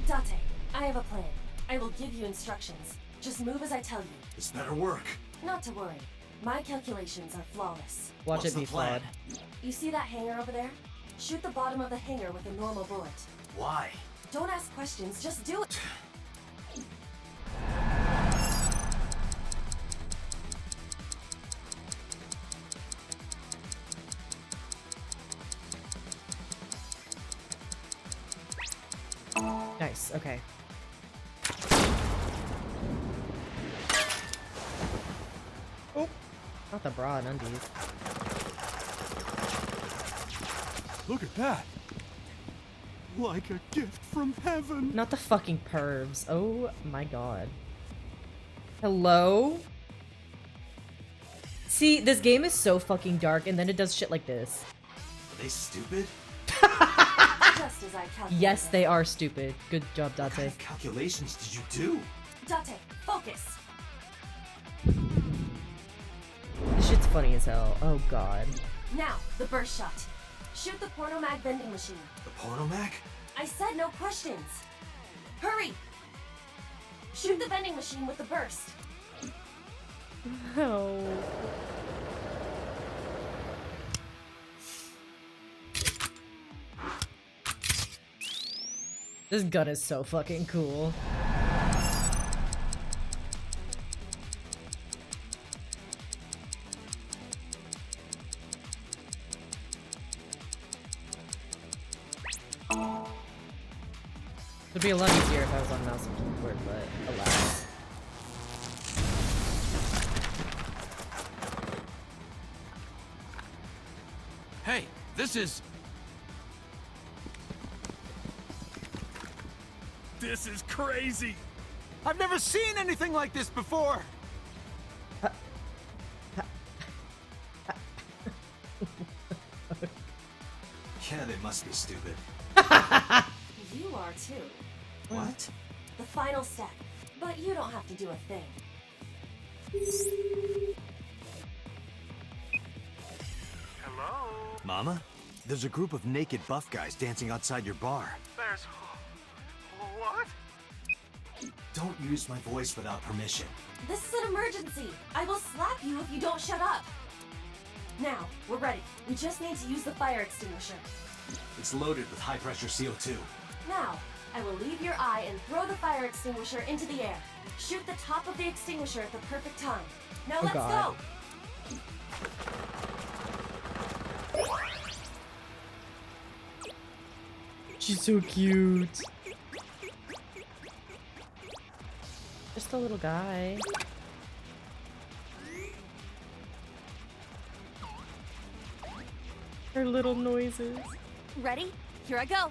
Date, I have a plan. I will give you instructions. Just move as I tell you. This better work. Not to worry. My calculations are flawless. Watch it be flawed. You see that hangar over there? Shoot the bottom of the hangar with a normal bullet. Why? Don't ask questions, just do it. Nice, okay. Oh, not the bra and undies. Look at that. Like a gift from heaven. Not the fucking pervs. Oh my god. Hello? See, this game is so fucking dark and then it does shit like this. Are they stupid? Just as I calculated. Yes, they are stupid. Good job, Date. What kind of calculations did you do? Date, focus. This shit's funny as hell. Oh god. Now, the burst shot. Shoot the porno mag vending machine. The porno mag? I said no questions. Hurry! Shoot the vending machine with the burst. No. This gun is so fucking cool. It'd be a lot easier if I was on mouse and keyboard, but alas. Hey, this is... This is crazy! I've never seen anything like this before! Yeah, they must be stupid. You are too. What? The final step. But you don't have to do a thing. Hello? Mama? There's a group of naked buff guys dancing outside your bar. There's... What? Don't use my voice without permission. This is an emergency. I will slap you if you don't shut up. Now, we're ready. We just need to use the fire extinguisher. It's loaded with high-pressure CO2. Now, I will leave your eye and throw the fire extinguisher into the air. Shoot the top of the extinguisher at the perfect time. Now let's God. go! She's so cute. Just a little guy. Her little noises. Ready? Here I go.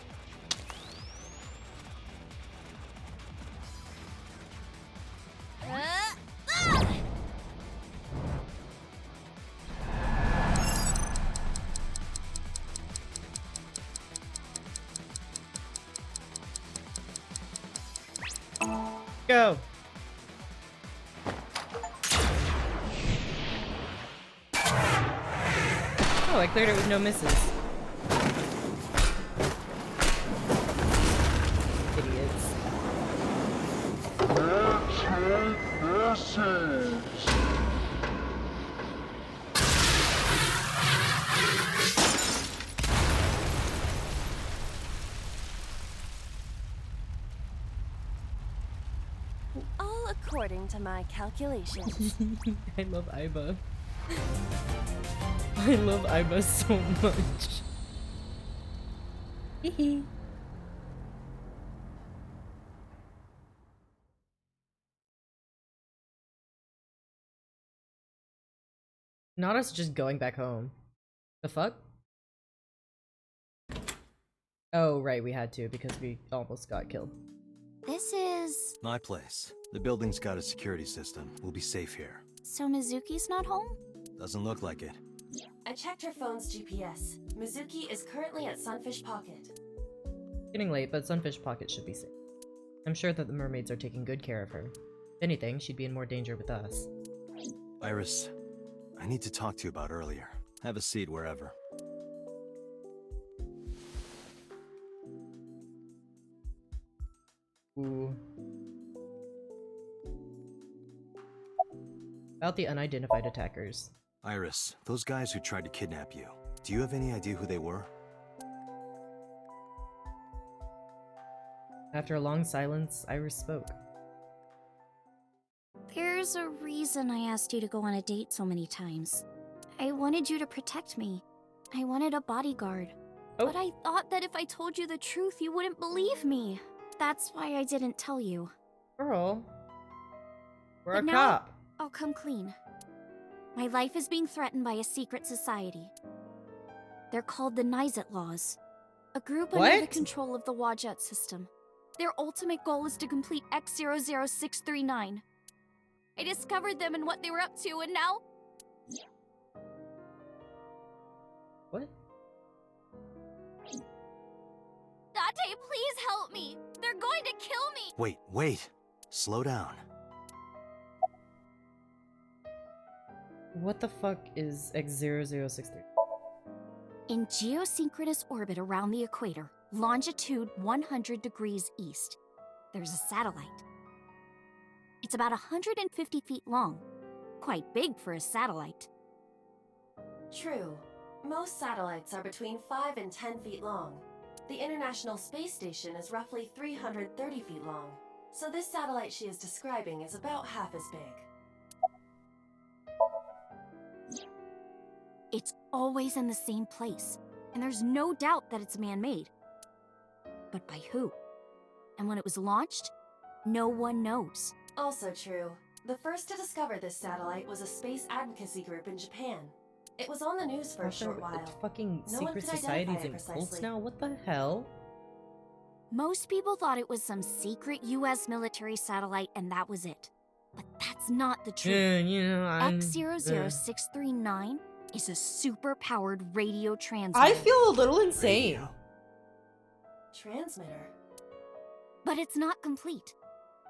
Go. Oh, I cleared it with no misses. Idiots. masses. All according to my calculations. I love Iba. I love Iba so much. Hehe. Not us just going back home. The fuck? Oh, right, we had to because we almost got killed. This is... My place. The building's got a security system. We'll be safe here. So Mizuki's not home? Doesn't look like it. I checked her phone's GPS. Mizuki is currently at Sunfish Pocket. Getting late, but Sunfish Pocket should be safe. I'm sure that the mermaids are taking good care of her. If anything, she'd be in more danger with us. Iris, I need to talk to you about earlier. Have a seat wherever. Ooh. About the unidentified attackers. Iris, those guys who tried to kidnap you, do you have any idea who they were? After a long silence, Iris spoke. There's a reason I asked you to go on a date so many times. I wanted you to protect me. I wanted a bodyguard. Oh. But I thought that if I told you the truth, you wouldn't believe me. That's why I didn't tell you. Girl. We're But a now, cop. I'll come clean. My life is being threatened by a secret society. They're called the Nizet Laws. A group under the control of the Wadjet system. Their ultimate goal is to complete X00639. I discovered them and what they were up to, and now... What? Date, please help me! They're going to kill me! Wait. Slow down. What the fuck is X0063? In geosynchronous orbit around the equator, longitude 100 degrees east, there's a satellite. It's about 150 feet long. Quite big for a satellite. True. Most satellites are between 5 and 10 feet long. The International Space Station is roughly 330 feet long. So this satellite she is describing is about half as big. It's always in the same place, and there's no doubt that it's man-made. But by who? And when it was launched, no one knows. Also true. The first to discover this satellite was a space advocacy group in Japan. It was on the news for a short while. Fucking No one secret could societies identify it and cults precisely. now? What the hell? Most people thought it was some secret US military satellite and that was it. But that's not the truth. Yeah, you know, X00639 is a super-powered radio transmitter. I feel a little insane. Transmitter? But it's not complete.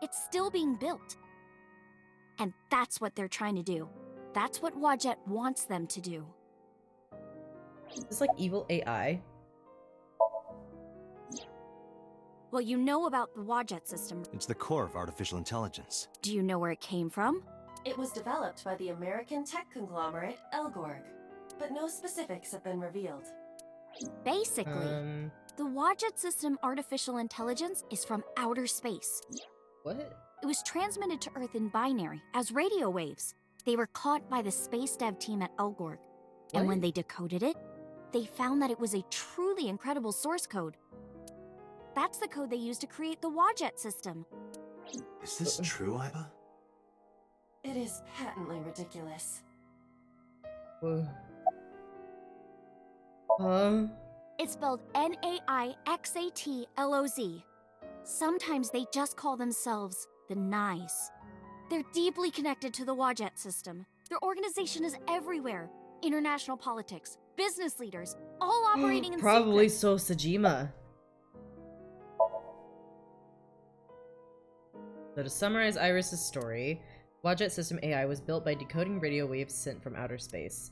It's still being built. And that's what they're trying to do. That's what Wadjet wants them to do. Is this like evil AI? Well, you know about the Wadjet system. It's the core of artificial intelligence. Do you know where it came from? It was developed by the American tech conglomerate Elgorg, but no specifics have been revealed. Basically, the Wadjet system artificial intelligence is from outer space. What? It was transmitted to Earth in binary, as radio waves. They were caught by the space dev team at Elgorg. And when they decoded it, they found that it was a truly incredible source code. That's the code they used to create the Wadjet system. Is this true, Iba? It is patently ridiculous. It's spelled Naixatloz. Sometimes they just call themselves the Nice. They're deeply connected to the Wadjet system. Their organization is everywhere. International politics, business leaders, all operating in Probably secret. so Sajima. So to summarize Iris' story, Wadjet System AI was built by decoding radio waves sent from outer space.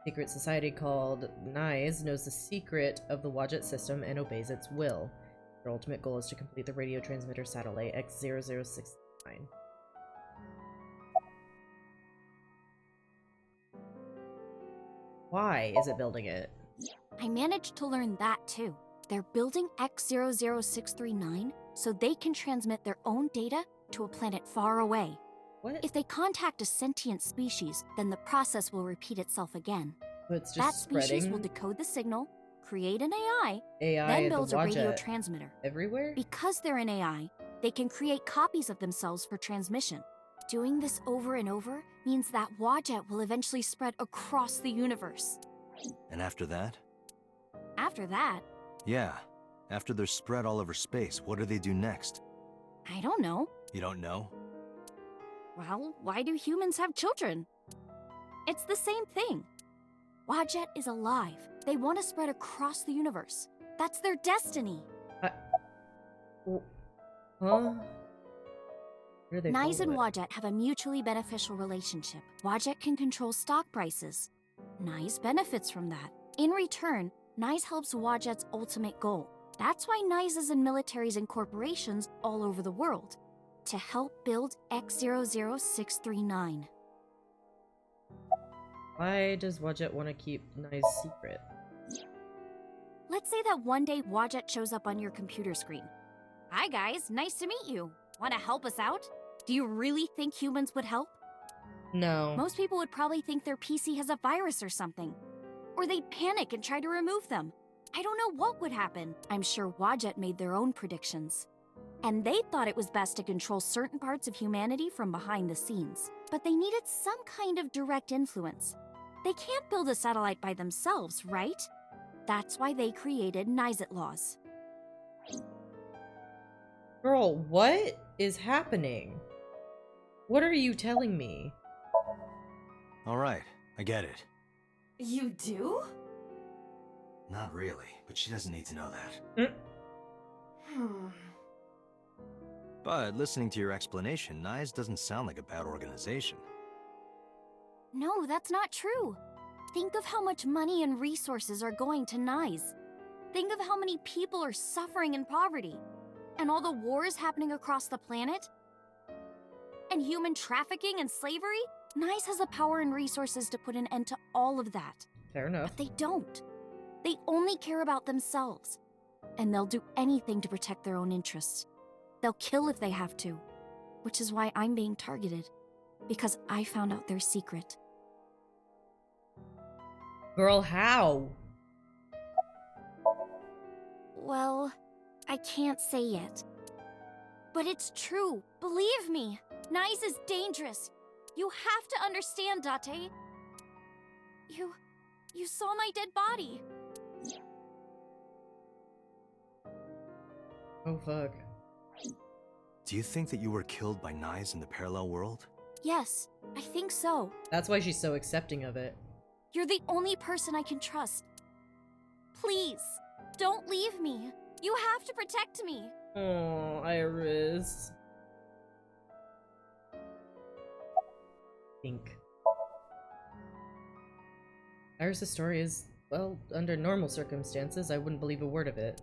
Secret society called NICE knows the secret of the Wadjet system and obeys its will. Their ultimate goal is to complete the radio transmitter satellite X0069. Why is it building it? I managed to learn that too. They're building X00639 so they can transmit their own data to a planet far away. What? If they contact a sentient species, then the process will repeat itself again. So it's That just species will spreading decode the signal, create an AI, AI then builds a radio Wadjet transmitter. everywhere? Because they're an AI, they can create copies of themselves for transmission. Doing this over and over means that Wadjet will eventually spread across the universe. And after that? After that, Yeah. After they're spread all over space, what do they do next? I don't know. You don't know? Well, why do humans have children? It's the same thing. Wadjet is alive. They want to spread across the universe. That's their destiny. Huh? Where do they Nyes and follow it? Wadjet have a mutually beneficial relationship. Wadjet can control stock prices. Nyes benefits from that. In return, Nyes helps Wadjet's ultimate goal. That's why Nyes is in militaries and corporations all over the world. To help build X00639. Why does Wadjet want to keep Nyes secret? Let's say that one day Wadjet shows up on your computer screen. Hi guys, nice to meet you. Want to help us out? Do you really think humans would help? No. Most people would probably think their PC has a virus or something. Or they'd panic and try to remove them. I don't know what would happen. I'm sure Wadjet made their own predictions. And they thought it was best to control certain parts of humanity from behind the scenes. But they needed some kind of direct influence. They can't build a satellite by themselves, right? That's why they created Nyset laws. Girl, what is happening? What are you telling me? Alright, I get it. You do? Not really, but she doesn't need to know that. But listening to your explanation, Nyes doesn't sound like a bad organization. No, that's not true. Think of how much money and resources are going to Nyes. Think of how many people are suffering in poverty. And all the wars happening across the planet. And human trafficking and slavery. Nyes has the power and resources to put an end to all of that. Fair enough. But they don't. They only care about themselves. And they'll do anything to protect their own interests. They'll kill if they have to. Which is why I'm being targeted. Because I found out their secret. Girl, how? Well, I can't say yet. But it's true. Believe me. Nyes is dangerous. You have to understand, Date. You saw my dead body. Oh, fuck. Do you think that you were killed by Nyes in the parallel world? Yes, I think so. That's why she's so accepting of it. You're the only person I can trust. Please, don't leave me. You have to protect me. Oh, Iris. Think. Iris' story is, well, under normal circumstances, I wouldn't believe a word of it.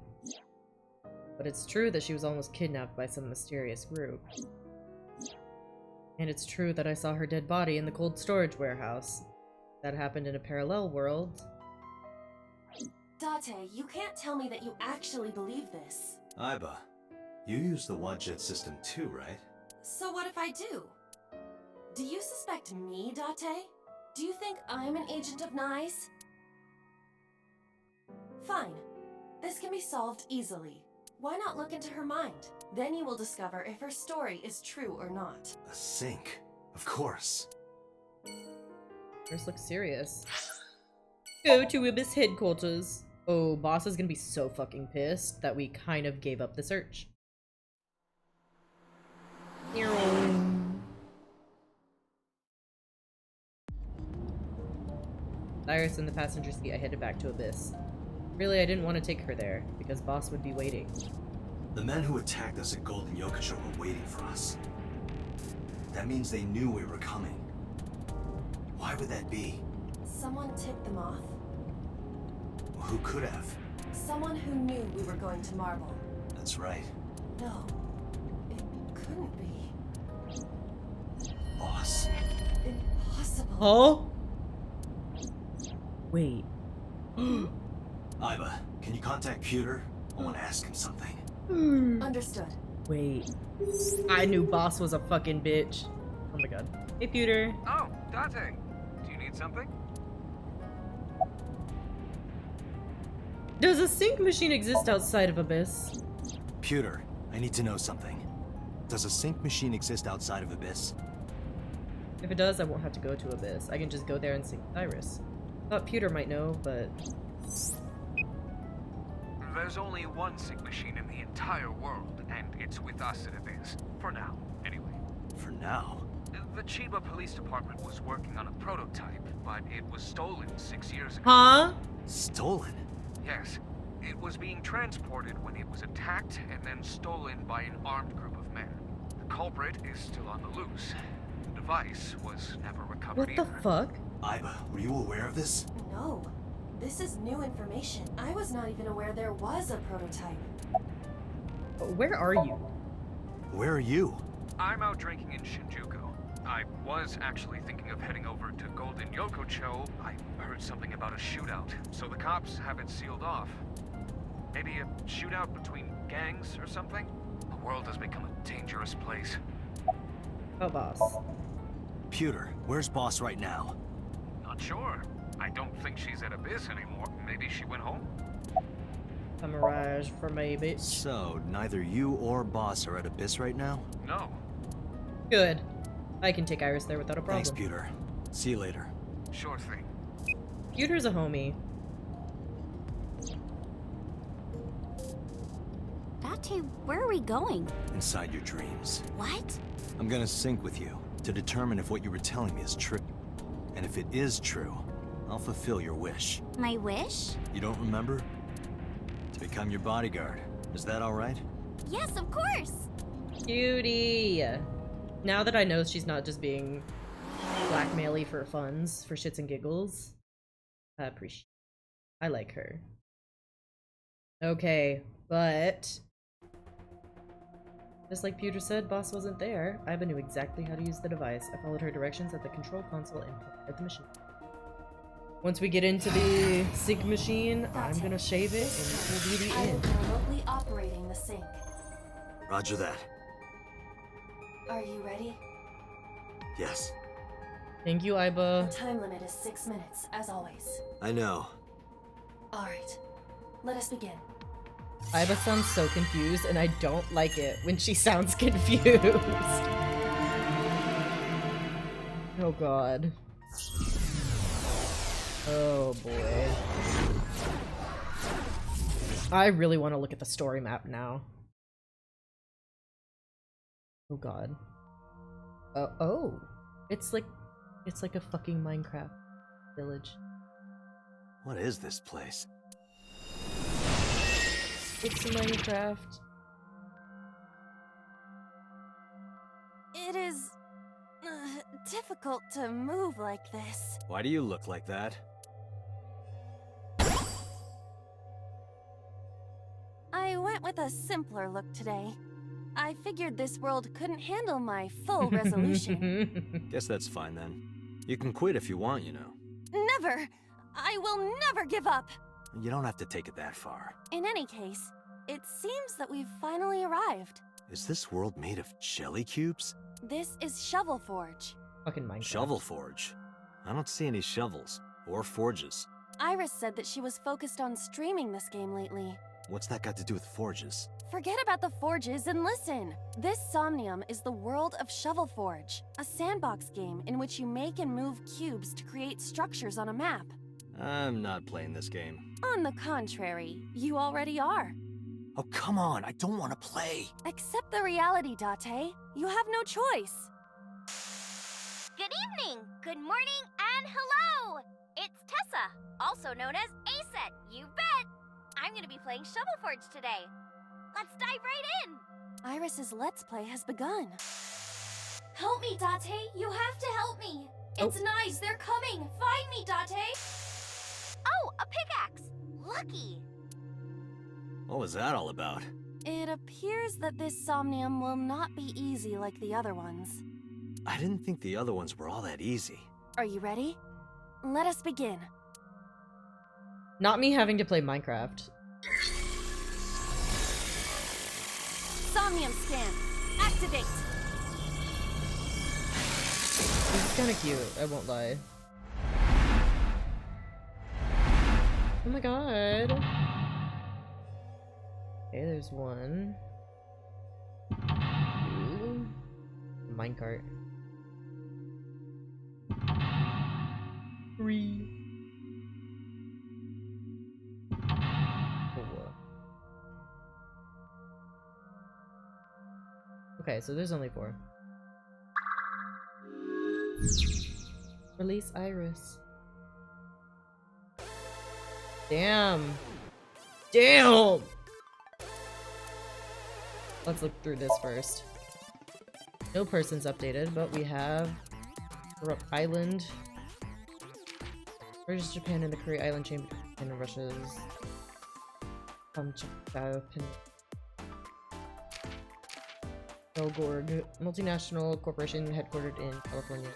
But it's true that she was almost kidnapped by some mysterious group. And it's true that I saw her dead body in the cold storage warehouse. That happened in a parallel world. Date, you can't tell me that you actually believe this. Iba, you use the Wadjet system too, right? So what if I do? Do you suspect me, Date? Do you think I'm an agent of Nyes? Fine. This can be solved easily. Why not look into her mind? Then you will discover if her story is true or not. A sink. Of course. Iris looks serious. Go to Ibis headquarters. Oh, boss is gonna be so fucking pissed that we kind of gave up the search. Iris in the passenger seat, I headed back to Abyss. Really, I didn't want to take her there, because boss would be waiting. The men who attacked us at Golden Yokucho were waiting for us. That means they knew we were coming. Why would that be? Someone tipped them off. Who could have? Someone who knew we were going to Marble. That's right. No, it couldn't be. Boss. Impossible. Huh? Wait. Iba, can you contact Pewter? I want to ask him something. Understood. Wait. I knew Boss was a fucking bitch. Oh my god. Hey, Pewter. Oh, Dante. Do you need something? Does a sync machine exist outside of Abyss? Pewter, I need to know something. Does a sync machine exist outside of Abyss? If it does, I won't have to go to Abyss. I can just go there and sync with Iris. Thought Pewter might know, but... There's only one sync machine in the entire world, and it's with us at Abyss. For now, anyway. For now? The Chiba Police Department was working on a prototype, but it was stolen 6 years ago. Huh? Stolen? Yes. It was being transported when it was attacked and then stolen by an armed group of men. The culprit is still on the loose. The device was never recovered What the either. fuck? Iba, were you aware of this? No. This is new information. I was not even aware there was a prototype. Where are you? Where are you? I'm out drinking in Shinjuku. I was actually thinking of heading over to Golden Yokocho. I heard something about a shootout, so the cops have it sealed off. Maybe a shootout between gangs or something? The world has become a dangerous place. Oh, Boss. Pewter, where's Boss right now? Not sure. I don't think she's at Abyss anymore. Maybe she went home? A mirage for my bitch. So, neither you or Boss are at Abyss right now? No. Good. I can take Iris there without a problem. Thanks, Pewter. See you later. Sure thing. Pewter's a homie. Date, where are we going? Inside your dreams. What? I'm gonna sync with you to determine if what you were telling me is true. And if it is true, I'll fulfill your wish. My wish? You don't remember? To become your bodyguard. Is that alright? Yes, of course! Cutie! Now that I know she's not just being blackmail-y for funds, for shits and giggles, I appreciate it. I like her. Okay, but... just like Pewter said, Boss wasn't there. Iba knew exactly how to use the device. I followed her directions at the control console and prepared the machine. Once we get into the sync machine, I'm gonna shave it and this will be the I am end. remotely operating the sync. Roger that. Are you ready? Yes. Thank you, Iba. The time limit is 6 minutes, as always. I know. Alright, let us begin. Iba sounds so confused, and I don't like it when she sounds confused. Oh god. Oh boy. I really want to look at the story map now. Oh god. Oh. It's like a fucking Minecraft village. What is this place? It's Minecraft. It is difficult to move like this. Why do you look like that? I went with a simpler look today. I figured this world couldn't handle my full resolution. Guess that's fine then. You can quit if you want, you know. Never! I will never give up! You don't have to take it that far. In any case, it seems that we've finally arrived. Is this world made of jelly cubes? This is Shovel Forge. Fucking Minecraft. Shovel Forge? I don't see any shovels. Or forges. Iris said that she was focused on streaming this game lately. What's that got to do with forges? Forget about the forges and listen! This Somnium is the world of Shovel Forge, a sandbox game in which you make and move cubes to create structures on a map. I'm not playing this game. On the contrary, you already are. Oh, come on, I don't want to play. Accept the reality, Date. You have no choice. Good evening, good morning, and hello! It's Tessa, also known as Aset, you bet! I'm gonna be playing Shovel Forge today. Let's dive right in! Iris's Let's Play has begun. Help me, Date! You have to help me! It's nice, they're coming! Find me, Date! Oh, a pickaxe! Lucky! What was that all about? It appears that this Somnium will not be easy like the other ones. I didn't think the other ones were all that easy. Are you ready? Let us begin. Not me having to play Minecraft. Somnium scan. Activate. This is kind of cute, I won't lie. Oh my god. Okay, there's one. Two. Minecart. 3. 4. Okay, so there's only 4. Release Iris. Damn. Damn! Let's look through this first. No person's updated, but we have Corrupt Island. Where's Japan and the Korea Island Chain and Russia's Belgorod, multinational corporation headquartered in California.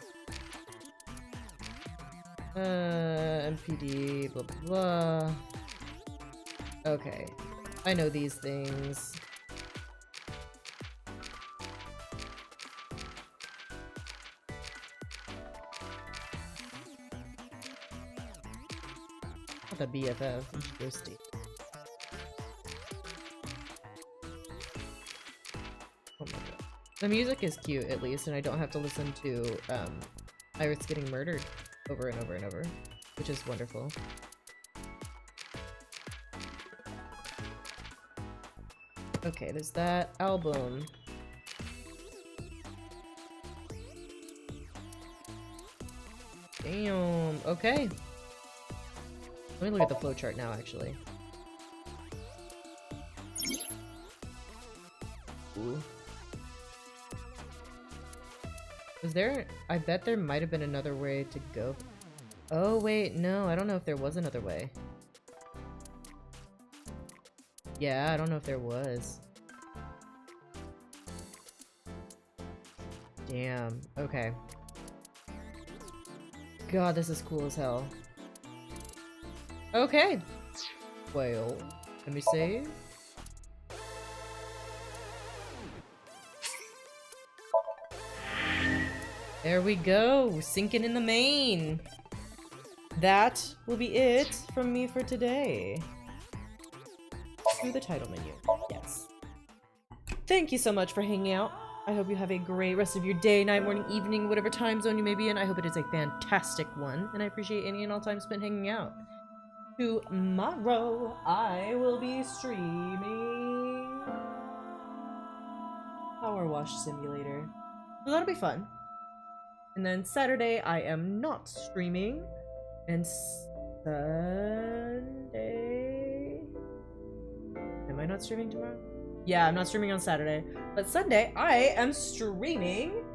MPD, blah blah blah. Okay, I know these things. The BFF, ghosty. Oh my god. The music is cute, at least, and I don't have to listen to Iris getting murdered over and over and over, which is wonderful. Okay, there's that album. Damn, okay. Let me look at the flowchart now, actually. Ooh. Was there... I bet there might have been another way to go. Oh, wait, no, I don't know if there was another way. Yeah, I don't know if there was. Damn, okay. God, this is cool as hell. Okay. Well, let me save. There we go, sinking in the main. That will be it from me for today. Through the title menu, yes. Thank you so much for hanging out. I hope you have a great rest of your day, night, morning, evening, whatever time zone you may be in. I hope it is a fantastic one, and I appreciate any and all time spent hanging out. Tomorrow, I will be streaming Power Wash Simulator. So that'll be fun. And then Saturday, I am not streaming. And Sunday... Am I not streaming tomorrow? Yeah, I'm not streaming on Saturday. But Sunday, I am streaming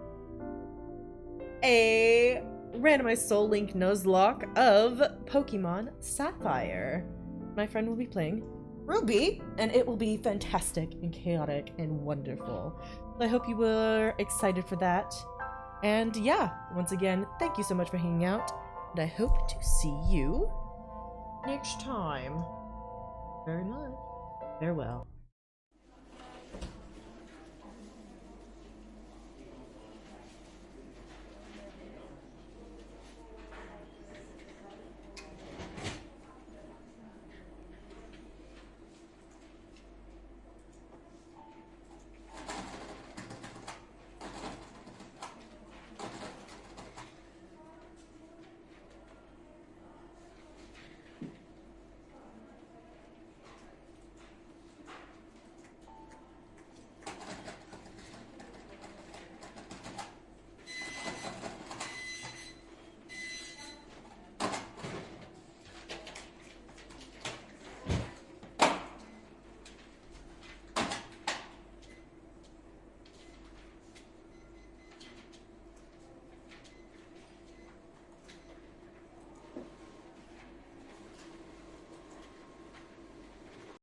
a randomized Soul Link Nuzlocke of Pokemon Sapphire. My friend will be playing Ruby, and it will be fantastic and chaotic and wonderful. So I hope you were excited for that. And yeah, once again, thank you so much for hanging out, and I hope to see you next time. Very much. Farewell.